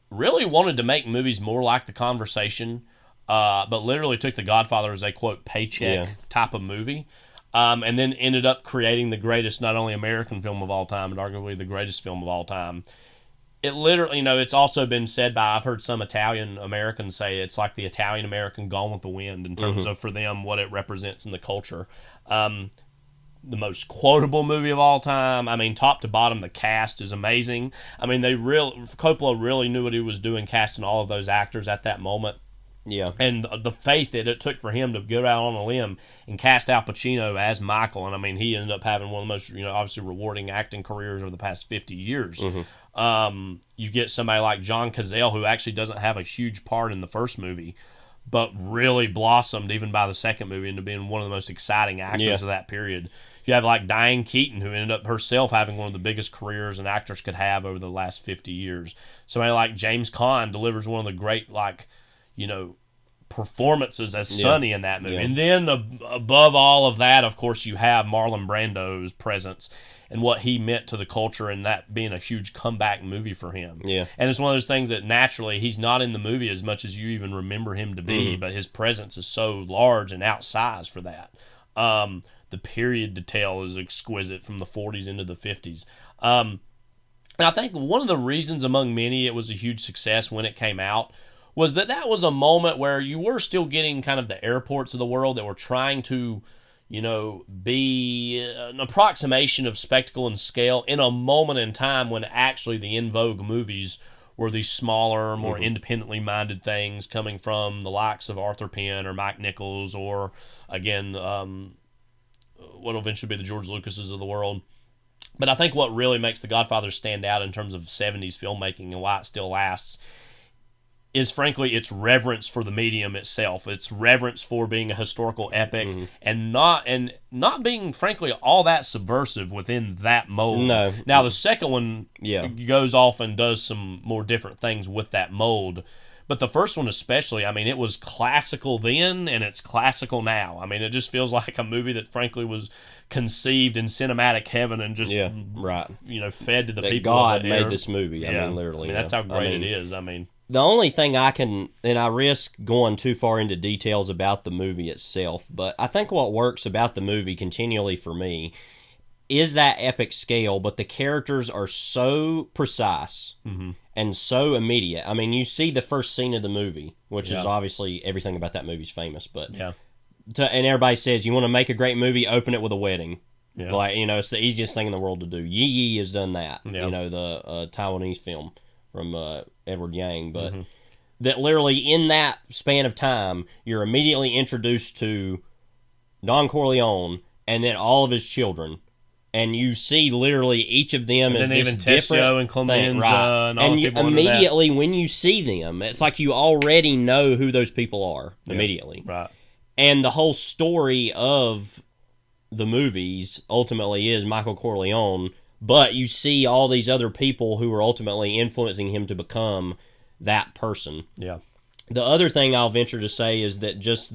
really wanted to make movies more like The Conversation, but literally took The Godfather as a, quote, paycheck type of movie. And then ended up creating the greatest, not only American film of all time, but arguably the greatest film of all time. It literally, it's also been said by, I've heard some Italian Americans say it's like the Italian American Gone with the Wind in terms of, for them, what it represents in the culture. The most quotable movie of all time. I mean, top to bottom, the cast is amazing. I mean, Coppola really knew what he was doing, casting all of those actors at that moment. Yeah. And the faith that it took for him to go out on a limb and cast Al Pacino as Michael. And, I mean, he ended up having one of the most, obviously rewarding acting careers over the past 50 years. You get somebody like John Cazale, who actually doesn't have a huge part in the first movie, but really blossomed even by the second movie into being one of the most exciting actors of that period. You have like Diane Keaton, who ended up herself having one of the biggest careers an actress could have over the last 50 years. Somebody like James Caan delivers one of the great, performances as Sonny in that movie. And then above all of that, of course, you have Marlon Brando's presence and what he meant to the culture, and that being a huge comeback movie for him. Yeah. And it's one of those things that naturally he's not in the movie as much as you even remember him to be, but his presence is so large and outsized for that. The period detail is exquisite from the 40s into the 50s. And I think one of the reasons among many it was a huge success when it came out was that was a moment where you were still getting kind of the airports of the world that were trying to, be an approximation of spectacle and scale in a moment in time when actually the in vogue movies were these smaller, more independently minded things coming from the likes of Arthur Penn or Mike Nichols or, again, what will eventually be the George Lucases of the world. But I think what really makes The Godfather stand out in terms of 70s filmmaking and why it still lasts is, frankly, its reverence for the medium itself. Its reverence for being a historical epic and not being, frankly, all that subversive within that mold. No. Now, the second one goes off and does some more different things with that mold. But the first one especially, I mean, it was classical then and it's classical now. I mean, it just feels like a movie that, frankly, was conceived in cinematic heaven and just, fed to the people. God made this movie. I mean, literally. That's how great it is. I mean, the only thing and I risk going too far into details about the movie itself, but I think what works about the movie continually for me is that epic scale, but the characters are so precise and so immediate. I mean, you see the first scene of the movie, which is obviously everything about that movie's famous, but and everybody says, you want to make a great movie, open it with a wedding. Yeah. Like, it's the easiest thing in the world to do. Yi Yi has done that, the Taiwanese film from Edward Yang, but that literally in that span of time, you're immediately introduced to Don Corleone and then all of his children, and you see literally each of them as this different and Clemenza thing, right? And you immediately, when you see them, it's like you already know who those people are immediately, right? And the whole story of the movies ultimately is Michael Corleone. But you see all these other people who are ultimately influencing him to become that person. Yeah. The other thing I'll venture to say is that just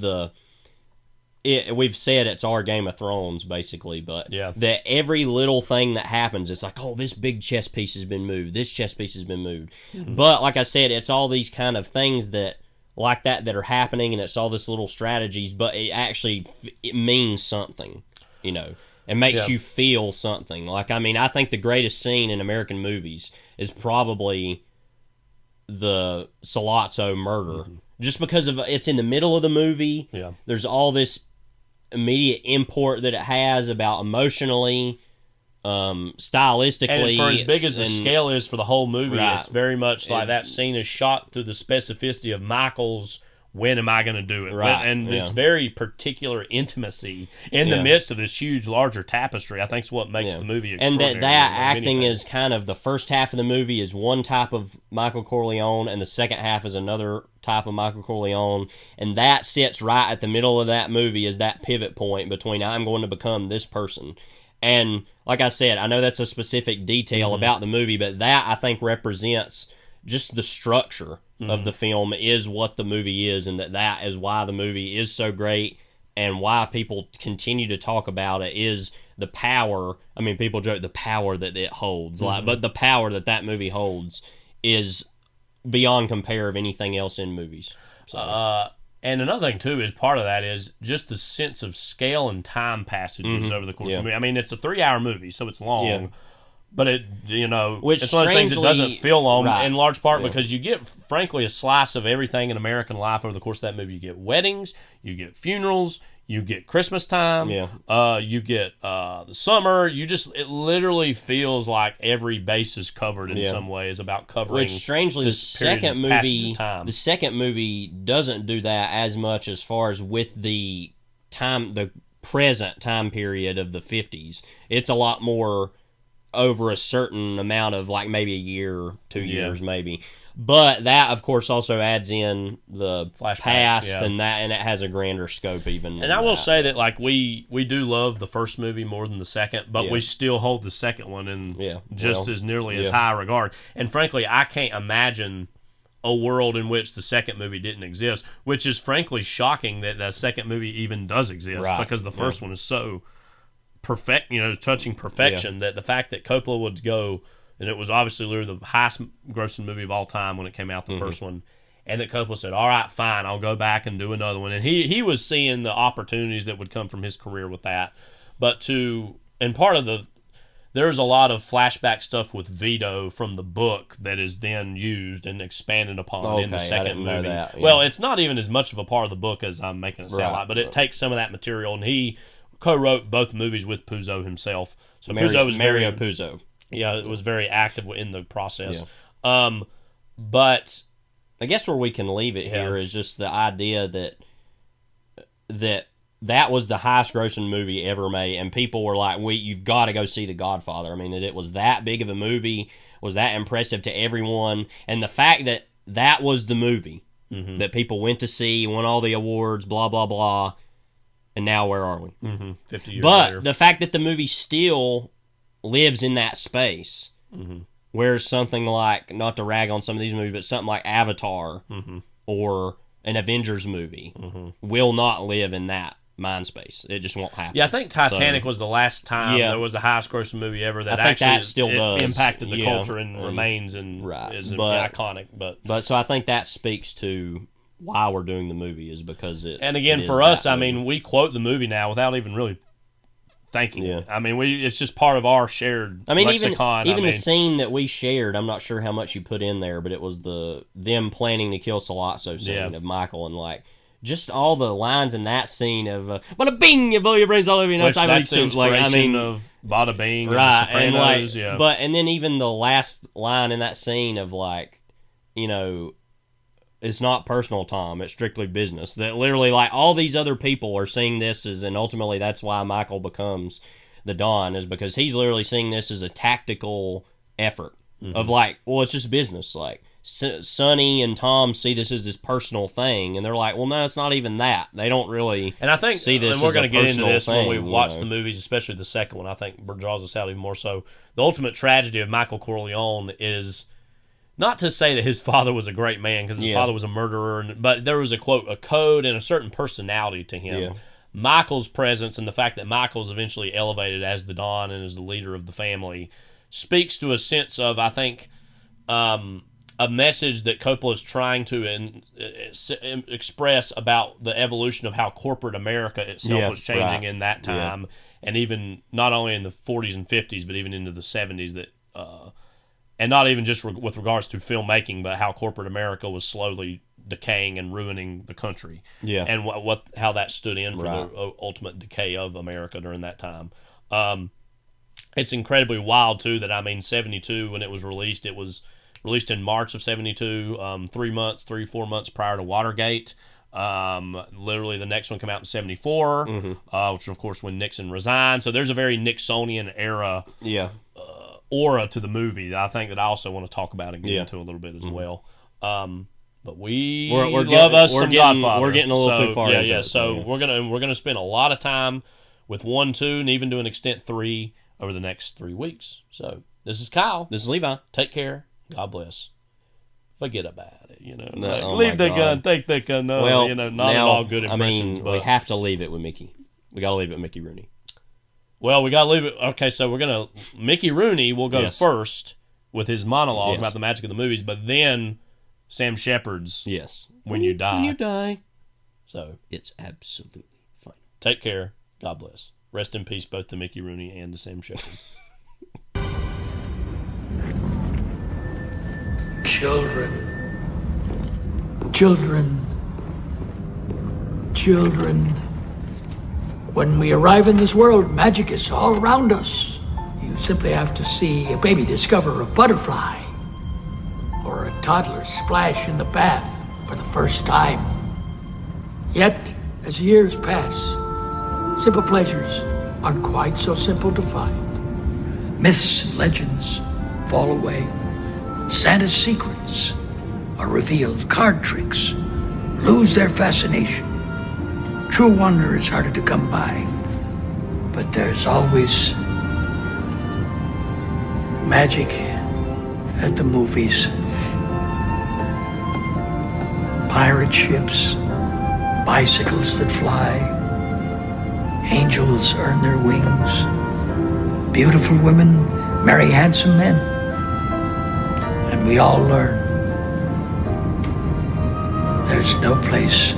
we've said it's our Game of Thrones, basically, but that every little thing that happens, it's like, oh, this big chess piece has been moved. This chess piece has been moved. But like I said, it's all these kind of things that are happening, and it's all this little strategies, but it means something, It makes you feel something. Like, I mean, I think the greatest scene in American movies is probably the Sollozzo murder. Just because it's in the middle of the movie. Yeah. There's all this immediate import that it has about emotionally, stylistically. And for as big as the scale is for the whole movie, it's very much like that scene is shot through the specificity of Michael's when am I going to do it? Right. And this very particular intimacy in the midst of this huge, larger tapestry, I think is what makes the movie extraordinary. And that acting is kind of the first half of the movie is one type of Michael Corleone, and the second half is another type of Michael Corleone. And that sits right at the middle of that movie as that pivot point between I'm going to become this person. And like I said, I know that's a specific detail about the movie, but that I think represents just the structure of the film is what the movie is, and that is why the movie is so great, and why people continue to talk about it is the power. I mean, people joke the power that it holds, but the power that movie holds is beyond compare of anything else in movies. So. And another thing, too, is part of that is just the sense of scale and time passages over the course of the movie. I mean, it's a 3-hour movie, so it's long. But it's one of those things that doesn't feel long, in large part because you get, frankly, a slice of everything in American life over the course of that movie. You get weddings, you get funerals, you get Christmas time, you get the summer. It literally feels like every base is covered in some ways about covering. Which, strangely, the second movie doesn't do that as much as far as with the present time period of the 50s. It's a lot more over a certain amount of, like, maybe a year, 2 years, maybe. But that, of course, also adds in the past and it has a grander scope even. And I will say that, like, we do love the first movie more than the second, but we still hold the second one in as nearly as high regard. And frankly, I can't imagine a world in which the second movie didn't exist, which is frankly shocking that the second movie even does exist because the first one is so touching perfection that the fact that Coppola would go, and it was obviously literally the highest grossing movie of all time when it came out, the first one, and that Coppola said, all right, fine, I'll go back and do another one. And he was seeing the opportunities that would come from his career with that. and part of there's a lot of flashback stuff with Vito from the book that is then used and expanded upon in the second movie. That, yeah. Well, it's not even as much of a part of the book as I'm making it sound like, but it takes some of that material, and he co-wrote both movies with Puzo himself. So Puzo was Mario Puzo. Yeah, it was very active in the process. Yeah. But I guess where we can leave it here is just the idea that was the highest grossing movie ever made, and people were like, you've got to go see The Godfather. I mean, that it was that big of a movie, was that impressive to everyone, and the fact that that was the movie that people went to see, won all the awards, blah, blah, blah, and now where are we? 50 years but later. The fact that the movie still lives in that space, whereas something like, not to rag on some of these movies, but something like Avatar or an Avengers movie will not live in that mind space. It just won't happen. Yeah, I think Titanic was the last time there was the highest grossing movie ever that impacted the culture and remains and is iconic. But so I think that speaks to why we're doing the movie, is because it. And again, for us, I mean, we quote the movie now without even really thanking it. I mean, it's just part of our shared lexicon. Even the scene that we shared, I'm not sure how much you put in there, but it was them planning to kill Sollozzo scene of Michael, and just all the lines in that scene of "Bada bing, you blow your brains all over your nose." That's the inspiration of Bada Bing, and The Sopranos, and then even the last line in that scene of it's not personal, Tom. It's strictly business. That literally, all these other people are seeing this and ultimately that's why Michael becomes the Don, is because he's literally seeing this as a tactical effort of it's just business. Sonny and Tom see this as this personal thing, and they're like, well, no, it's not even that. They don't really and I think, see this and we're going to get into this when we watch the movies, especially the second one. I think draws us out even more so. The ultimate tragedy of Michael Corleone is not to say that his father was a great man, because his father was a murderer, but there was a code and a certain personality to him. Yeah. Michael's presence and the fact that Michael's eventually elevated as the Don and as the leader of the family speaks to a sense of, I think, a message that Coppola is trying to express about the evolution of how corporate America itself was changing in that time, and even not only in the 40s and 50s, but even into the 70s, and not even just with regards to filmmaking, but how corporate America was slowly decaying and ruining the country, and how that stood in for the ultimate decay of America during that time. It's incredibly wild too that 72 when it was released in March of 72, 3-4 months prior to Watergate. Literally the next one came out in 74, which of course when Nixon resigned. So there's a very Nixonian era aura to the movie that I think that I also want to talk about and get into a little bit as well. But we're love us some Godfather. We're getting a little too far into it. So we're gonna spend a lot of time with 1, 2, and even to an extent 3 over the next 3 weeks. So this is Kyle. This is Levi. Take care. God bless. Forget about it. Leave the gun, take the gun. No, not at all good impressions. We have to leave it with Mickey. We got to leave it with Mickey Rooney. Well, we got to leave it. Okay, so we're going to... Mickey Rooney will go first with his monologue about the magic of the movies, but then Sam Shepard's When You Die. When You Die. So it's absolutely fine. Take care. God bless. Rest in peace both to Mickey Rooney and to Sam Shepard. Children. When we arrive in this world, magic is all around us. You simply have to see a baby discover a butterfly, or a toddler splash in the bath for the first time. Yet, as years pass, simple pleasures aren't quite so simple to find. Myths and legends fall away. Santa's secrets are revealed. Card tricks lose their fascination. True wonder is harder to come by. But there's always magic at the movies. Pirate ships, bicycles that fly, angels earn their wings, beautiful women marry handsome men, and we all learn there's no place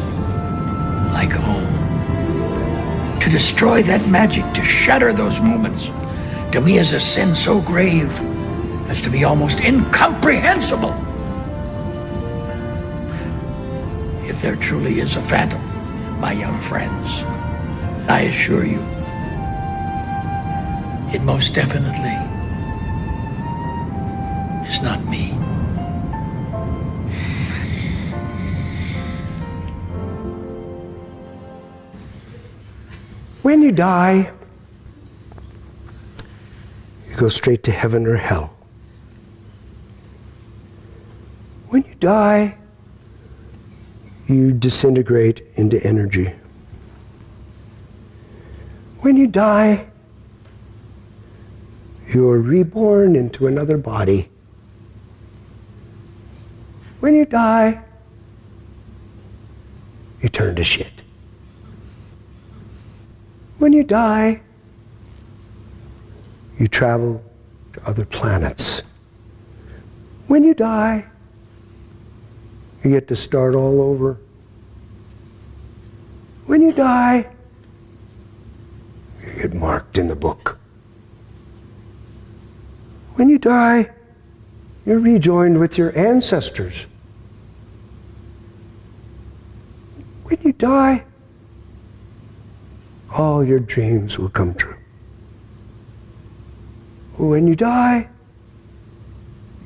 like home. To destroy that magic, to shatter those moments, to me is a sin so grave as to be almost incomprehensible. If there truly is a phantom, my young friends, I assure you, it most definitely is not me. When you die, you go straight to heaven or hell. When you die, you disintegrate into energy. When you die, you're reborn into another body. When you die, you turn to shit. When you die, you travel to other planets. When you die, you get to start all over. When you die, you get marked in the book. When you die, you're rejoined with your ancestors. When you die, all your dreams will come true. When you die,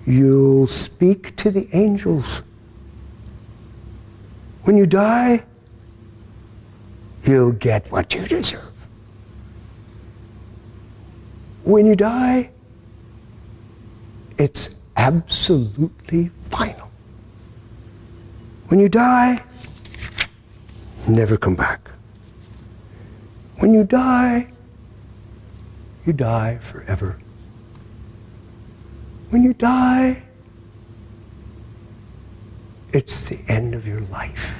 you'll speak to the angels. When you die, you'll get what you deserve. When you die, it's absolutely final. When you die, never come back. When you die forever. When you die, it's the end of your life.